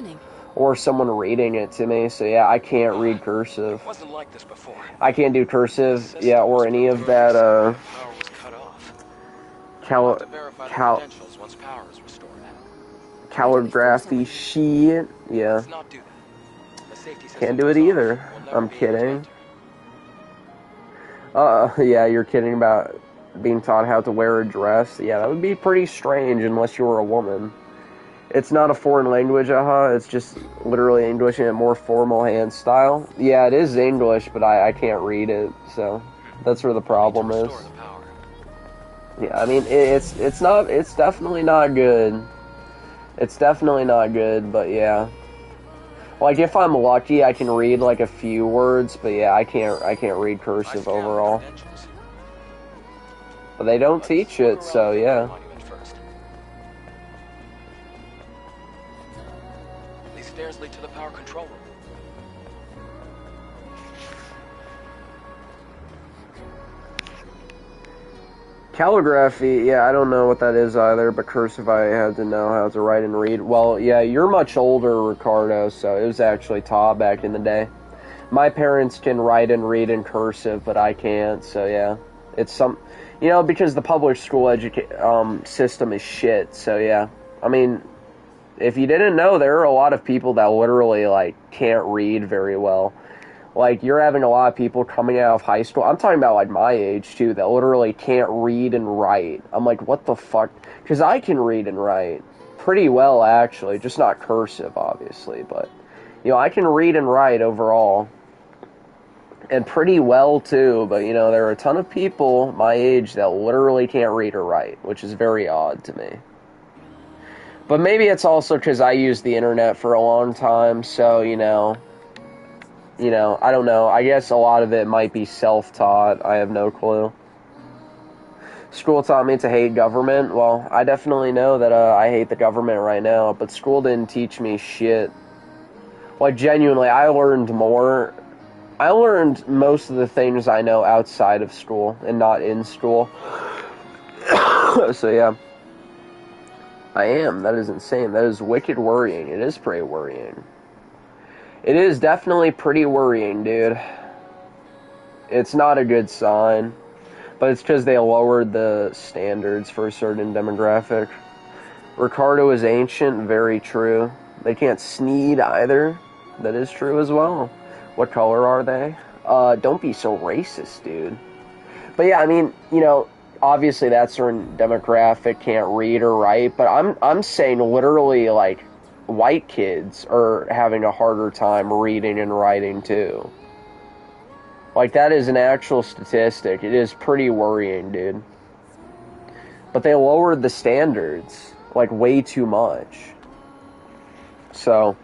or someone reading it to me. So yeah, I can't read cursive. It wasn't like this before. I can't do cursive, System yeah, was or any of frozen, that, power was cut off. We'll have to verify the credentials once power is restored. calligraphy shit, yeah. Let's not do that. The safety system Can't do it is off. either. We'll never I'm be able to kidding. enter. Yeah, you're kidding about being taught how to wear a dress? Yeah, that would be pretty strange unless you were a woman. It's not a foreign language, it's just literally English in a more formal hand style. Yeah, it is English, but I can't read it, so that's where the problem is. Restore the power. Yeah, I mean, it's definitely not good. It's definitely not good, but yeah. Like, if I'm lucky, I can read, like, a few words, but yeah, I can't read cursive overall. But they don't teach it, so yeah. These stairs lead to the power control room. Calligraphy, yeah, I don't know what that is either, but cursive I had to know how to write and read. Well, yeah, you're much older, Ricardo, so it was actually taught back in the day. My parents can write and read in cursive, but I can't, so yeah. It's because the public school system is shit, so yeah. I mean, if you didn't know, there are a lot of people that literally, like, can't read very well. Like, you're having a lot of people coming out of high school. I'm talking about, like, my age, too, that literally can't read and write. I'm like, what the fuck? Because I can read and write pretty well, actually. Just not cursive, obviously. But, I can read and write overall. And pretty well, too. But, there are a ton of people my age that literally can't read or write, which is very odd to me. But maybe it's also because I used the internet for a long time, so, I don't know. I guess a lot of it might be self-taught. I have no clue. School taught me to hate government. Well, I definitely know that I hate the government right now, but school didn't teach me shit. Like, genuinely, I learned more. I learned most of the things I know outside of school and not in school. So, yeah. I am. That is insane. That is wicked worrying. It is pretty worrying. It is definitely pretty worrying, dude. It's not a good sign. But it's because they lowered the standards for a certain demographic. Ricardo is ancient, very true. They can't sneed either. That is true as well. What color are they? Don't be so racist, dude. But yeah, I mean, obviously that certain demographic can't read or write, but I'm saying literally, like, white kids are having a harder time reading and writing too. Like, that is an actual statistic. It is pretty worrying, dude. But they lowered the standards, like, way too much. So,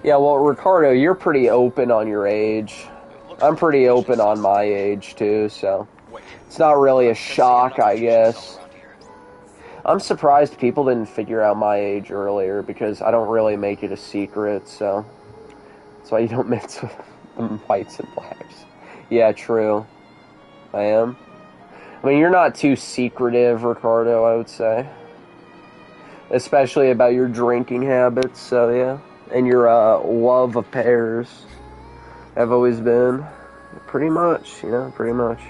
yeah, well, Ricardo, you're pretty open on your age. I'm pretty open on my age, too, so it's not really a shock, I guess. I'm surprised people didn't figure out my age earlier, because I don't really make it a secret, so that's why you don't mix with whites and blacks. Yeah, true. I am. I mean, you're not too secretive, Ricardo, I would say. Especially about your drinking habits, so yeah. And your love of pears have always been. Pretty much, pretty much.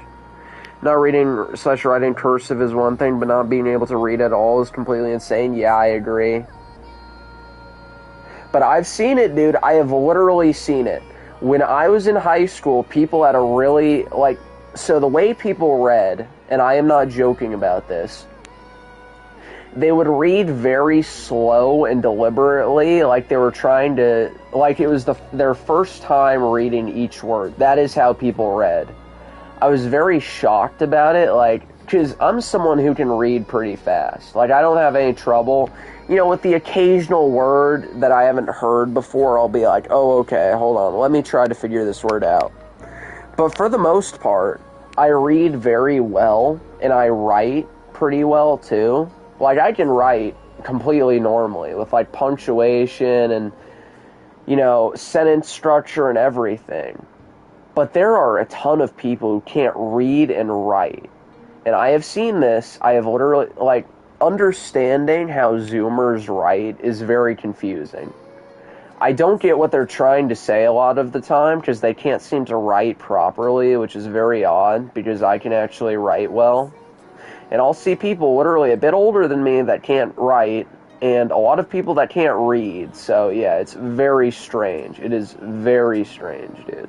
Not reading / writing cursive is one thing, but not being able to read at all is completely insane. Yeah, I agree. But I've seen it, dude. I have literally seen it. When I was in high school, people had a really, so the way people read, and I am not joking about this, they would read very slow and deliberately, like they were trying to, like it was their first time reading each word. That is how people read. I was very shocked about it, because I'm someone who can read pretty fast. I don't have any trouble. With the occasional word that I haven't heard before, I'll be like, oh, okay, hold on, let me try to figure this word out. But for the most part, I read very well, and I write pretty well, too. I can write completely normally with, punctuation and, sentence structure and everything. But there are a ton of people who can't read and write. And I have seen this. I have literally, understanding how Zoomers write is very confusing. I don't get what they're trying to say a lot of the time, because they can't seem to write properly, which is very odd, because I can actually write well. And I'll see people literally a bit older than me that can't write, and a lot of people that can't read. So, yeah, it's very strange. It is very strange, dude.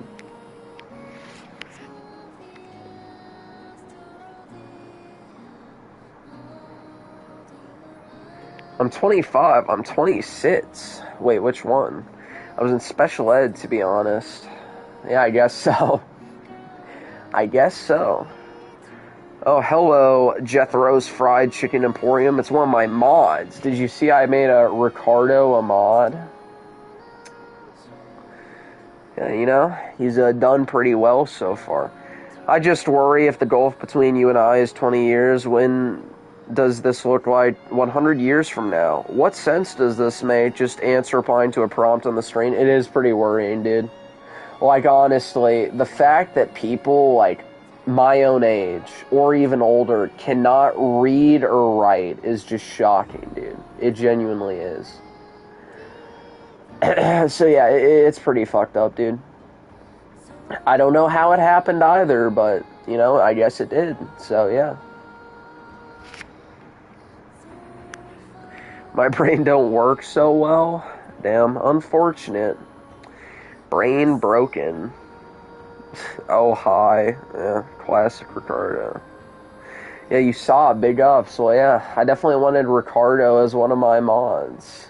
I'm 25. I'm 26. Wait, which one? I was in special ed, to be honest. Yeah, I guess so. I guess so. Oh, hello, Jethro's Fried Chicken Emporium. It's one of my mods. Did you see I made a Ricardo a mod? Yeah, you know, he's done pretty well so far. I just worry if the gulf between you and I is 20 years, when does this look like 100 years from now? What sense does this make? Just answer replying to a prompt on the screen? It is pretty worrying, dude. Like, honestly, the fact that people, like, my own age, or even older, cannot read or write is just shocking, dude. It genuinely is. So yeah, it's pretty fucked up, dude. I don't know how it happened either, but, you know, I guess it did. So yeah. My brain don't work so well. Damn, unfortunate. Brain broken. Oh, hi. Yeah, classic Ricardo. Yeah, you saw big ups. Well, yeah, I definitely wanted Ricardo as one of my mods.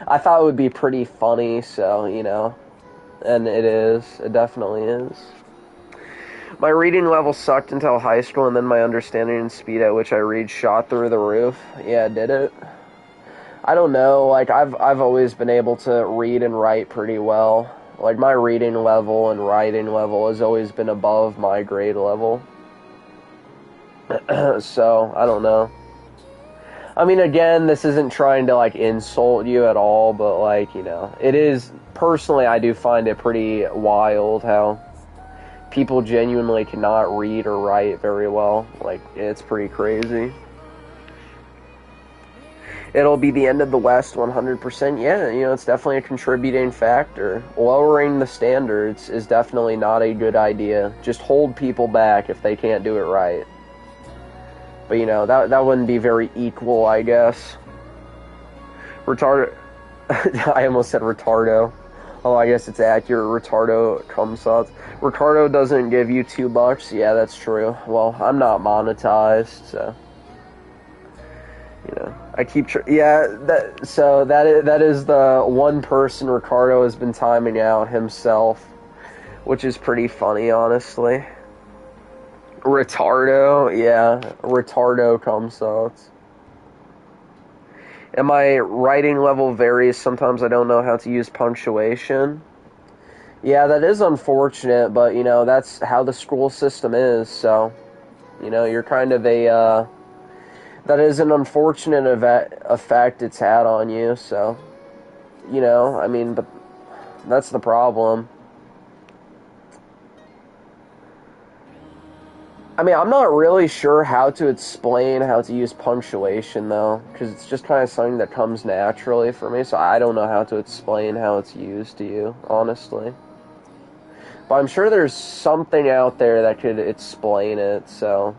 I thought it would be pretty funny, so, you know. And it is. It definitely is. My reading level sucked until high school, and then my understanding and speed at which I read shot through the roof. Yeah, did it? I don't know. Like, I've always been able to read and write pretty well. Like, my reading level and writing level has always been above my grade level. So, I don't know. I mean, again, this isn't trying to, like, insult you at all, but, like, you know, it is, personally, I do find it pretty wild how people genuinely cannot read or write very well. Like, it's pretty crazy. It'll be the end of the West 100%. Yeah, you know, it's definitely a contributing factor. Lowering the standards is definitely not a good idea. Just hold people back if they can't do it right. But, you know, that wouldn't be very equal, I guess. Retardo. I almost said retardo. Oh, I guess it's accurate. Retardo comes out. Ricardo doesn't give you $2. Yeah, that's true. Well, I'm not monetized, so... You know, I keep that is the one person Ricardo has been timing out himself, which is pretty funny, honestly. Retardo, yeah, retardo comes out. And my writing level varies. Sometimes I don't know how to use punctuation. Yeah, that is unfortunate, but, you know, that's how the school system is, so, you know, you're kind of a, that is an unfortunate effect it's had on you, so, you know, I mean, but that's the problem. I mean, I'm not really sure how to explain how to use punctuation, though, because it's just kind of something that comes naturally for me, so I don't know how to explain how it's used to you, honestly. But I'm sure there's something out there that could explain it, so,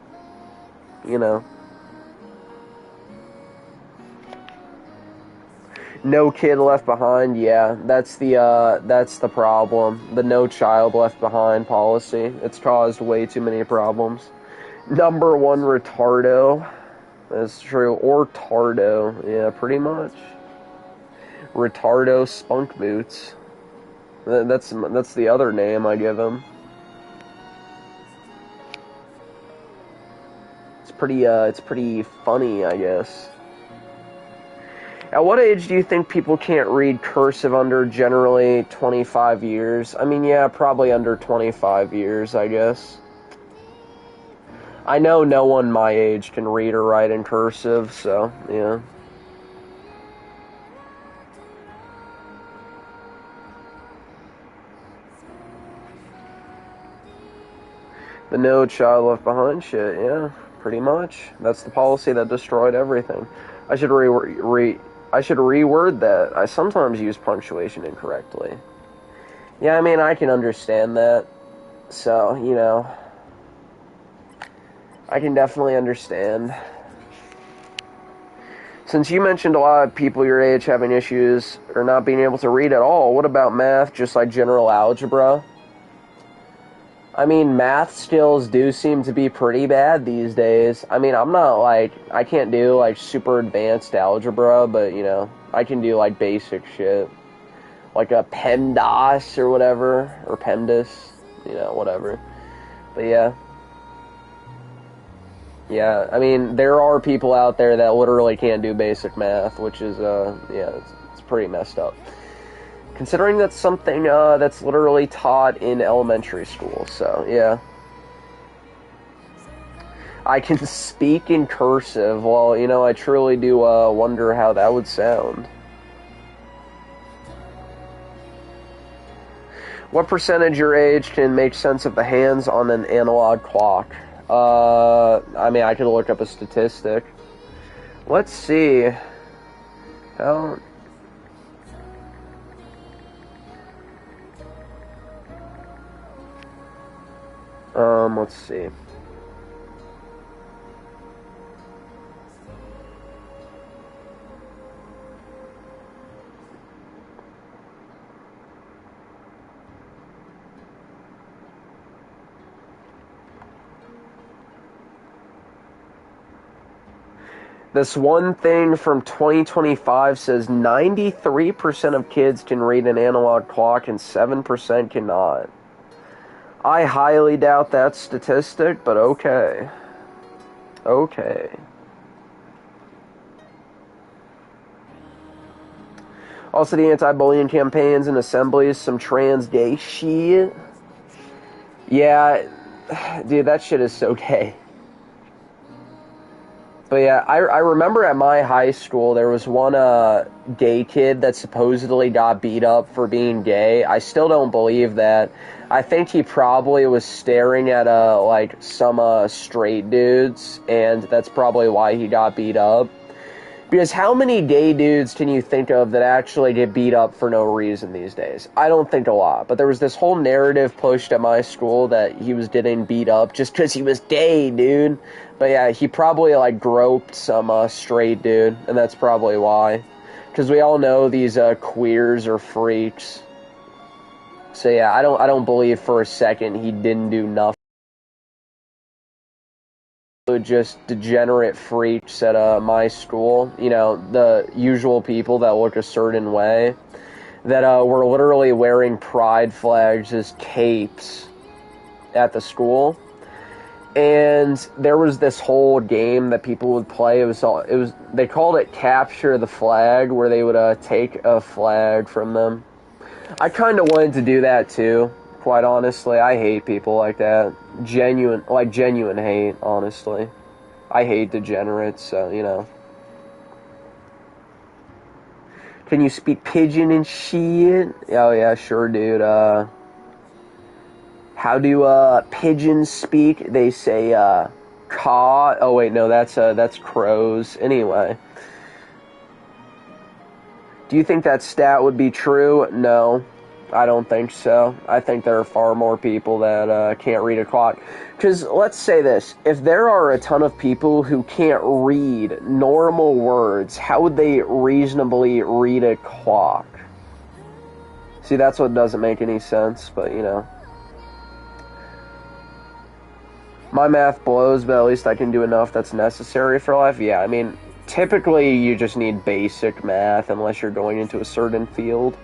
you know. No kid left behind, yeah, that's the problem. The no child left behind policy. It's caused way too many problems. Number one, retardo. That's true. Or tardo, yeah, pretty much. Retardo spunk boots. That's the other name I give him. It's pretty funny, I guess. At what age do you think people can't read cursive? Under generally 25 years? I mean, yeah, probably under 25 years, I guess. I know no one my age can read or write in cursive, so, yeah. The no child left behind shit, yeah. Pretty much. That's the policy that destroyed everything. I should I should reword that. I sometimes use punctuation incorrectly. Yeah, I mean, I can understand that. So, you know, I can definitely understand. Since you mentioned a lot of people your age having issues or not being able to read at all, what about math, just like general algebra? I mean, math skills do seem to be pretty bad these days. I mean, I'm not, like, I can't do, like, super advanced algebra, but, you know, I can do, like, basic shit. Like a PEMDAS or whatever, or PEMDAS, you know, whatever. But, yeah. Yeah, I mean, there are people out there that literally can't do basic math, which is, yeah, it's pretty messed up. Considering that's something, that's literally taught in elementary school, so, yeah. I can speak in cursive. Well, you know, I truly do, wonder how that would sound. What percentage your age can make sense of the hands on an analog clock? I mean, I could look up a statistic. Let's see. How... let's see. This one thing from 2025 says 93% of kids can read an analog clock and 7% cannot. I highly doubt that statistic, but okay. Okay. Also, the anti-bullying campaigns and assemblies, some trans gay shit. Yeah, dude, that shit is so gay. But yeah, I remember at my high school, there was one gay kid that supposedly got beat up for being gay. I still don't believe that. I think he probably was staring at, like, some straight dudes, and that's probably why he got beat up. Because how many gay dudes can you think of that actually get beat up for no reason these days? I don't think a lot. But there was this whole narrative pushed at my school that he was getting beat up just because he was gay, dude. But yeah, he probably, like, groped some straight dude, and that's probably why. Because we all know these queers are freaks. So yeah, I don't believe for a second he didn't do nothing. Just degenerate freaks at my school, you know, the usual people that look a certain way, that were literally wearing pride flags as capes at the school. And there was this whole game that people would play. It was they called it Capture the Flag, where they would take a flag from them. I kind of wanted to do that too. Quite honestly, I hate people like that. Genuine hate, honestly. I hate degenerates, so, you know. Can you speak pigeon and shit? Oh, yeah, sure, dude. How do, pigeons speak? They say, caw. Oh, wait, no, that's crows. Anyway. Do you think that stat would be true? No. I don't think so. I think there are far more people that can't read a clock. Because let's say this. If there are a ton of people who can't read normal words, how would they reasonably read a clock? See, that's what doesn't make any sense, but you know. My math blows, but at least I can do enough that's necessary for life. Yeah, I mean, typically you just need basic math unless you're going into a certain field.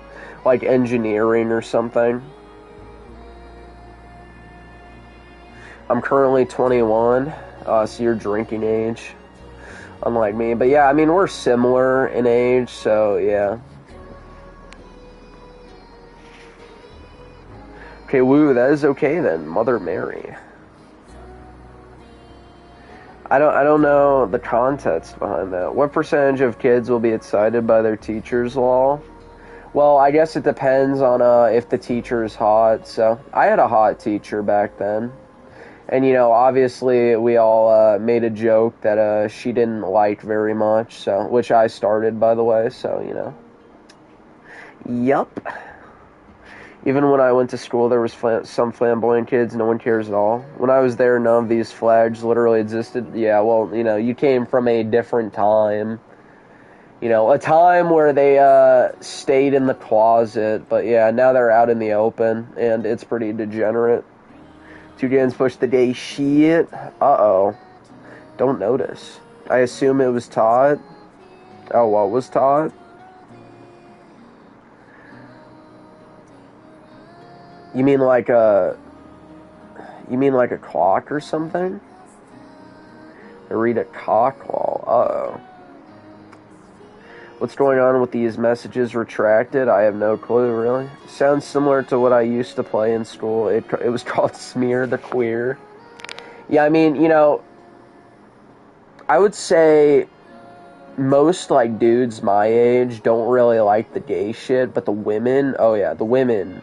Like engineering or something. I'm currently 21, so you're drinking age, unlike me. But yeah, I mean, we're similar in age, so yeah. Okay, woo, that is okay then, Mother Mary. I don't know the context behind that. What percentage of kids will be excited by their teacher's law? Well, I guess it depends on if the teacher is hot. So I had a hot teacher back then. And, you know, obviously we all made a joke that she didn't like very much, so, which I started, by the way, so, you know. Yup. Even when I went to school, there was some flamboyant kids. No one cares at all. When I was there, none of these flags literally existed. Yeah, well, you know, you came from a different time. You know, a time where they stayed in the closet. But yeah, now they're out in the open, and it's pretty degenerate. Two Gans pushed the day shit. Uh-oh. Don't notice. I assume it was Todd. Oh, what was Todd? You mean like a clock or something? I read a cock wall. Uh-oh. What's going on with these messages retracted? I have no clue, really. Sounds similar to what I used to play in school. It was called Smear the Queer. Yeah, I mean, you know, I would say most, like, dudes my age don't really like the gay shit, but the women, oh yeah, the women,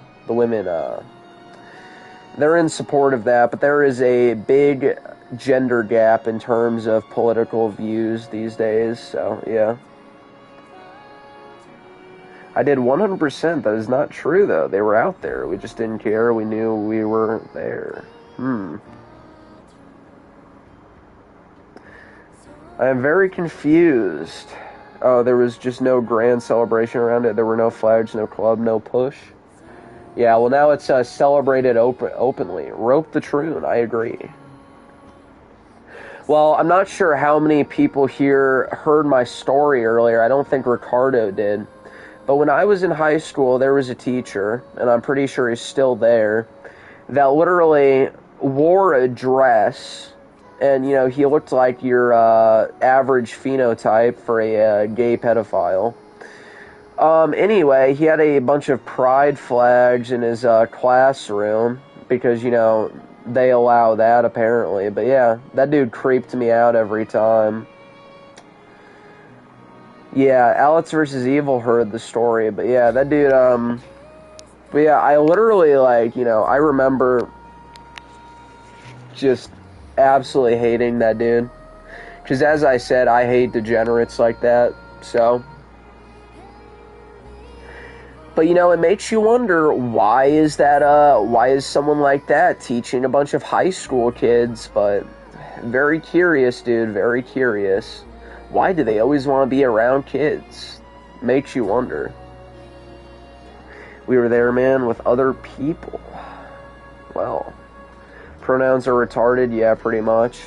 they're in support of that, but there is a big gender gap in terms of political views these days, so, yeah. I did 100%. That is not true, though. They were out there. We just didn't care. We knew we were there. I am very confused. Oh, there was just no grand celebration around it. There were no flags, no club, no push. Yeah, well, now it's celebrated openly. Rope the Troon. I agree. Well, I'm not sure how many people here heard my story earlier. I don't think Ricardo did. But when I was in high school, there was a teacher, and I'm pretty sure he's still there, that literally wore a dress, and, you know, he looked like your average phenotype for a gay pedophile. Anyway, he had a bunch of pride flags in his classroom, because, you know, they allow that, apparently. But yeah, that dude creeped me out every time. Yeah, Alex vs. Evil heard the story, but yeah, that dude, but yeah, I literally, like, you know, I remember just absolutely hating that dude. Because as I said, I hate degenerates like that, so. But, you know, it makes you wonder, why is someone like that teaching a bunch of high school kids? But very curious, dude, very curious. Why do they always want to be around kids? Makes you wonder. We were there, man, with other people. Well, pronouns are retarded, yeah, pretty much.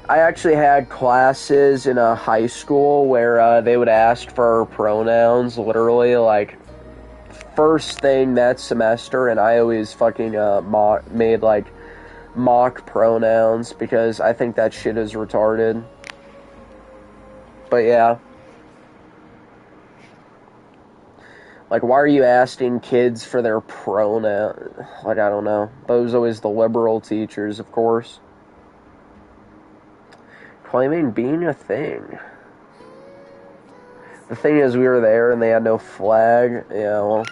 I actually had classes in a high school where they would ask for our pronouns, literally, like, first thing that semester, and I always fucking made, like, mock pronouns, because I think that shit is retarded. But yeah. Like, why are you asking kids for their pronoun? Like, I don't know. But it was always the liberal teachers, of course. Claiming being a thing. The thing is, we were there and they had no flag. Yeah, well.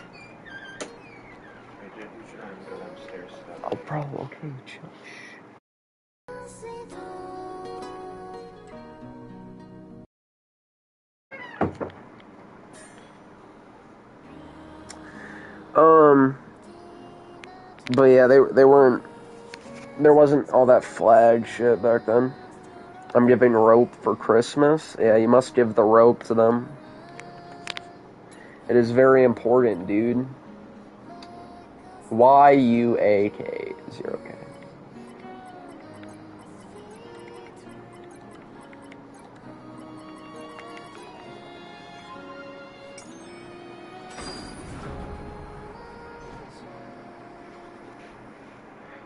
Oh, bro, okay, chill. But yeah, they weren't, there wasn't all that flag shit back then. I'm giving rope for Christmas. Yeah, you must give the rope to them. It is very important, dude. YUAK0K.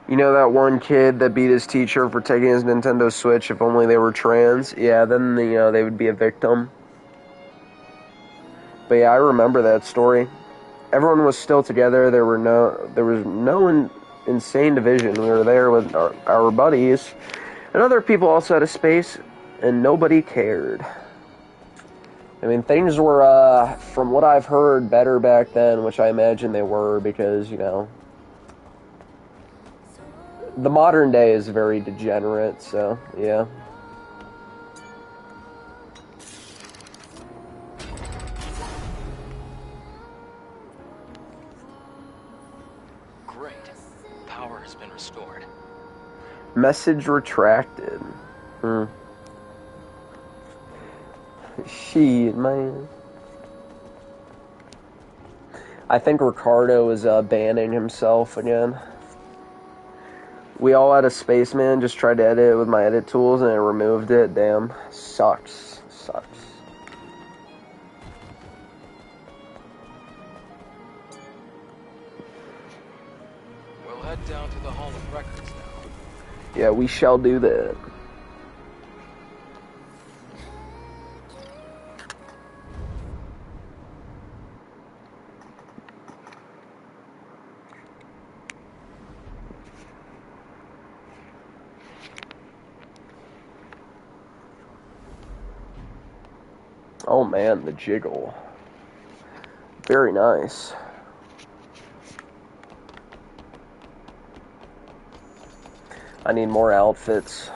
You know that one kid that beat his teacher for taking his Nintendo Switch? If only they were trans. Yeah, then, you know, they would be a victim. But yeah, I remember that story. Everyone was still together. There was no insane division. We were there with our buddies. And other people also had a space, and nobody cared. I mean, things were, from what I've heard, better back then, which I imagine they were, because, you know, The modern day is very degenerate, so, yeah. Great. Power has been restored. Message retracted. Shit, man. I think Ricardo is banning himself again. We all had a spaceman, just tried to edit it with my edit tools and it removed it. Damn. Sucks. Sucks. We'll head down to the Hall of Records now. Yeah, we shall do that. Oh man, the jiggle. Very nice. I need more outfits.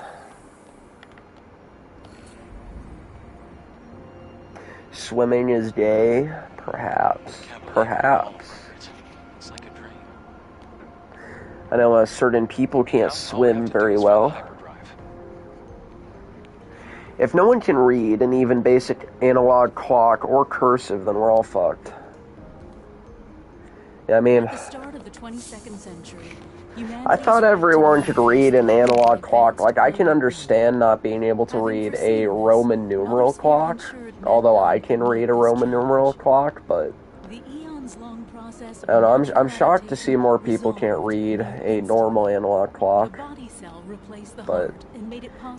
Swimming is gay? Perhaps. Perhaps. It's like a dream. I know certain people can't swim very well. If no one can read an even basic analog clock or cursive, then we're all fucked. Yeah, I mean, At the start of the 22nd century, I thought everyone could read an analog clock. Like, I can understand not being able to read a Roman numeral clock, although I can read a Roman numeral clock, but I don't know, I'm shocked to see more people can't read a normal analog clock. But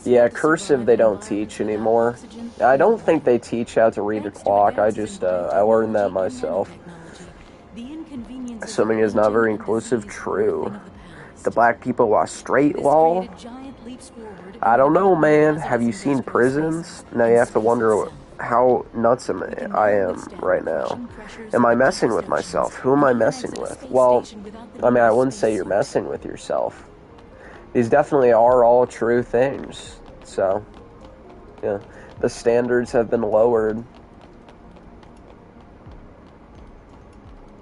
yeah, cursive they don't teach anymore. I don't think they teach how to read a clock. I learned that myself. Assuming is not very inclusive. True. The black people are straight wall. I don't know, man. Have you seen Prisons? Now you have to wonder how nuts I am right now. Am I messing with myself? Who am I messing with? Well, I mean, I wouldn't say you're messing with yourself. These definitely are all true things. So, yeah. The standards have been lowered.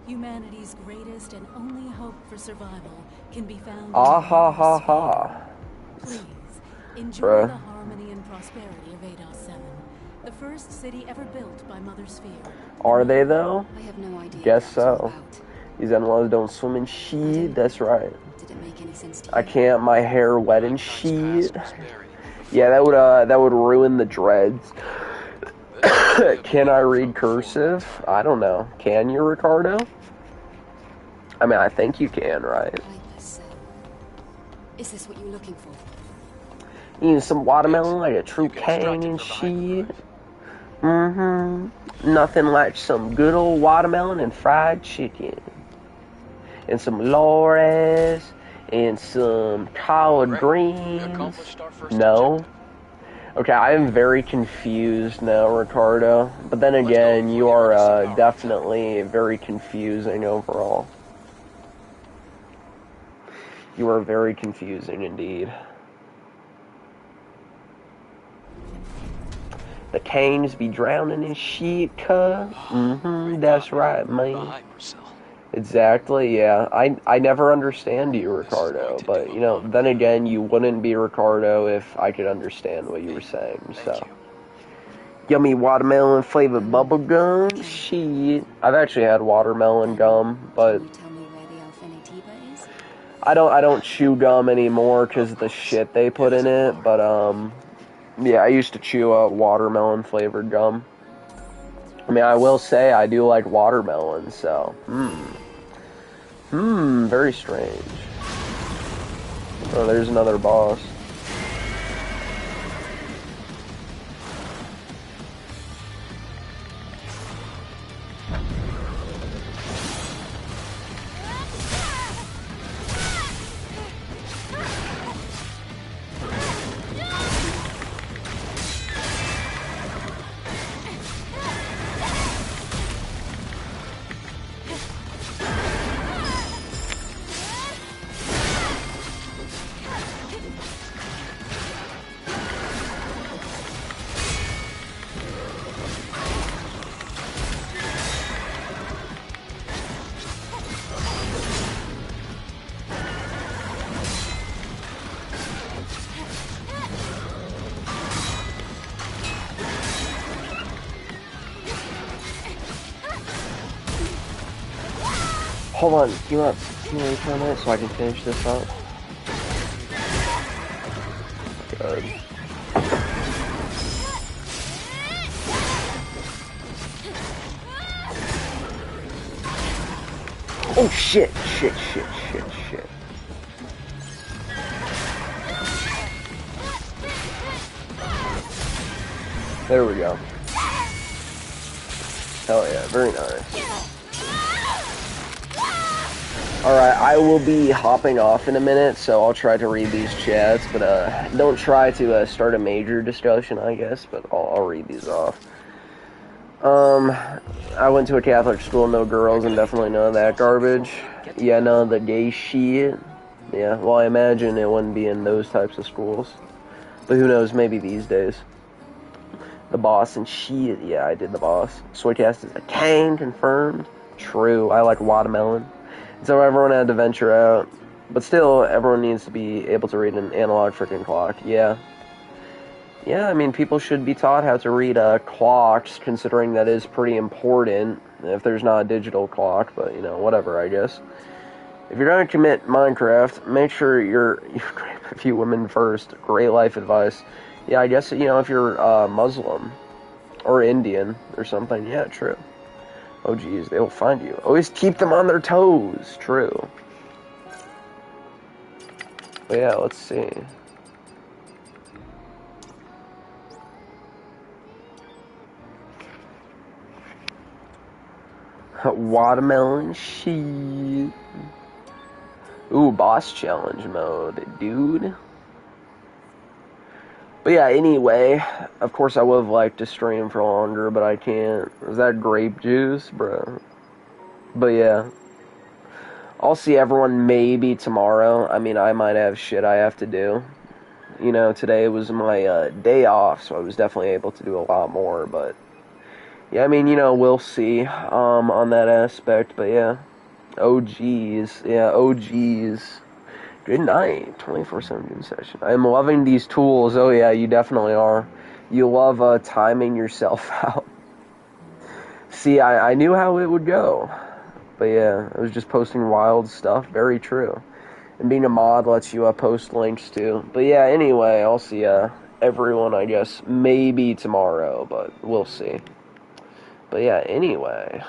Humanity's greatest and only hope for survival can be found Ah ha ha ha. Please, enjoy the harmony and prosperity of Ados 7, the first city ever built by Mother Sphere. Are they, though? I have no idea. Guess so. These animals don't swim in shit. That's right. Did it make any sense to you? I can't. My hair wet in shit. Yeah, that would ruin the dreads. Can I read cursive? I don't know. Can you, Ricardo? I mean, I think you can, right? Is this what you're looking for? You need some watermelon like a true king and shit. Nothing like some good old watermelon and fried chicken. And some Lores. And some collard greens. No. Okay, I am very confused now, Ricardo. But then again, you are definitely very confusing overall. You are very confusing indeed. The canes be drowning in shit, cuh. That's right, man. Exactly, yeah. I never understand you, Ricardo. But, you know, then again, you wouldn't be Ricardo if I could understand what you were saying, so. Yummy watermelon flavored bubblegum? Shit. I've actually had watermelon gum, but I don't chew gum anymore because of the shit they put in it, but, yeah, I used to chew watermelon flavored gum. I mean, I will say I do like watermelon, so, very strange. Oh, there's another boss. Hold on, can you wait for a minute so I can finish this up? Good. Oh shit. There we go. Hell yeah, very nice. Alright, I will be hopping off in a minute, so I'll try to read these chats, but don't try to start a major discussion, I guess, but I'll read these off. I went to a Catholic school, no girls, and definitely none of that garbage. Yeah, none of the gay shit. Yeah, well, I imagine it wouldn't be in those types of schools. But who knows, maybe these days. The boss and shit. Yeah, I did the boss. Soycast is a Kang, confirmed. True, I like watermelon. So everyone had to venture out. But still, everyone needs to be able to read an analog freaking clock. Yeah. Yeah, I mean, people should be taught how to read clocks, considering that is pretty important if there's not a digital clock, but, you know, whatever, I guess. If you're going to commit Minecraft, make sure you grab a few women first. Great life advice. Yeah, I guess, you know, if you're Muslim or Indian or something, yeah, true. Oh, geez, they will find you. Always keep them on their toes. True. But yeah, let's see. Watermelon shit. Ooh, boss challenge mode, dude. But yeah, anyway, of course I would have liked to stream for longer, but I can't. Is that grape juice, bro? But yeah. I'll see everyone maybe tomorrow. I mean, I might have shit I have to do. You know, today was my day off, so I was definitely able to do a lot more, but yeah, I mean, you know, we'll see on that aspect, but yeah. Oh, geez. Yeah, oh, geez. Good night. 24/7 session. I'm loving these tools. Oh, yeah, you definitely are. You love timing yourself out. See, I knew how it would go. But yeah, I was just posting wild stuff. Very true. And being a mod lets you post links too. But yeah, anyway, I'll see everyone, I guess, maybe tomorrow, but we'll see. But yeah, anyway.